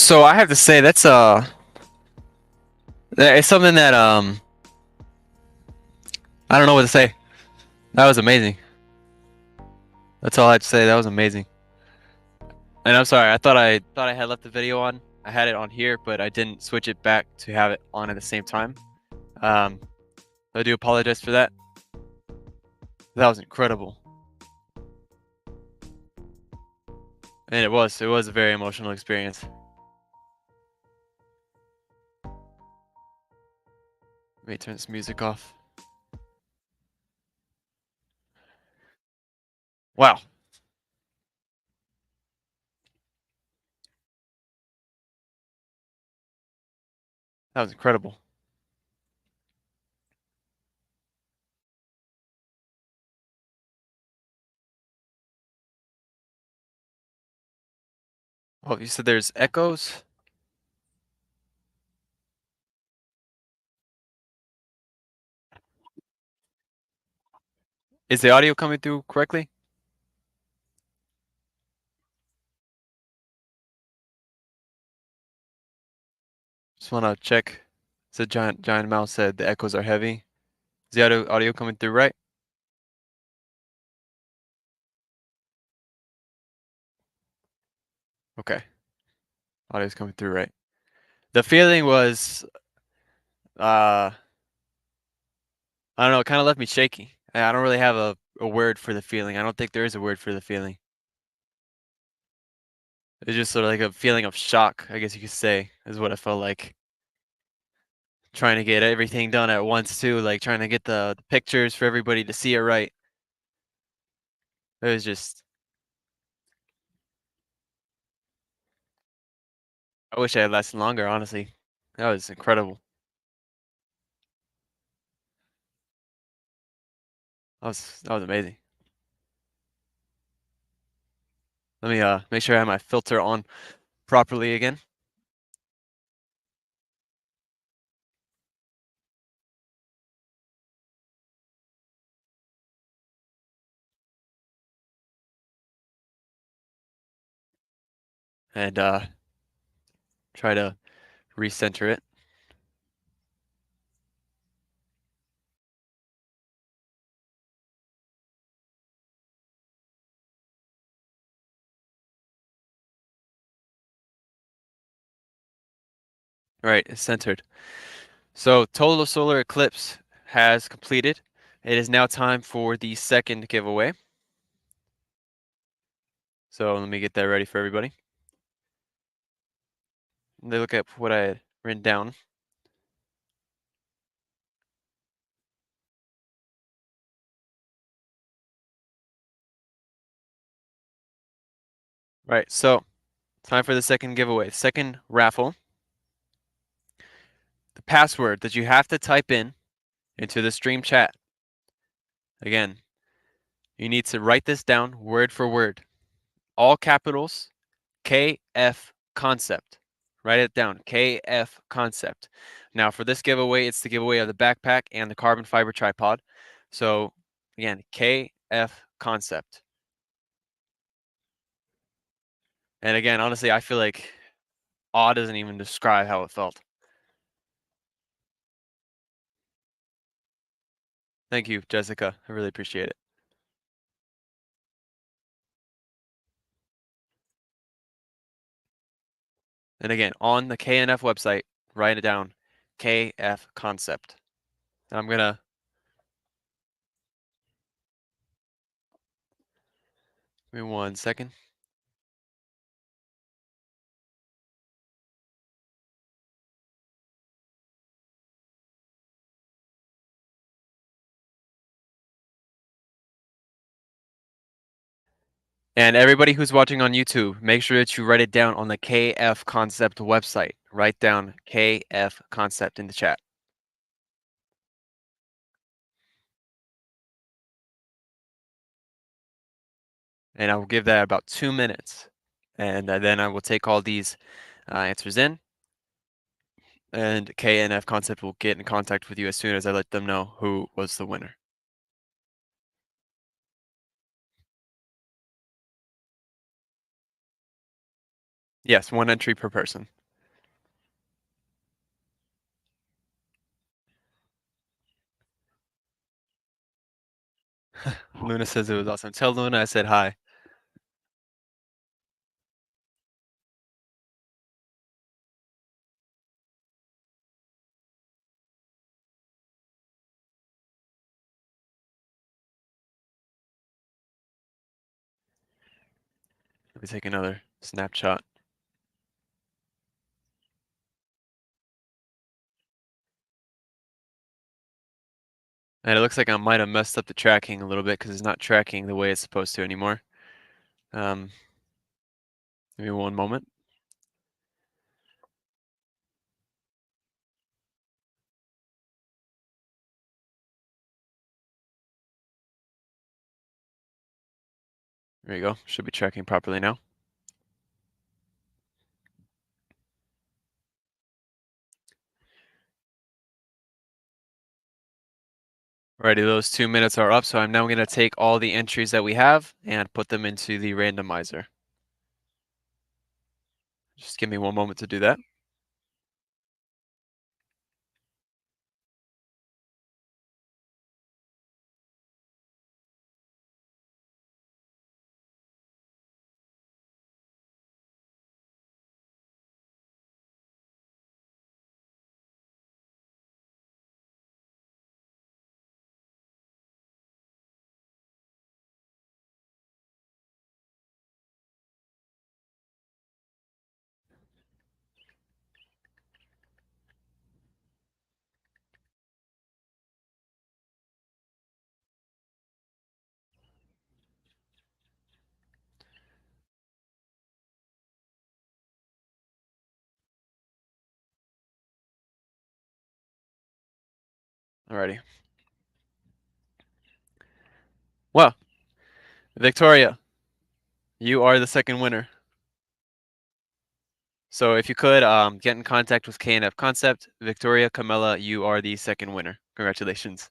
So I have to say it's something that I don't know what to say. That was amazing. That's all I had to say. That was amazing. And I'm sorry. I thought I had left the video on. I had it on here, but I didn't switch it back to have it on at the same time. Um, I do apologize for that. That was incredible, and it was a very emotional experience. Let me turn this music off. Wow, that was incredible. Oh, you said there's echoes? Is the audio coming through correctly? Just want to check. Said Giant Mouse said the echoes are heavy. Is the audio coming through right? Okay, audio's coming through right. The feeling was, uh, I don't know, it kind of left me shaky. I don't really have a word for the feeling. I don't think there is a word for the feeling. It's just sort of like a feeling of shock, I guess you could say, is what I felt like. Trying to get everything done at once too, like trying to get the pictures for everybody to see it right. It was just, I wish I had lasted longer, honestly. That was incredible. That was amazing. Let me make sure I have my filter on properly again. And try to recenter it. All right, it's centered. So total solar eclipse has completed. It is now time for the second giveaway. So let me get that ready for everybody. They look at what I had written down. Right, so time for the second giveaway. Second raffle. The password that you have to type in into the stream chat. Again, you need to write this down word for word. All capitals, KF concept. Write it down, KF concept. Now for this giveaway, it's the giveaway of the backpack and the carbon fiber tripod. So again, KF concept. And again, honestly, I feel like awe doesn't even describe how it felt. Thank you, Jessica. I really appreciate it. And again, on the KNF website, write it down, KF concept. And I'm gonna give me 1 second. And everybody who's watching on YouTube, make sure that you write it down on the KF Concept website. Write down KF Concept in the chat. And I will give that about 2 minutes. And then I will take all these answers in. And KNF Concept will get in contact with you as soon as I let them know who was the winner. Yes, one entry per person. Luna says it was awesome. Tell Luna I said hi. Let me take another snapshot. And it looks like I might have messed up the tracking a little bit because it's not tracking the way it's supposed to anymore. Give me one moment. There you go. Should be tracking properly now. Alrighty, those 2 minutes are up, so I'm now going to take all the entries that we have and put them into the randomizer. Just give me one moment to do that. Alrighty. Well, Victoria, you are the second winner. So if you could get in contact with KNF Concept, Victoria Camilla, you are the second winner. Congratulations.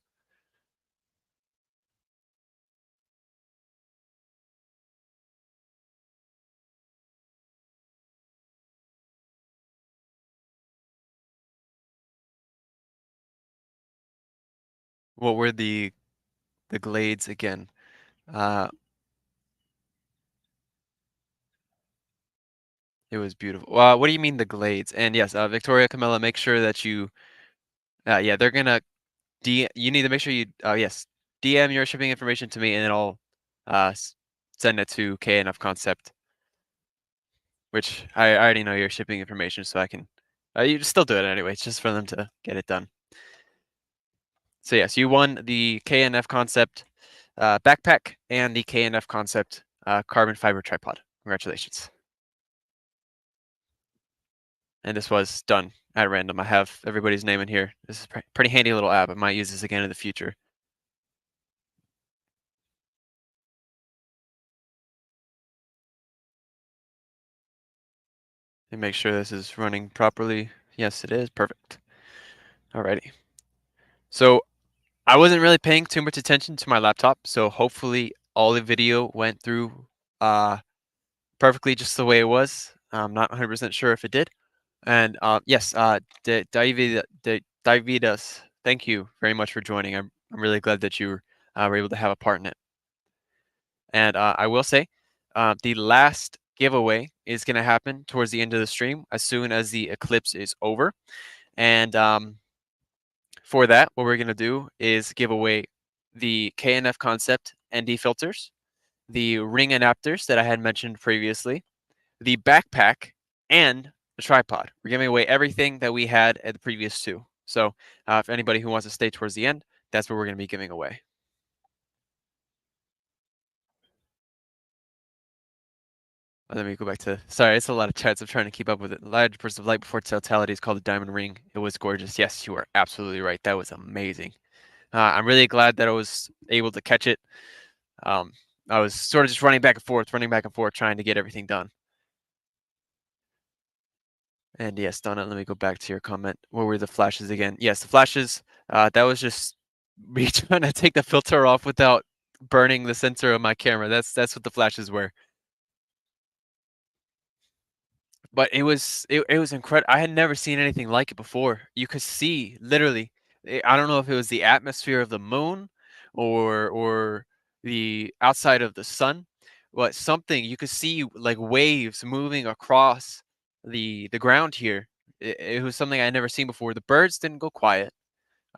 What were the glades again? It was beautiful. What do you mean the glades? And yes, Victoria Camilla, make sure that you, yeah, they're gonna you need to make sure you, yes, DM your shipping information to me, and then I'll send it to KNF Concept, which I already know your shipping information, so I can. You just still do it anyway. It's just for them to get it done. So yes, you won the KNF Concept backpack and the KNF Concept carbon fiber tripod. Congratulations. And this was done at random. I have everybody's name in here. This is a pretty handy little app. I might use this again in the future. And make sure this is running properly. Yes, it is. Perfect. Alrighty. So I wasn't really paying too much attention to my laptop, so hopefully all the video went through uh, perfectly just the way it was. I'm not 100% sure if it did. And yes, Davidas, thank you very much for joining. I'm really glad that you were able to have a part in it. And I will say, the last giveaway is going to happen towards the end of the stream as soon as the eclipse is over. And for that, what we're going to do is give away the KNF Concept ND filters, the ring adapters that I had mentioned previously, the backpack, and the tripod. We're giving away everything that we had at the previous two. So if anybody who wants to stay towards the end, that's what we're going to be giving away. Let me go back to, sorry, it's a lot of chats. I'm trying to keep up with it. Large burst of light before totality is called the diamond ring. It was gorgeous. Yes, you are absolutely right. That was amazing. I'm really glad that I was able to catch it. Um, I was sort of just running back and forth, trying to get everything done. And yes, Donna, let me go back to your comment. What were the flashes again? Yes, the flashes, that was just me trying to take the filter off without burning the sensor of my camera. That's what the flashes were. but it was incredible. I had never seen anything like it before. You could see literally. I don't know if it was the atmosphere of the moon, or the outside of the sun, but something you could see like waves moving across the ground here. It was something I had never seen before. The birds didn't go quiet.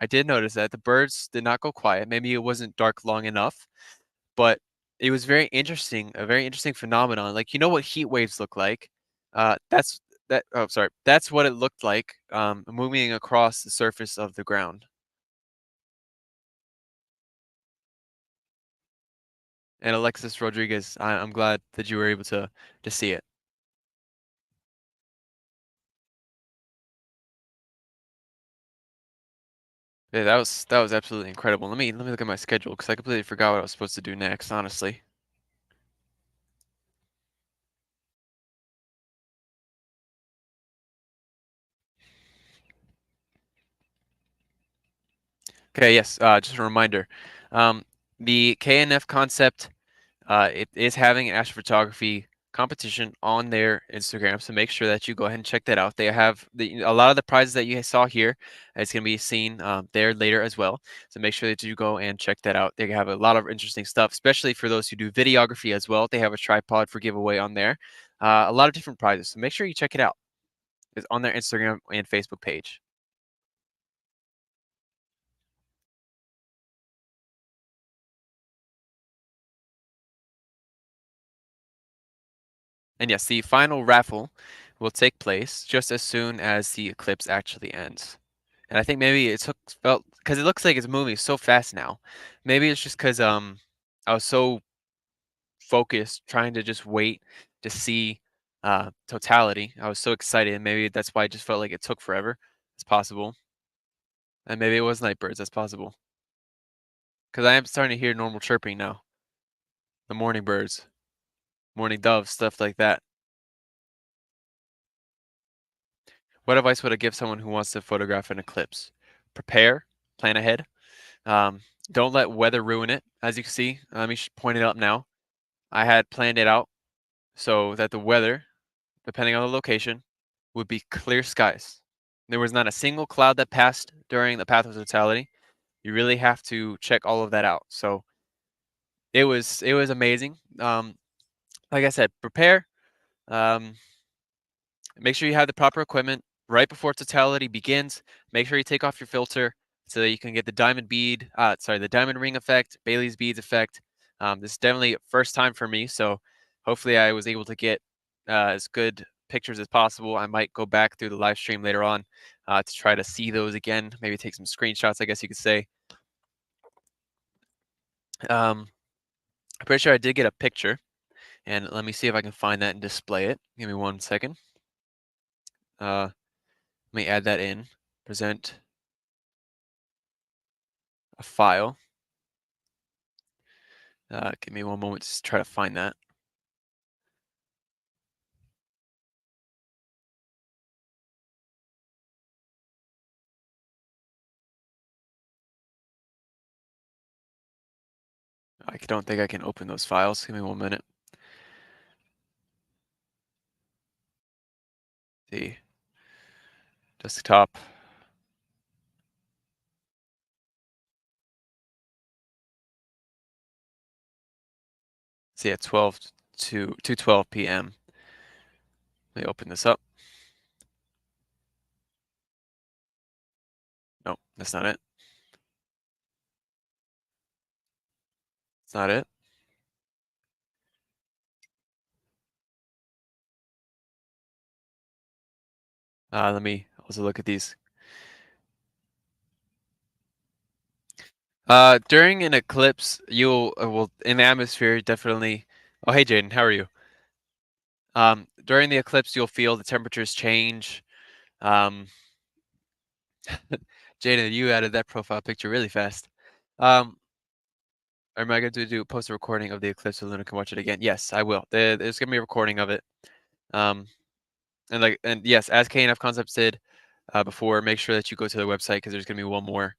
I did notice that the birds did not go quiet. Maybe it wasn't dark long enough, but it was very interesting, a very interesting phenomenon. Like, you know what heat waves look like? That's that. Oh, sorry. That's what it looked like, moving across the surface of the ground. And Alexis Rodriguez, I'm glad that you were able to see it. Yeah, that was absolutely incredible. Let me look at my schedule because I completely forgot what I was supposed to do next. Honestly. Okay. Yes. Just a reminder. Um, the KNF concept. It is having an astrophotography competition on their Instagram, so make sure that you go ahead and check that out. They have a lot of the prizes that you saw here is going to be seen there later as well. So make sure that you go and check that out. They have a lot of interesting stuff, especially for those who do videography as well. They have a tripod for giveaway on there. A lot of different prizes, so make sure you check it out. It's on their Instagram and Facebook page. And yes, the final raffle will take place just as soon as the eclipse actually ends. And I think maybe it took felt because it looks like it's moving so fast now. Maybe it's just because I was so focused trying to just wait to see totality. I was so excited, and maybe that's why I just felt like it took forever. It's possible, and maybe it was night birds. That's possible because I am starting to hear normal chirping now. The morning birds, morning doves, stuff like that. What advice would I give someone who wants to photograph an eclipse? Prepare, plan ahead. Um, don't let weather ruin it. As you can see, let me point it out now. I had planned it out so that the weather, depending on the location, would be clear skies. There was not a single cloud that passed during the path of totality. You really have to check all of that out. So it was amazing. Like I said, prepare. Um, Make sure you have the proper equipment right before totality begins. Make sure you take off your filter so that you can get the diamond bead, the diamond ring effect, Bailey's beads effect. This is definitely first time for me, so hopefully I was able to get as good pictures as possible. I might go back through the live stream later on to try to see those again, maybe take some screenshots, I guess you could say. I'm pretty sure I did get a picture, and let me see if I can find that and display it. Give me 1 second. Let me add that in. Present a file. Give me one moment to try to find that. I don't think I can open those files. Give me 1 minute. The desktop. See at 12 to 2:12 p.m. Let me open this up. No, that's not it. That's not it. Let me also look at these. During an eclipse, you'll well in the atmosphere definitely. Oh, hey Jaden, how are you? During the eclipse, you'll feel the temperatures change. Um, Jaden, you added that profile picture really fast. Um, am I going to post a recording of the eclipse so Luna can watch it again? Yes, I will. There's gonna be a recording of it. Um, and yes, as KNF Concepts did before, make sure that you go to the website because there's gonna be one more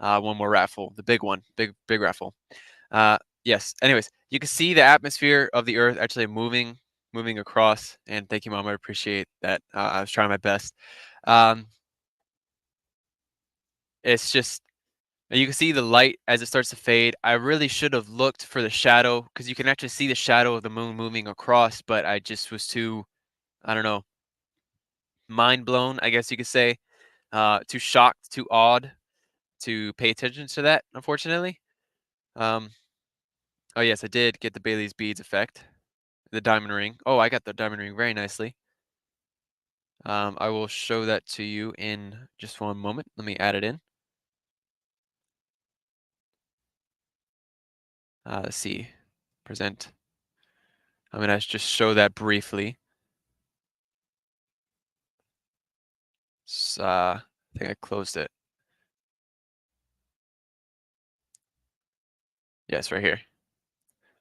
raffle, the big one, big raffle. Yes. Anyways, you can see the atmosphere of the Earth actually moving across. And thank you, Mom. I appreciate that. I was trying my best. Um, it's just you can see the light as it starts to fade. I really should have looked for the shadow because you can actually see the shadow of the moon moving across, but I just was too, I don't know, mind blown, I guess you could say, too shocked, too awed to pay attention to that, unfortunately. Um, oh yes, I did get the Bailey's beads effect, the diamond ring. Oh, I got the diamond ring very nicely. I will show that to you in just one moment. Let me add it in. Let's see, present. I'm gonna just show that briefly. I think I closed it. Yes, right here.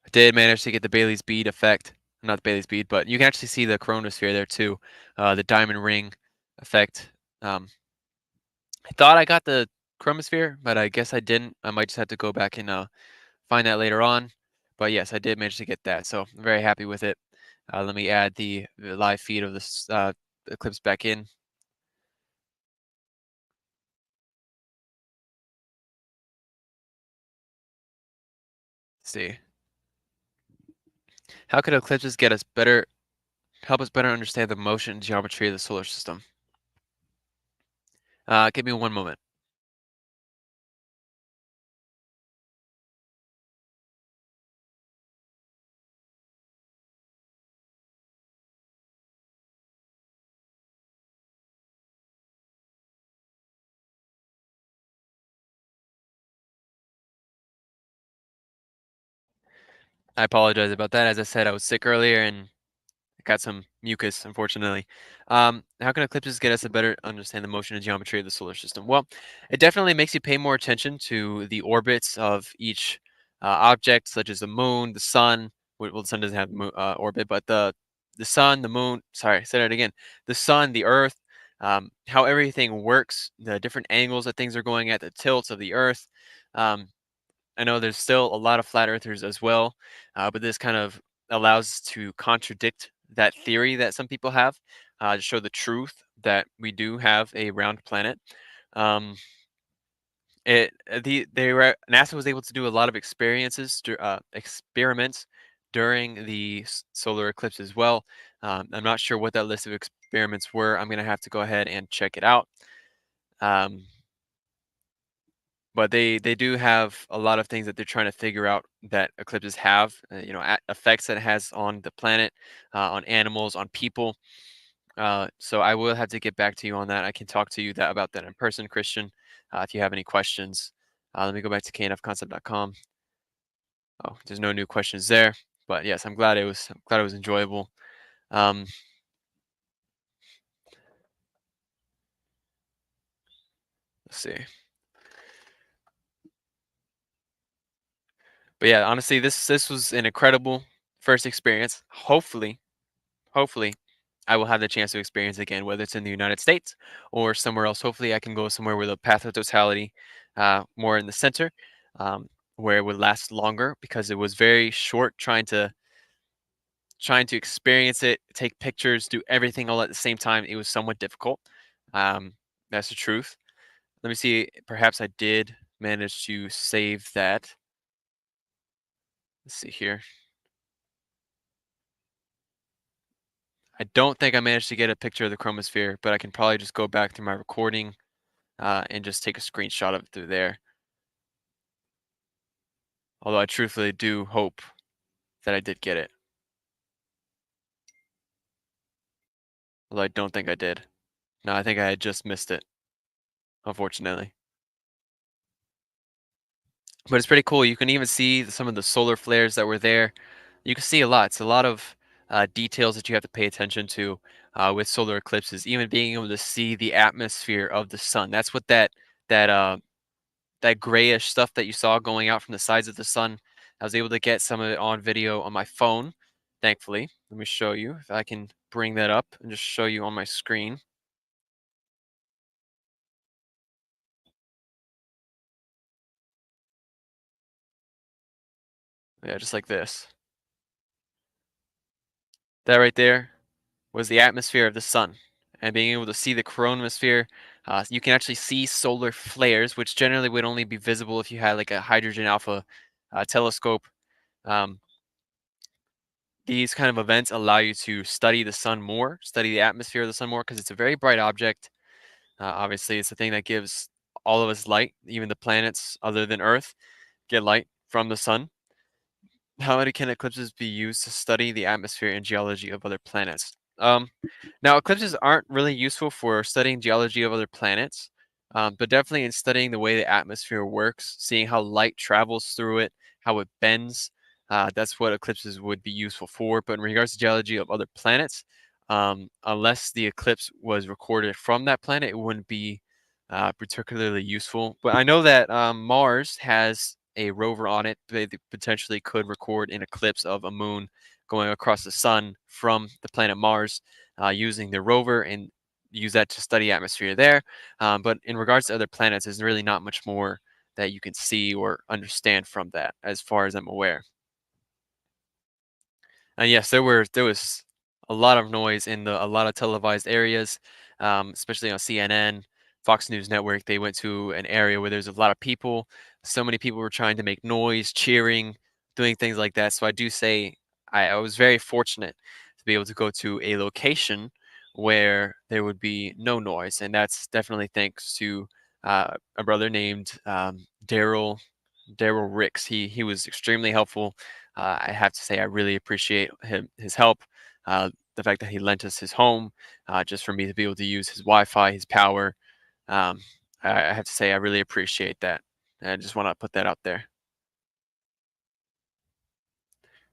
I did manage to get the Bailey's bead effect. Not the Bailey's bead, but you can actually see the chromosphere there too. The diamond ring effect. Um, I thought I got the chromosphere, but I guess I didn't. I might just have to go back and find that later on. But yes, I did manage to get that, so I'm very happy with it. Let me add the live feed of this eclipse back in. Let's see. How could eclipses get us better, help us better understand the motion and geometry of the solar system? Give me one moment. I apologize about that. As I said, I was sick earlier and got some mucus, unfortunately. How can eclipses get us a better understand the motion and geometry of the solar system? Well, it definitely makes you pay more attention to the orbits of each object, such as the moon, the sun. Well, the sun doesn't have orbit, but the sun, the moon. Sorry, say that again. The sun, the Earth, how everything works, the different angles that things are going at, the tilts of the Earth. Um, I know there's still a lot of flat earthers as well, but this kind of allows to contradict that theory that some people have to show the truth that we do have a round planet. Um, NASA was able to do a lot of experiments during the solar eclipse as well. I'm not sure what that list of experiments were. I'm gonna have to go ahead and check it out. Um, but they do have a lot of things that they're trying to figure out that eclipses have, effects that it has on the planet, on animals, on people. So I will have to get back to you on that. I can talk to you about that in person, Christian, if you have any questions. Let me go back to knfconcept.com. Oh, there's no new questions there, but yes, I'm glad it was enjoyable. Um, let's see. But yeah, honestly, this was an incredible first experience. Hopefully, I will have the chance to experience again, whether it's in the United States or somewhere else. Hopefully, I can go somewhere with a path of totality, more in the center, um, where it would last longer because it was very short. Trying to experience it, take pictures, do everything all at the same time. It was somewhat difficult. Um, that's the truth. Let me see. Perhaps I did manage to save that. Let's see here. I don't think I managed to get a picture of the chromosphere, but I can probably just go back through my recording and just take a screenshot of it through there. Although I truthfully do hope that I did get it. Although I don't think I did. No, I think I had just missed it, unfortunately. But it's pretty cool. You can even see some of the solar flares that were there. You can see a lot. It's a lot of details that you have to pay attention to with solar eclipses. Even being able to see the atmosphere of the sun. That's what that that grayish stuff that you saw going out from the sides of the sun. I was able to get some of it on video on my phone, thankfully. Let me show you if I can bring that up and just show you on my screen. Yeah, just like this. That right there was the atmosphere of the sun. And being able to see the chromosphere, you can actually see solar flares, which generally would only be visible if you had like a hydrogen alpha telescope. Um, these kind of events allow you to study the sun more, study the atmosphere of the sun more, because it's a very bright object. Obviously, it's the thing that gives all of us light, even the planets other than Earth get light from the sun. How can eclipses be used to study the atmosphere and geology of other planets? Now, eclipses aren't really useful for studying geology of other planets, but definitely in studying the way the atmosphere works, seeing how light travels through it, how it bends. That's what eclipses would be useful for. But in regards to geology of other planets, unless the eclipse was recorded from that planet, it wouldn't be particularly useful. But I know that Mars has a rover on it that potentially could record an eclipse of a moon going across the sun from the planet Mars using the rover and use that to study atmosphere there. But in regards to other planets, there's really not much more that you can see or understand from that, as far as I'm aware. And yes, there was a lot of noise in a lot of televised areas, especially on CNN, Fox News Network. They went to an area where there's a lot of people. So many people were trying to make noise, cheering, doing things like that. So I do say I was very fortunate to be able to go to a location where there would be no noise, and that's definitely thanks to a brother named Daryl Ricks. He was extremely helpful. I have to say I really appreciate his help. The fact that he lent us his home just for me to be able to use his Wi-Fi, his power. Um, I have to say I really appreciate that. And I just want to put that out there.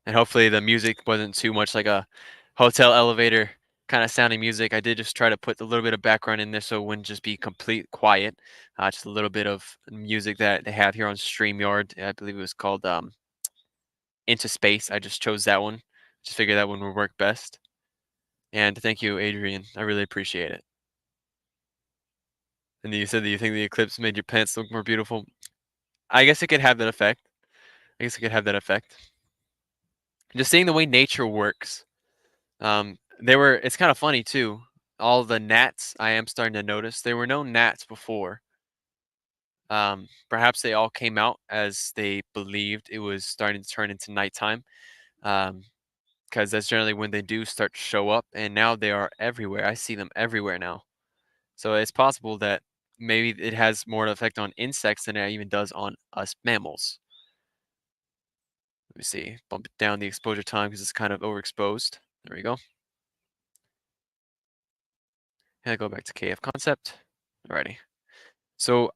And hopefully the music wasn't too much like a hotel elevator kind of sounding music. I did just try to put a little bit of background in there so it wouldn't just be complete quiet. Just a little bit of music that they have here on StreamYard. I believe it was called Into Space. I just chose that one. Just figured that one would work best. And thank you, Adrian. I really appreciate it. And you said that you think the eclipse made your pants look more beautiful. I guess it could have that effect. I guess it could have that effect. Just seeing the way nature works. It's kind of funny too. All the gnats I am starting to notice. There were no gnats before. Perhaps they all came out as they believed it was starting to turn into nighttime. Um, because that's generally when they do start to show up, and now they are everywhere. I see them everywhere now. So it's possible that maybe it has more effect on insects than it even does on us mammals. Let me see. Bump it down the exposure time because it's kind of overexposed. There we go. And go back to KF concept. Alrighty. So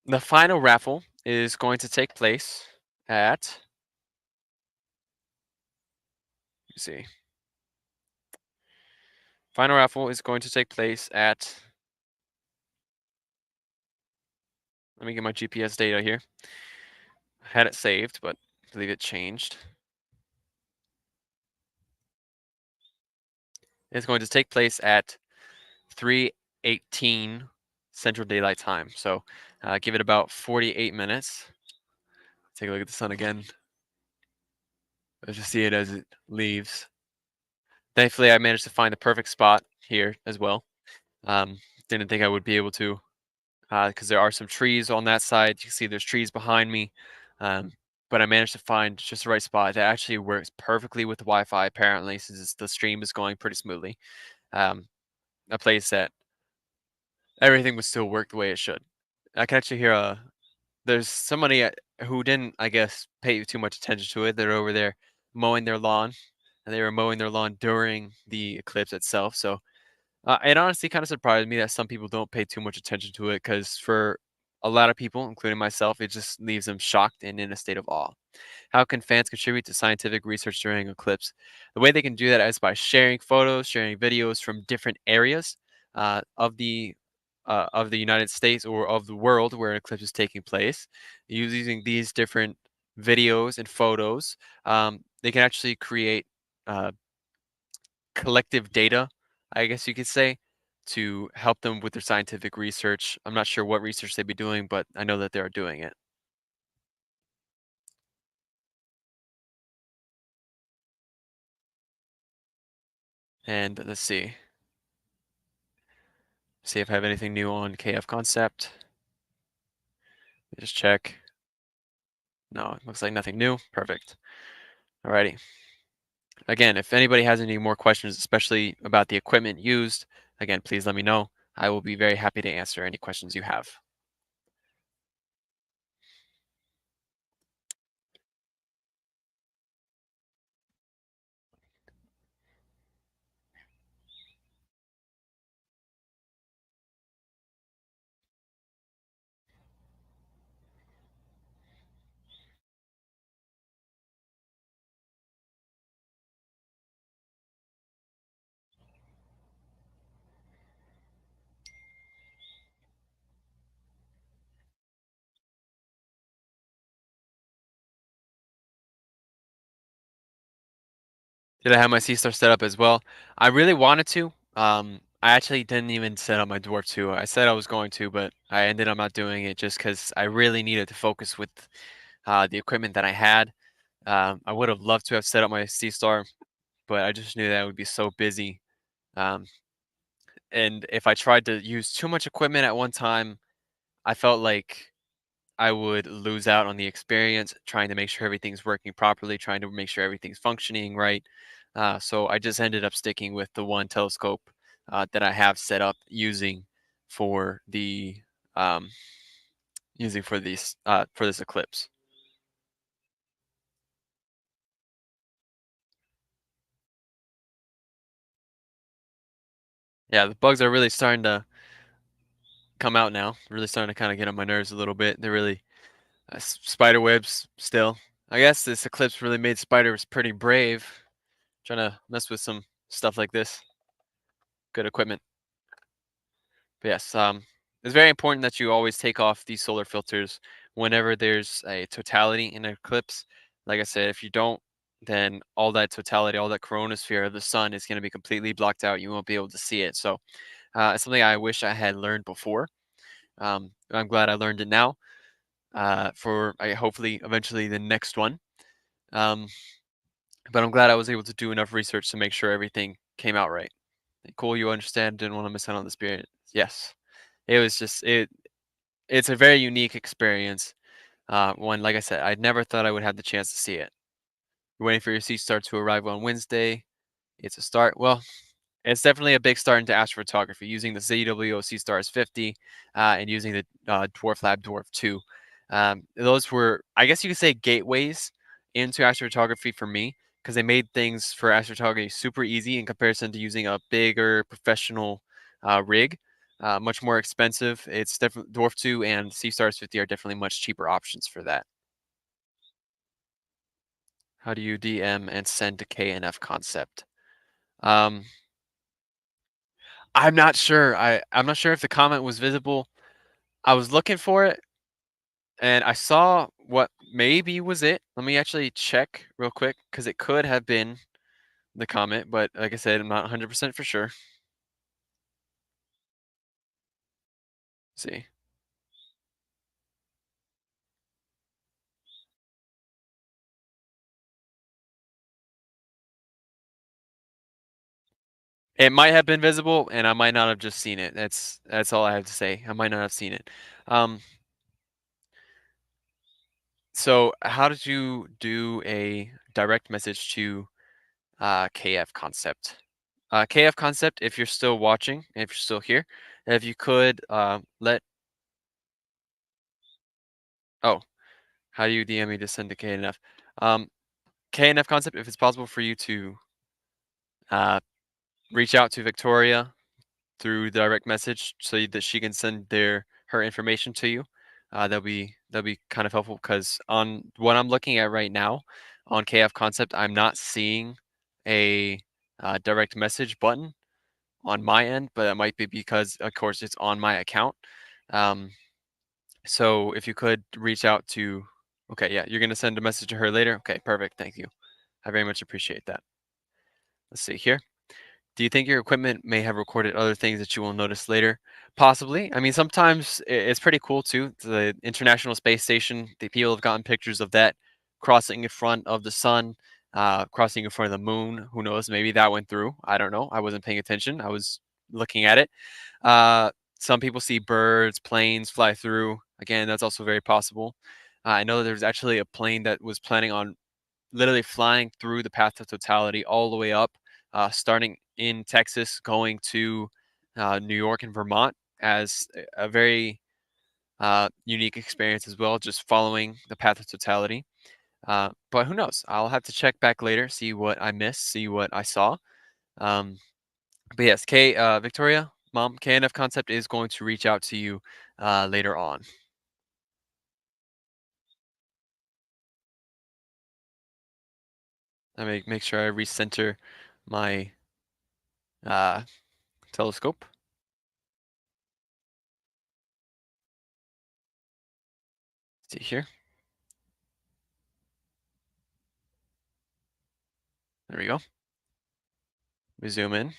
the final raffle is going to take place at. Let me see. Final raffle is going to take place at. Let me get my GPS data here. I had it saved, but I believe it changed. It's going to take place at 3:18 Central Daylight Time. So give it about 48 minutes. Take a look at the sun again. Let's just see it as it leaves. Thankfully, I managed to find the perfect spot here as well. Um, didn't think I would be able to because there are some trees on that side. You can see there's trees behind me. Um, but I managed to find just the right spot that actually works perfectly with the Wi-Fi apparently since the stream is going pretty smoothly. Um, a place that everything would still work the way it should. I can actually hear there's somebody who didn't, I guess, pay too much attention to it. They're over there mowing their lawn, and they were mowing their lawn during the eclipse itself. So it honestly kind of surprised me that some people don't pay too much attention to it, because for a lot of people, including myself, it just leaves them shocked and in a state of awe. How can fans contribute to scientific research during eclipse? The way they can do that is by sharing photos, sharing videos from different areas uh, of the of the United States or of the world where an eclipse is taking place. Using these different videos and photos, they can actually create uh, collective data, I guess you could say, to help them with their scientific research. I'm not sure what research they'd be doing, but I know that they are doing it. And let's see if I have anything new on KF concept. Let me just check. No, it looks like nothing new. Perfect. Alrighty. Again, if anybody has any more questions, especially about the equipment used, again, please let me know. I will be very happy to answer any questions you have. Did I have my C star set up as well? I really wanted to. I actually didn't even set up my dwarf 2. I said I was going to, but I ended up not doing it just because I really needed to focus with the equipment that I had. I would have loved to have set up my C star, but I just knew that I would be so busy. Um, and if I tried to use too much equipment at one time, I felt like I would lose out on the experience trying to make sure everything's working properly, trying to make sure everything's functioning right. So I just ended up sticking with the one telescope that I have set up for the um, using for this eclipse. Yeah, the bugs are really starting to come out now. Really starting to kind of get on my nerves a little bit. They're really spider webs still. I guess this eclipse really made spiders pretty brave, trying to mess with some stuff like this. Good equipment. But yes, it's very important that you always take off these solar filters whenever there's a totality in an eclipse. Like I said, if you don't, then all that totality, all that coronosphere of the sun is going to be completely blocked out. You won't be able to see it. So it's something I wish I had learned before. I'm glad I learned it now for hopefully eventually the next one. Um, but I'm glad I was able to do enough research to make sure everything came out right. Cool, you understand. Didn't want to miss out on the spirit. Yes, it was just it. It's a very unique experience. One, like I said, I never thought I would have the chance to see it. You're waiting for your sea star to arrive on Wednesday. It's a start. Well, it's definitely a big start into astrophotography using the ZWO Stars 50 and using the Dwarf Lab Dwarf 2. Those were, I guess you could say, gateways into astrophotography for me because they made things for astrophotography super easy in comparison to using a bigger professional rig. Much more expensive. It's definitely Dwarf 2 and Sea Stars 50 are definitely much cheaper options for that. How do you DM and send to KNF concept? Um, I'm not sure. I'm not sure if the comment was visible. I was looking for it and I saw what maybe was it. Let me actually check real quick because it could have been the comment, but like I said, I'm not 100% for sure. Let's see. It might have been visible and I might not have just seen it. That's all I have to say. I might not have seen it. Um, so how did you do a direct message to KF concept? KF concept, if you're still watching, if you're still here, if you could let oh, how do you DM me to send to KNF? Um, KNF concept, if it's possible for you to uh, reach out to Victoria through direct message that she can send her information to you. That'll be kind of helpful because on what I'm looking at right now on KF concept, I'm not seeing a direct message button on my end, but that might be because, of course, it's on my account. Um, so if you could reach out to, okay, yeah, you're gonna send a message to her later. Okay, perfect. Thank you. I very much appreciate that. Let's see here. Do you think your equipment may have recorded other things that you will notice later? Possibly. I mean, sometimes it's pretty cool too. The International Space Station, the people have gotten pictures of that crossing in front of the sun. crossing in front of the moon. Who knows? Maybe that went through. I don't know. I wasn't paying attention. I was looking at it. Uh, some people see birds, planes fly through. Again, that's also very possible. I know there's actually a plane that was planning on literally flying through the path of totality all the way up, starting in Texas, going to New York and Vermont as a very unique experience as well, just following the path of totality. But who knows? I'll have to check back later, see what I missed, see what I saw. Um, but yes, Victoria, Mom, KNF Concept is going to reach out to you later on. Let me make sure I recenter my uh, telescope. See here. There we go. We zoom in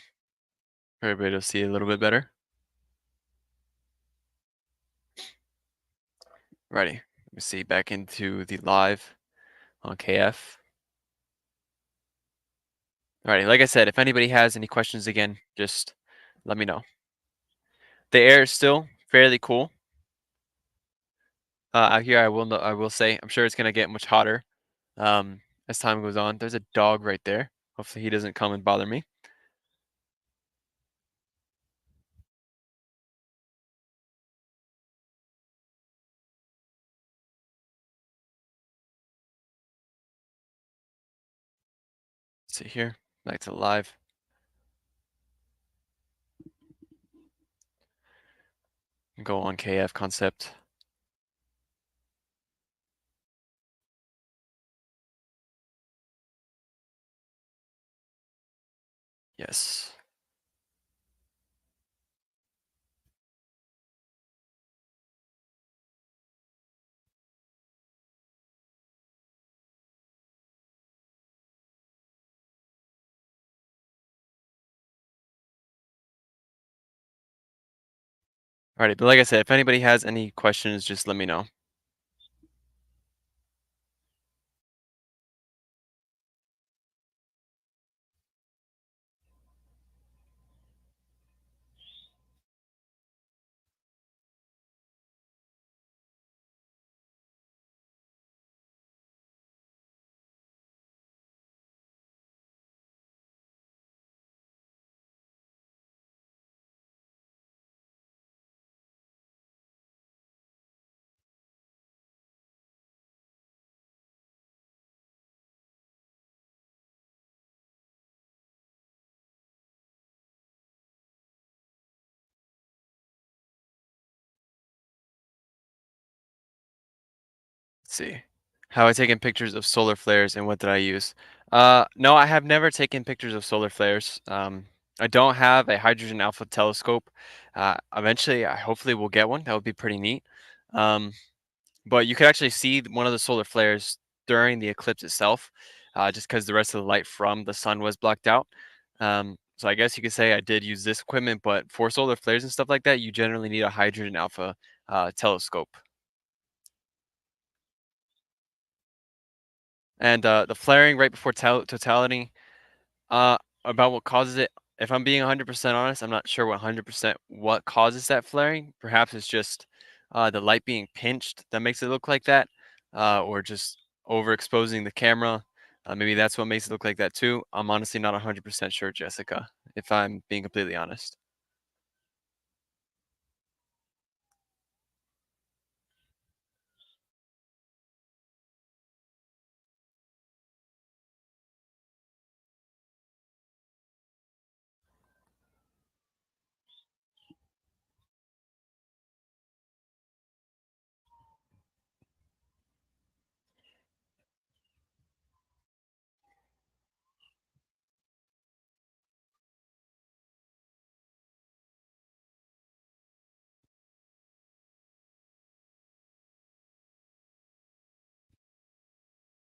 for everybody to see a little bit better. Righty. Let me see back into the live on KF. Alrighty, like I said, if anybody has any questions again, just let me know. The air is still fairly cool. Out here, I will say, I'm sure it's gonna get much hotter as time goes on. There's a dog right there. Hopefully, he doesn't come and bother me. Let's see here, back to live. Go on KF concept. Yes. Alrighty, but like I said, if anybody has any questions, just let me know. Let's see. How I taken pictures of solar flares and what did I use? No, I have never taken pictures of solar flares. I don't have a hydrogen alpha telescope. Eventually, I hopefully will get one. That would be pretty neat. Um, but you could actually see one of the solar flares during the eclipse itself, just because the rest of the light from the sun was blocked out. So I guess you could say I did use this equipment, but for solar flares and stuff like that, you generally need a hydrogen alpha telescope. And the flaring right before totality, about what causes it. If I'm being 100% honest, I'm not sure 100% what causes that flaring. Perhaps it's just the light being pinched that makes it look like that, or just overexposing the camera. Maybe that's what makes it look like that too. I'm honestly not 100% sure, Jessica, if I'm being completely honest.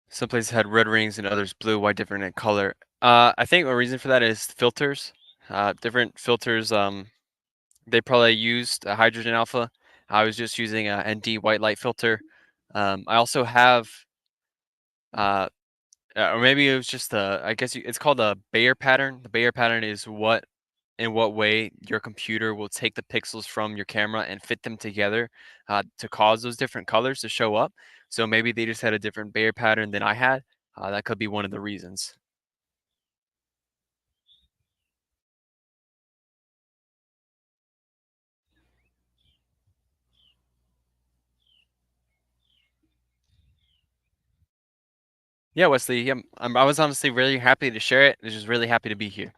Some places had red rings and others blue. Why different in color? I think a reason for that is filters. Different filters. They probably used a hydrogen alpha. I was just using a ND white light filter. I also have or maybe it was just the. I guess it's called a Bayer pattern. The Bayer pattern is in what way your computer will take the pixels from your camera and fit them together to cause those different colors to show up. So maybe they just had a different Bayer pattern than I had. That could be one of the reasons. Yeah, Wesley. Yeah, I was honestly really happy to share it. I was just really happy to be here.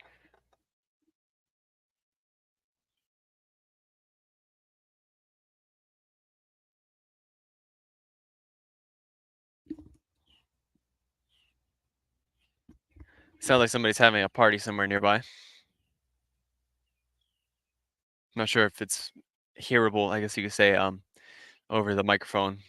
Sounds like somebody's having a party somewhere nearby. I'm not sure if it's hearable. I guess you could say over the microphone.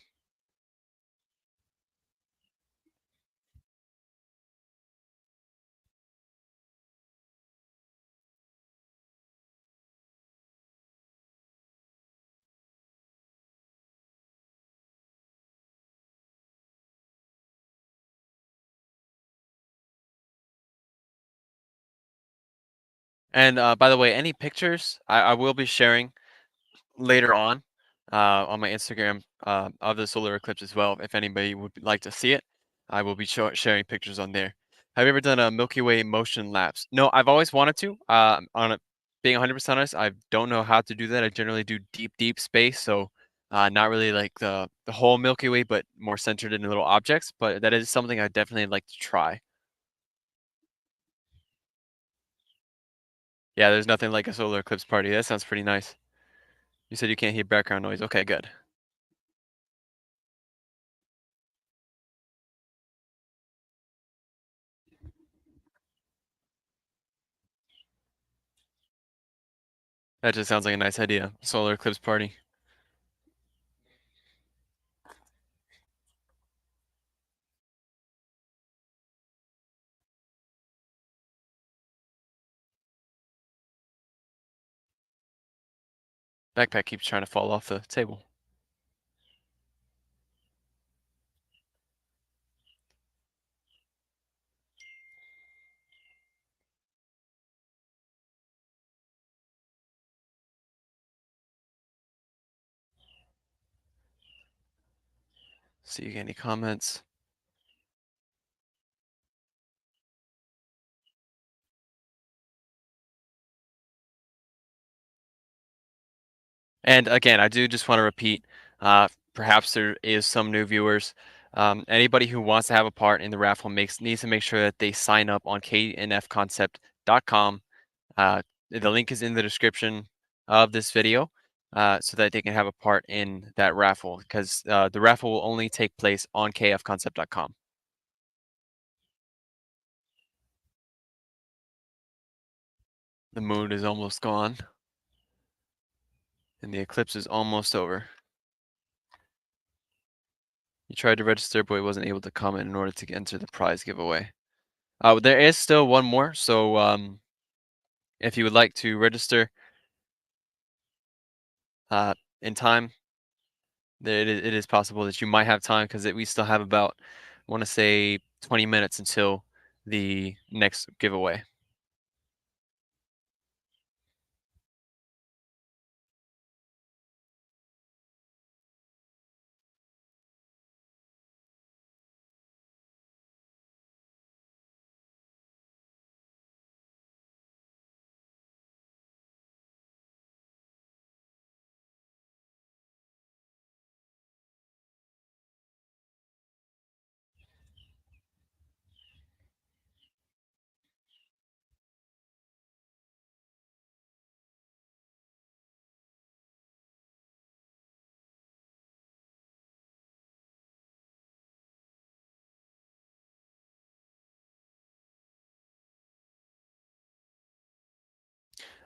And by the way, any pictures I will be sharing later on my Instagram of the solar eclipse as well. If anybody would like to see it, I will be sharing pictures on there. Have you ever done a Milky Way motion lapse? No, I've always wanted to. Being 100% honest, I don't know how to do that. I generally do deep space, so not really like the whole Milky Way, but more centered in little objects. But that is something I definitely like to try. Yeah, there's nothing like a solar eclipse party. That sounds pretty nice. You said you can't hear background noise. Okay, good. That just sounds like a nice idea. Solar eclipse party. Backpack keeps trying to fall off the table. See you get any comments. And again, I do just want to repeat, perhaps there is some new viewers. Anybody who wants to have a part in the raffle needs to make sure that they sign up on knfconcept.com. The link is in the description of this video so that they can have a part in that raffle because the raffle will only take place on kfconcept.com. The moon is almost gone and the eclipse is almost over. You tried to register, but he wasn't able to comment in order to enter the prize giveaway. There is still one more, so if you would like to register in time, it is possible that you might have time because we still have about, I want to say, 20 minutes until the next giveaway.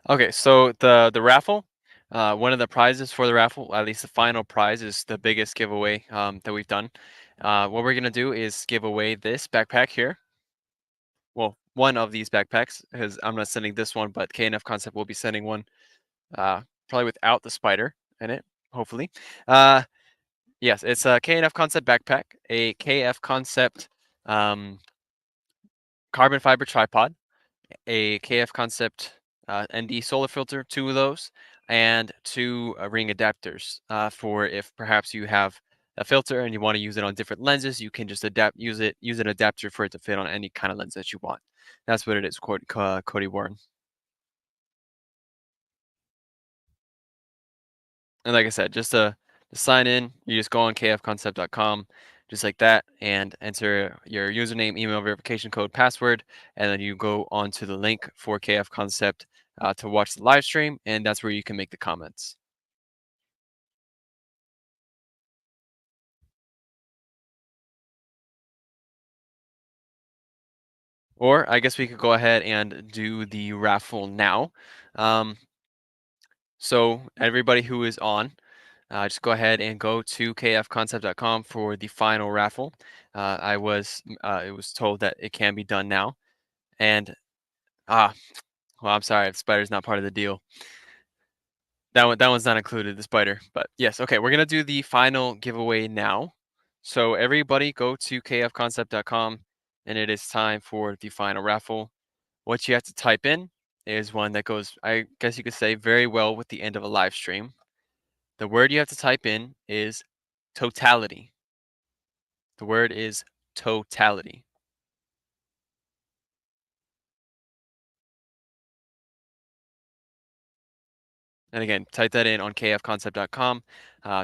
Okay, so the raffle, one of the prizes for the raffle, at least the final prize, is the biggest giveaway that we've done. What we're gonna do is give away this backpack here. Well, one of these backpacks, because I'm not sending this one, but KNF Concept will be sending one, probably without the spider in it, hopefully. Yes, it's a KNF Concept backpack, a KF Concept carbon fiber tripod, a KF Concept ND solar filter, 2 of those, and 2 ring adapters for if perhaps you have a filter and you want to use it on different lenses, you can just use an adapter for it to fit on any kind of lens that you want. That's what it is, Cody Warren. And like I said, just to sign in, you just go on kfconcept.com, just like that, and enter your username, email verification code, password, and then you go onto the link for KF Concept to watch the live stream, and that's where you can make the comments. Or I guess we could go ahead and do the raffle now. Um, so everybody who is on, just go ahead and go to kfconcept.com for the final raffle. It was told that it can be done now, and ah, well, I'm sorry, the spider's not part of the deal. That one's not included, the spider. But yes, okay, we're gonna do the final giveaway now. So everybody go to kfconcept.com, and it is time for the final raffle. What you have to type in is one that goes, I guess you could say, very well with the end of a live stream. The word you have to type in is totality. The word is totality. And again, type that in on kfconcept.com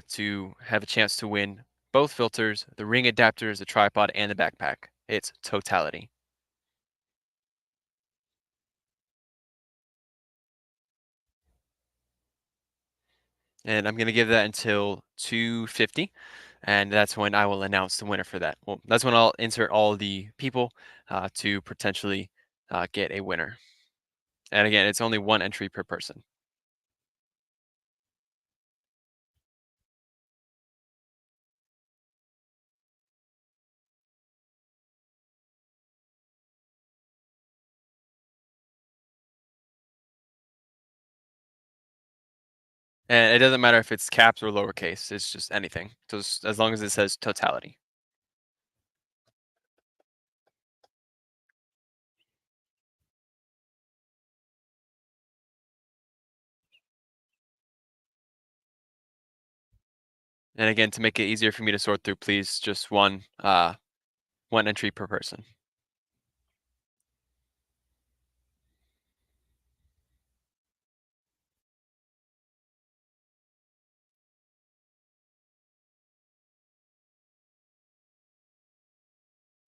to have a chance to win both filters, the ring adapters, the tripod, and the backpack. It's totality. And I'm going to give that until 2:50, and that's when I will announce the winner for that. Well, that's when I'll insert all the people to potentially get a winner. And again, it's only one entry per person. And it doesn't matter if it's caps or lowercase, it's just anything. Just as long as it says totality. And again, to make it easier for me to sort through, please just one entry per person.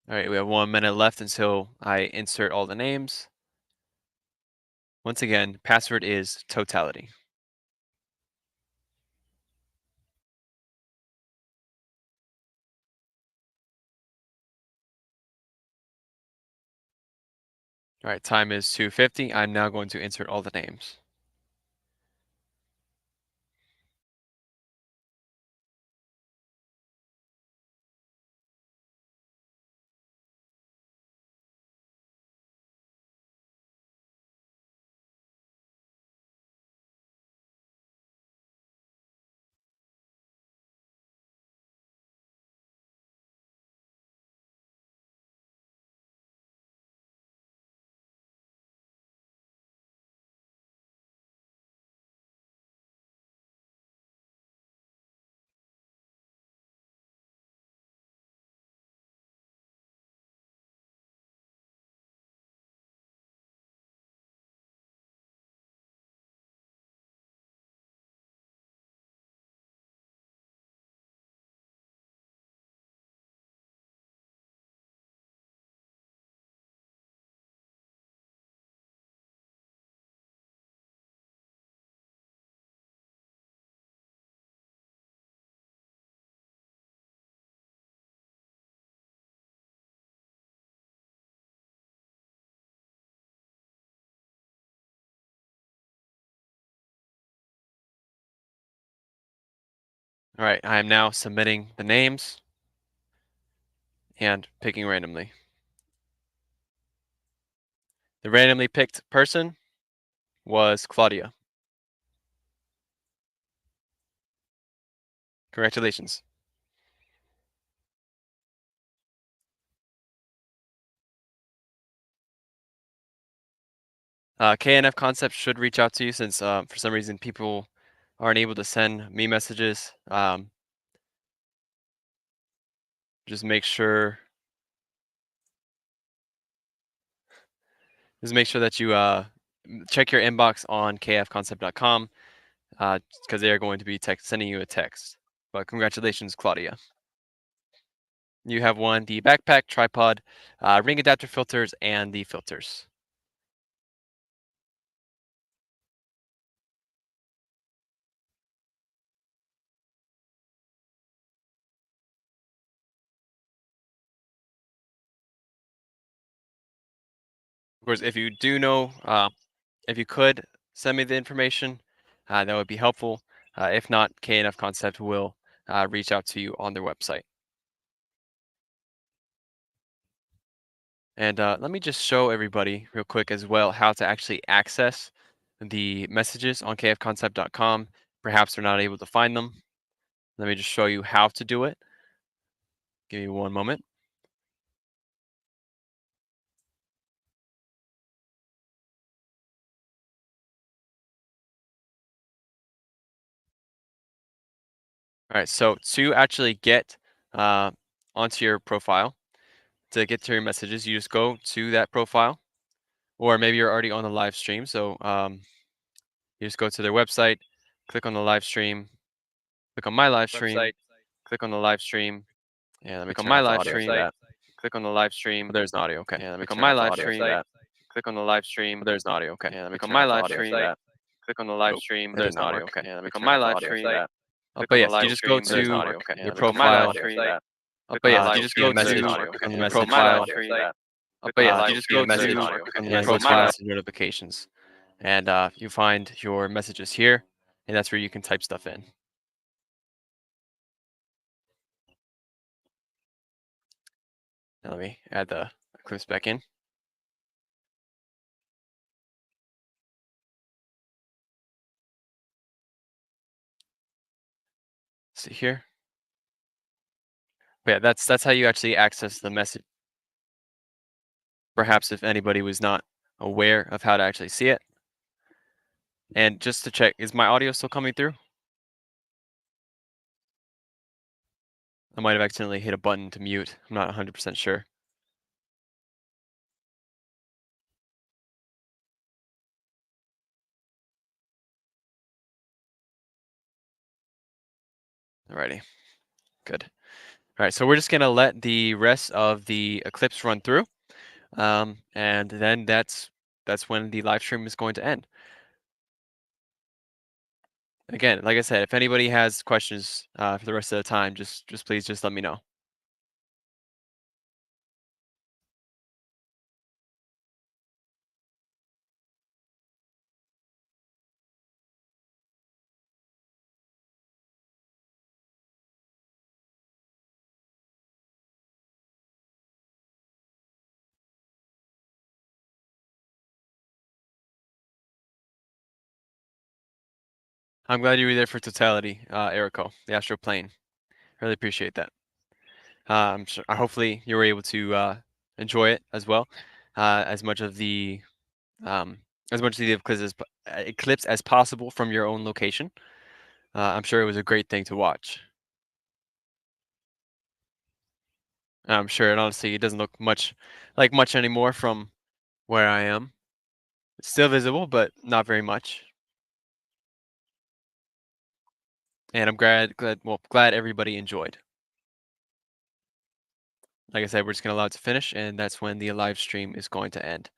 All right, we have 1 minute left until I insert all the names. Once again, password is totality. All right, time is 2:50. I'm now going to insert all the names. All right, I am now submitting the names and picking randomly. The randomly picked person was Claudia. Congratulations. KNF Concept should reach out to you since for some reason people aren't able to send me messages. Just make sure, that you check your inbox on kfconcept.com because they are going to be sending you a text. But congratulations, Claudia. You have won the backpack, tripod, ring adapter filters, and the filters. Of course, if you do know, if you could send me the information, that would be helpful. If not, KNF Concept will reach out to you on their website. And let me just show everybody real quick as well how to actually access the messages on kfconcept.com. Perhaps they're not able to find them. Let me just show you how to do it. Give me one moment. All right, so to actually get onto your profile, to get to your messages, you just go to that profile, or maybe you're already on the live stream. So you just go to their website, click on the live stream, click on my live stream, click on the live stream. Yeah, let me turn off the audio for that. Click on the live stream. There's no audio. Okay. Yeah, let me turn off the audio for that. Click on the live stream. There's no audio. Okay. Yeah, let me turn off the audio for that. Click on the live stream. There's no audio. Okay. Yeah, let me turn off the audio for that. But yes, you just go to your profile. But yes, you just go to click on the message file. But yes, you just go to click on the message notifications, and you find your messages here, and that's where you can type stuff in. Now let me add the eclipse back in. See here. But yeah, that's how you actually access the message. Perhaps if anybody was not aware of how to actually see it. And just to check, is my audio still coming through? I might have accidentally hit a button to mute. I'm not 100% sure. Alrighty, good. All right, so we're just gonna let the rest of the eclipse run through, and then that's when the live stream is going to end. Again, like I said, if anybody has questions for the rest of the time, just please just let me know. I'm glad you were there for totality, Erico, the astral plane. Really appreciate that. I'm sure, hopefully you were able to enjoy it as well, as much of the eclipse as possible from your own location. I'm sure it was a great thing to watch. I'm sure, and honestly, it doesn't look much like much anymore from where I am. It's still visible, but not very much. And I'm glad everybody enjoyed. Like I said, we're just gonna allow it to finish, and that's when the live stream is going to end.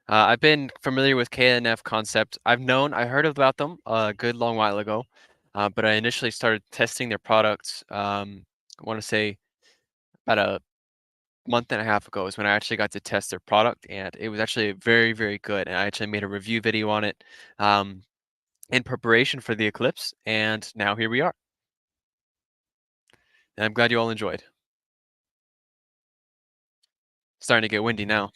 I've been familiar with KNF Concept. I heard about them a good long while ago, but I initially started testing their products. I want to say about a month and a half ago is when I actually got to test their product, and it was actually very, very good. And I actually made a review video on it in preparation for the eclipse, and now here we are. And I'm glad you all enjoyed. Starting to get windy now.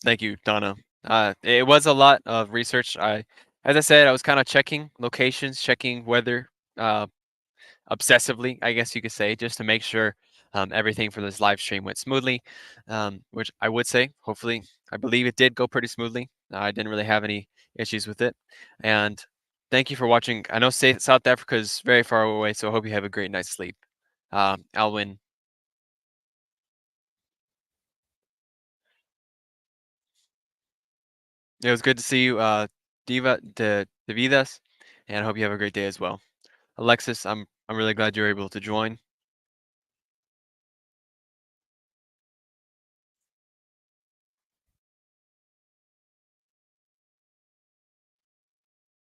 Thank you, Donna. It was a lot of research. As I said, I was kind of checking locations, checking weather, uh, obsessively, I guess you could say, just to make sure everything for this live stream went smoothly. Which I would say, hopefully, I believe it did go pretty smoothly. I didn't really have any issues with it. And thank you for watching. I know South Africa is very far away, so I hope you have a great night's sleep. Alwyn, it was good to see you, Davidas, and I hope you have a great day as well. Alexis, I'm really glad you're able to join.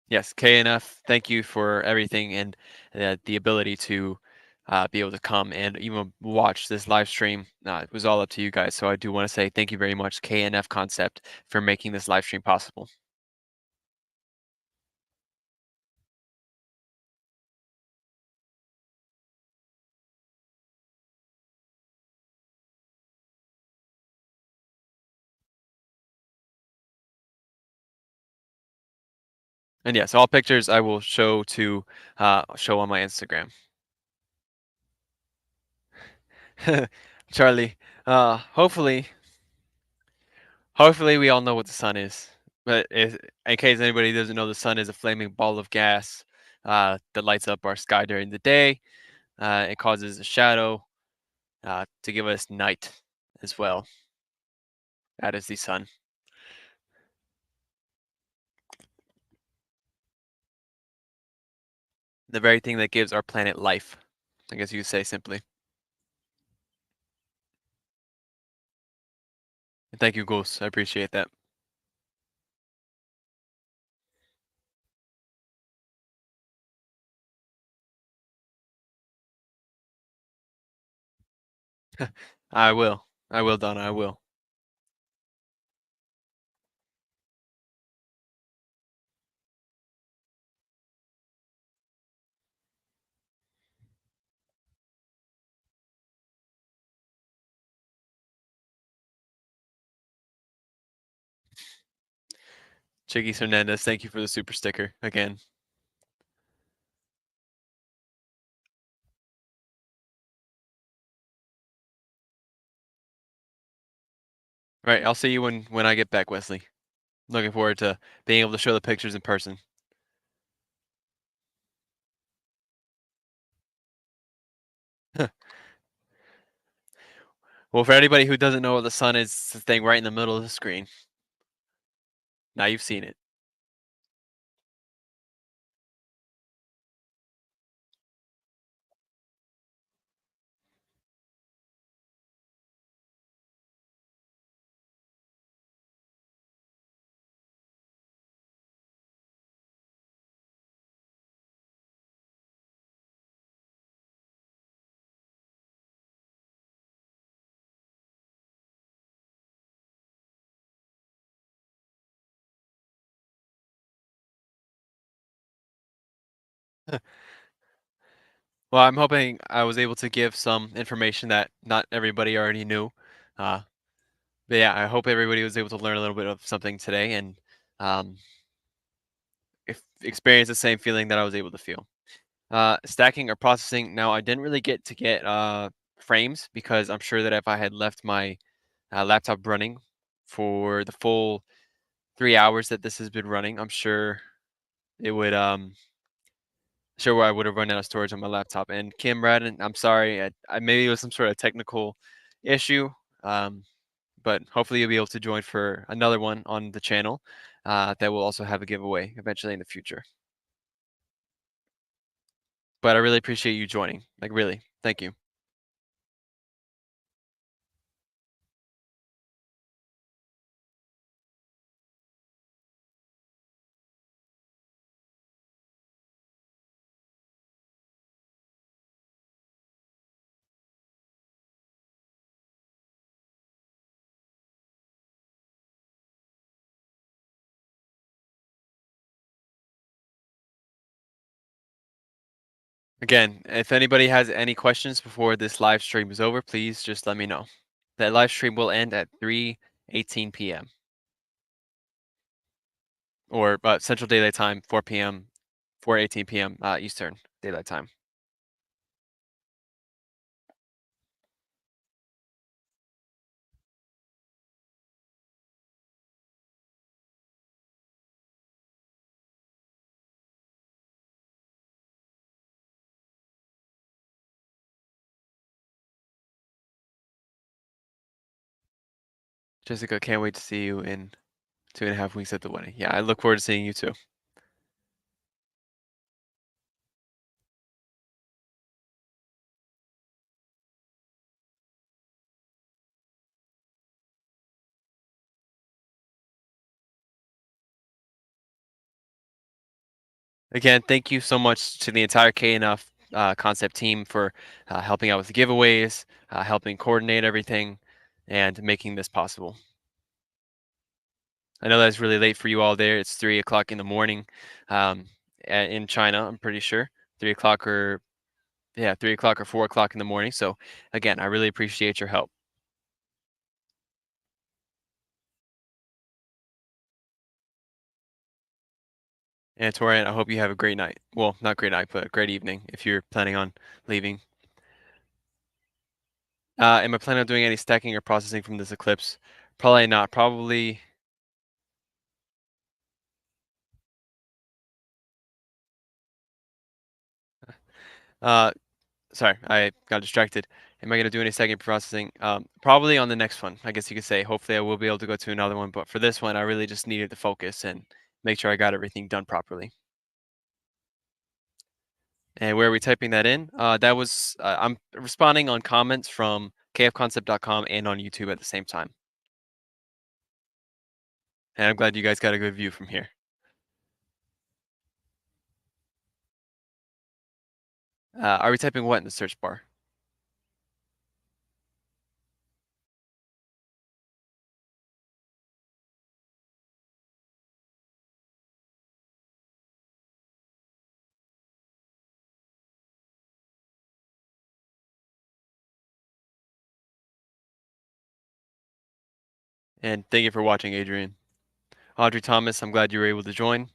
Yes, KNF, thank you for everything and the ability to be able to come and even watch this live stream. It was all up to you guys. So I do want to say thank you very much, KNF Concept, for making this live stream possible. And yes, all pictures I will show show on my Instagram. Charlie, hopefully hopefully we all know what the sun is. But in case anybody doesn't know, the sun is a flaming ball of gas that lights up our sky during the day. It causes a shadow to give us night as well. That is the sun, the very thing that gives our planet life. I guess you could say simply. Thank you, Goose. I appreciate that. I will. I will, Donna. I will. Chiquis Hernandez, thank you for the super sticker again. Right, I'll see you when I get back, Wesley. Looking forward to being able to show the pictures in person. Well, for anybody who doesn't know what the sun is, it's the thing right in the middle of the screen. Now you've seen it. Well, I'm hoping I was able to give some information that not everybody already knew. Uh, but yeah, I hope everybody was able to learn a little bit of something today and um, experience the same feeling that I was able to feel. Stacking or processing. Now, I didn't really get to get frames because I'm sure that if I had left my laptop running for the full 3 hours that this has been running, I'm sure it would sure where I would have run out of storage on my laptop. And Kim Radden, I'm sorry, maybe it was some sort of technical issue, um, but hopefully you'll be able to join for another one on the channel that will also have a giveaway eventually in the future. But I really appreciate you joining. Like really, thank you. Again, if anybody has any questions before this live stream is over, please just let me know. That live stream will end at 3:18 p.m. or Central Daylight Time, 4 p.m., 4:18 p.m. Eastern Daylight Time. Jessica, can't wait to see you in 2.5 weeks at the wedding. Yeah, I look forward to seeing you too. Again, thank you so much to the entire KNF concept team for helping out with the giveaways, helping coordinate everything, and making this possible. I know that's really late for you all there. It's 3 o'clock in the morning in China, I'm pretty sure. 3 o'clock or, yeah, 3 o'clock or 4 o'clock in the morning. So, again, I really appreciate your help. And Torian, I hope you have a great night. Well, not great night, but a great evening if you're planning on leaving. Am I planning on doing any stacking or processing from this eclipse? Probably not. Probably. Uh, Sorry, I got distracted. Am I going to do any stacking or processing? Probably on the next one, I guess you could say. Hopefully, I will be able to go to another one. But for this one, I really just needed to focus and make sure I got everything done properly. And where are we typing that in? I'm responding on comments from kfconcept.com and on YouTube at the same time. And I'm glad you guys got a good view from here. Are we typing what in the search bar? And thank you for watching, Adrian. Audrey Thomas, I'm glad you were able to join.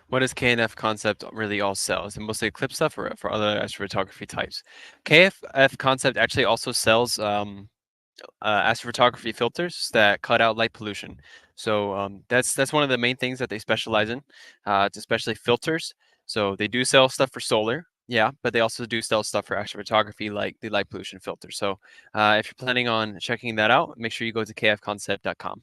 What does KNF concept really all sell? Is it mostly eclipse stuff or for other astrophotography types? KF concept actually also sells astrophotography filters that cut out light pollution. So that's one of the main things that they specialize in. It's especially filters. So they do sell stuff for solar, yeah, but they also do sell stuff for astrophotography, like the light pollution filter. So if you're planning on checking that out, make sure you go to kfconcept.com.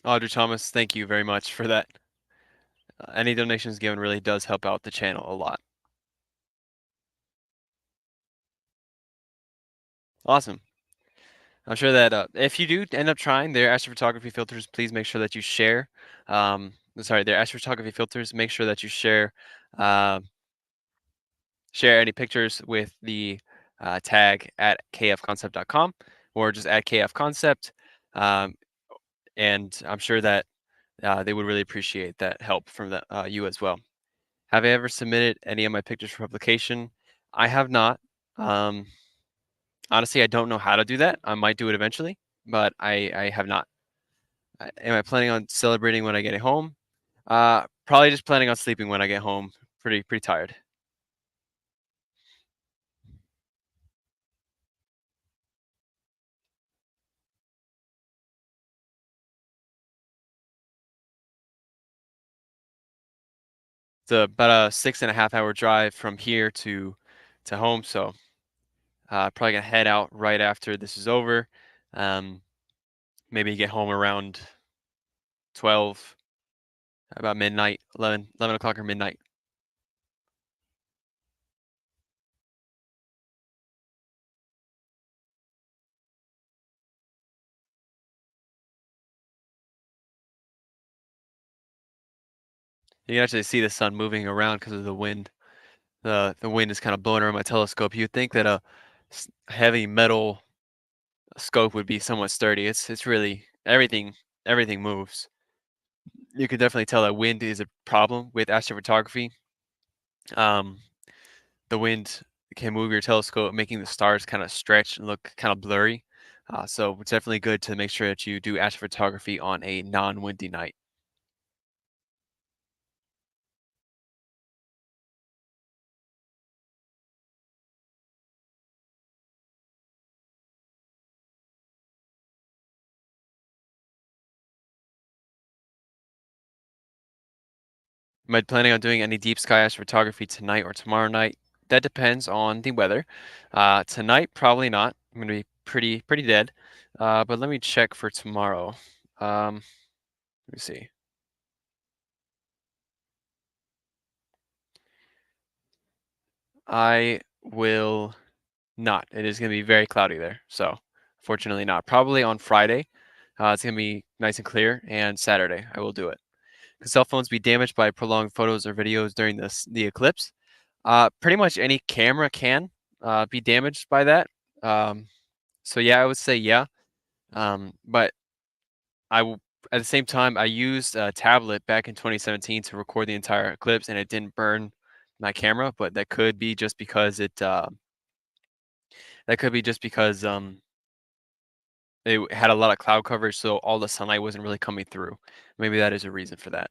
Audrey Thomas, thank you very much for that. Any donations given really does help out the channel a lot. Awesome. I'm sure that if you do end up trying their astrophotography filters, please make sure that you share. Their astrophotography filters. Make sure that you uh, share any pictures with the tag at kfconcept.com or just at kfconcept. Um, and I'm sure that they would really appreciate that help from you as well. Have I ever submitted any of my pictures for publication? I have not. Um, Honestly, I don't know how to do that. I might do it eventually, but I have not. Am I planning on celebrating when I get home? Probably just planning on sleeping when I get home. Pretty tired. It's about a 6.5 hour drive from here to home, so probably gonna head out right after this is over. Um, Maybe get home around 12, about midnight, 11 o'clock or midnight. You can actually see the sun moving around because of the wind. The wind is kind of blowing around my telescope. You'd think that a heavy metal scope would be somewhat sturdy. It's really everything moves. You could definitely tell that wind is a problem with astrophotography. Um, the wind can move your telescope, making the stars kind of stretch and look kind of blurry. So it's definitely good to make sure that you do astrophotography on a non-windy night. Am I planning on doing any deep sky astrophotography tonight or tomorrow night? That depends on the weather. Tonight, probably not. I'm gonna be pretty dead. But let me check for tomorrow. Let me see. I will not. It is gonna be very cloudy there, so fortunately not. Probably on Friday. It's gonna be nice and clear, and Saturday I will do it. Could cell phones be damaged by prolonged photos or videos during the eclipse? Pretty much any camera can be damaged by that. Um, so yeah, I would say yeah. But I w- at the same time, I used a tablet back in 2017 to record the entire eclipse, and it didn't burn my camera. But that could be just because it had a lot of cloud coverage, so all the sunlight wasn't really coming through. Maybe that is a reason for that.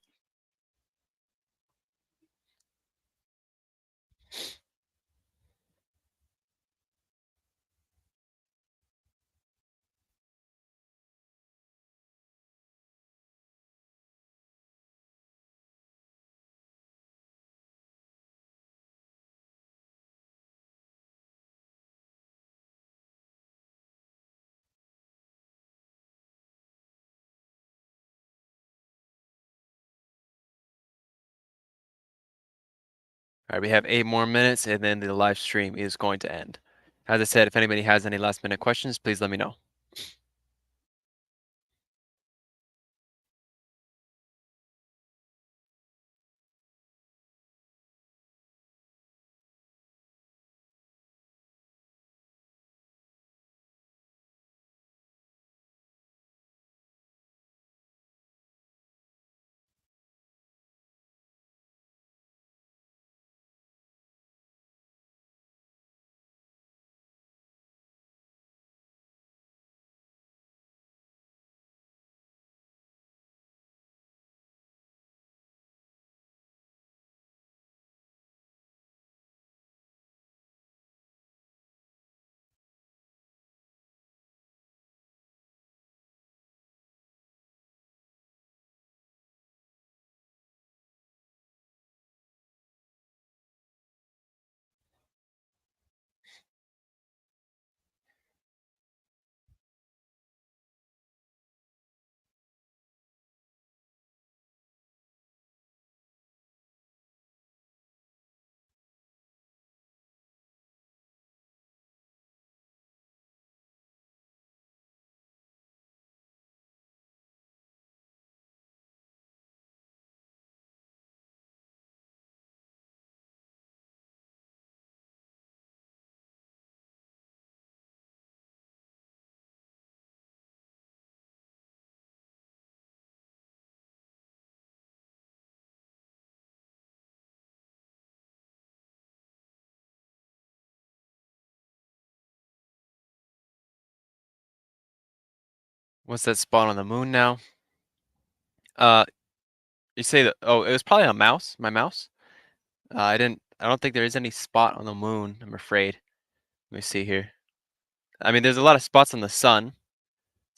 All right, we have 8 more minutes, and then the live stream is going to end. As I said, if anybody has any last minute questions, please let me know. What's that spot on the moon now? Uh, you say that? Oh, it was probably a mouse. My mouse. I didn't. I don't think there is any spot on the moon. I'm afraid. Let me see here. I mean, there's a lot of spots on the sun,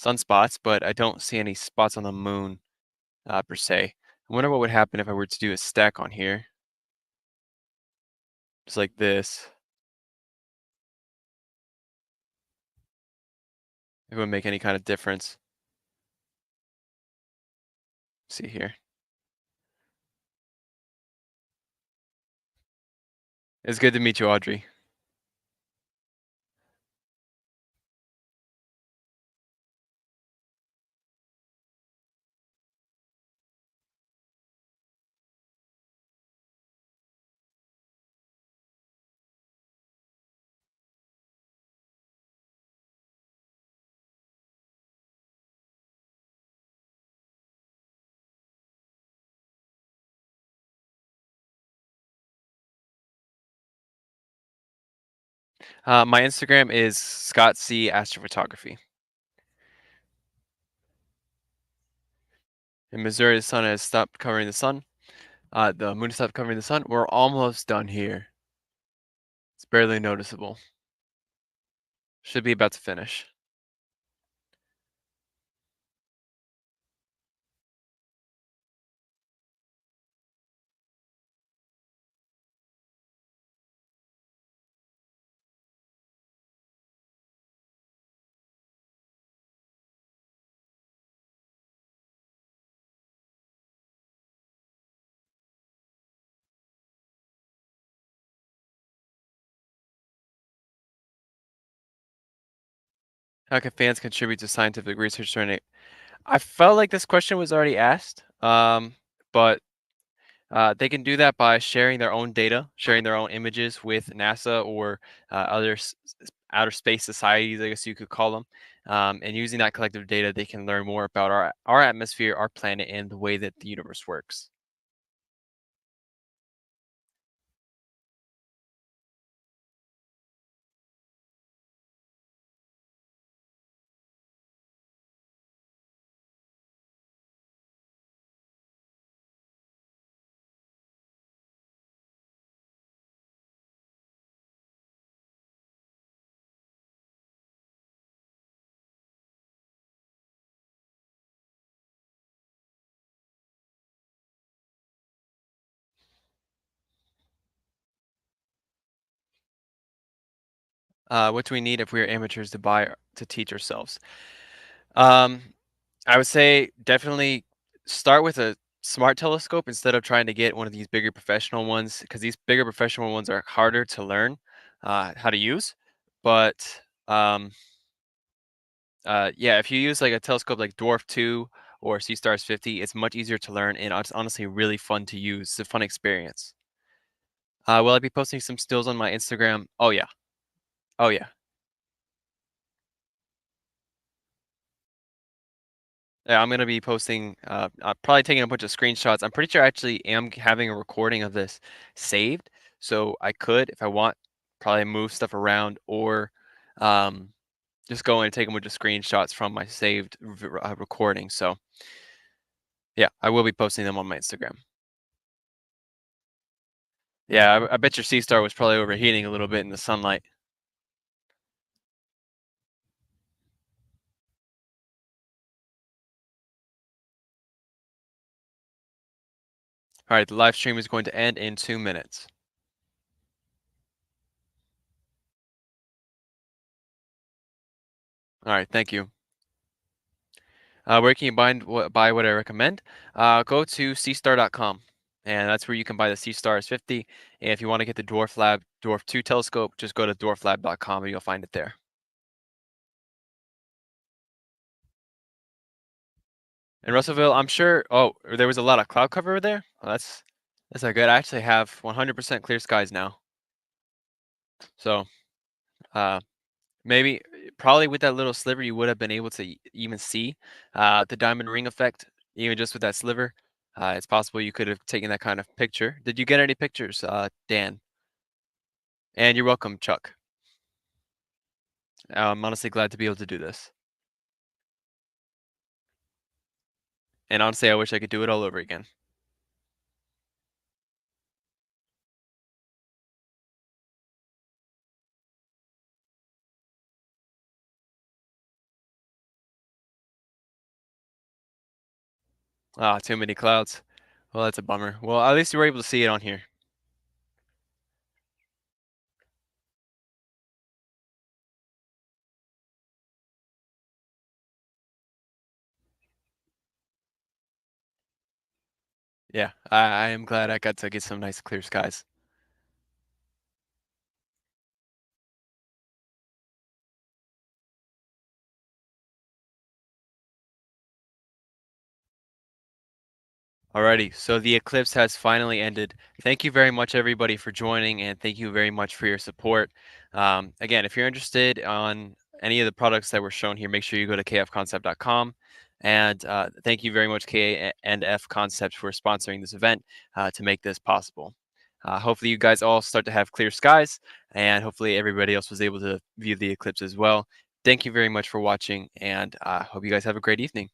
sunspots, but I don't see any spots on the moon per se. I wonder what would happen if I were to do a stack on here, just like this. If it would make any kind of difference. See here. It's good to meet you, Audrey. My Instagram is Scott C Astrophotography. In Missouri, the sun has stopped covering the sun. The moon has stopped covering the sun. We're almost done here. It's barely noticeable. Should be about to finish. How can fans contribute to scientific research during it? I felt like this question was already asked, but they can do that by sharing their own data, sharing their own images with NASA or other outer space societies, I guess you could call them. And using that collective data, they can learn more about our atmosphere, our planet, and the way that the universe works. What do we need if we are amateurs to buy to teach ourselves? Um, I would say definitely start with a smart telescope instead of trying to get one of these bigger professional ones, because these bigger professional ones are harder to learn how to use. But yeah, if you use like a telescope like Dwarf 2 or Sea Stars 50, it's much easier to learn and it's honestly really fun to use. It's a fun experience. Will I be posting some stills on my Instagram? Oh yeah. Oh yeah. Yeah, I'm gonna be posting, probably taking a bunch of screenshots. I'm pretty sure I actually am having a recording of this saved, so I could, if I want, probably move stuff around or um, just go in and take a bunch of screenshots from my saved recording. So yeah, I will be posting them on my Instagram. Yeah, I bet your Sea Star was probably overheating a little bit in the sunlight. All right, the live stream is going to end in 2 minutes. All right, thank you. Where can you buy what I recommend? Go to cstar.com, and that's where you can buy the Sea Stars 50. And if you want to get the Dwarf 2 telescope, just go to dwarflab.com and you'll find it there. In Russellville, I'm sure. Oh, there was a lot of cloud cover there. Oh, that's not good. I actually have 100% clear skies now. So uh, maybe, probably with that little sliver, you would have been able to even see the diamond ring effect, even just with that sliver. It's possible you could have taken that kind of picture. Did you get any pictures, Dan? And you're welcome, Chuck. I'm honestly glad to be able to do this. And honestly, I wish I could do it all over again. Ah, too many clouds. Well, that's a bummer. Well, at least you were able to see it on here. Yeah, I am glad I got to get some nice clear skies. Alrighty, so the eclipse has finally ended. Thank you very much, everybody, for joining, and thank you very much for your support. Again, if you're interested on any of the products that were shown here, make sure you go to kfconcept.com. And thank you very much, K and F Concept, for sponsoring this event to make this possible. Hopefully, you guys all start to have clear skies, and hopefully, everybody else was able to view the eclipse as well. Thank you very much for watching, and hope you guys have a great evening.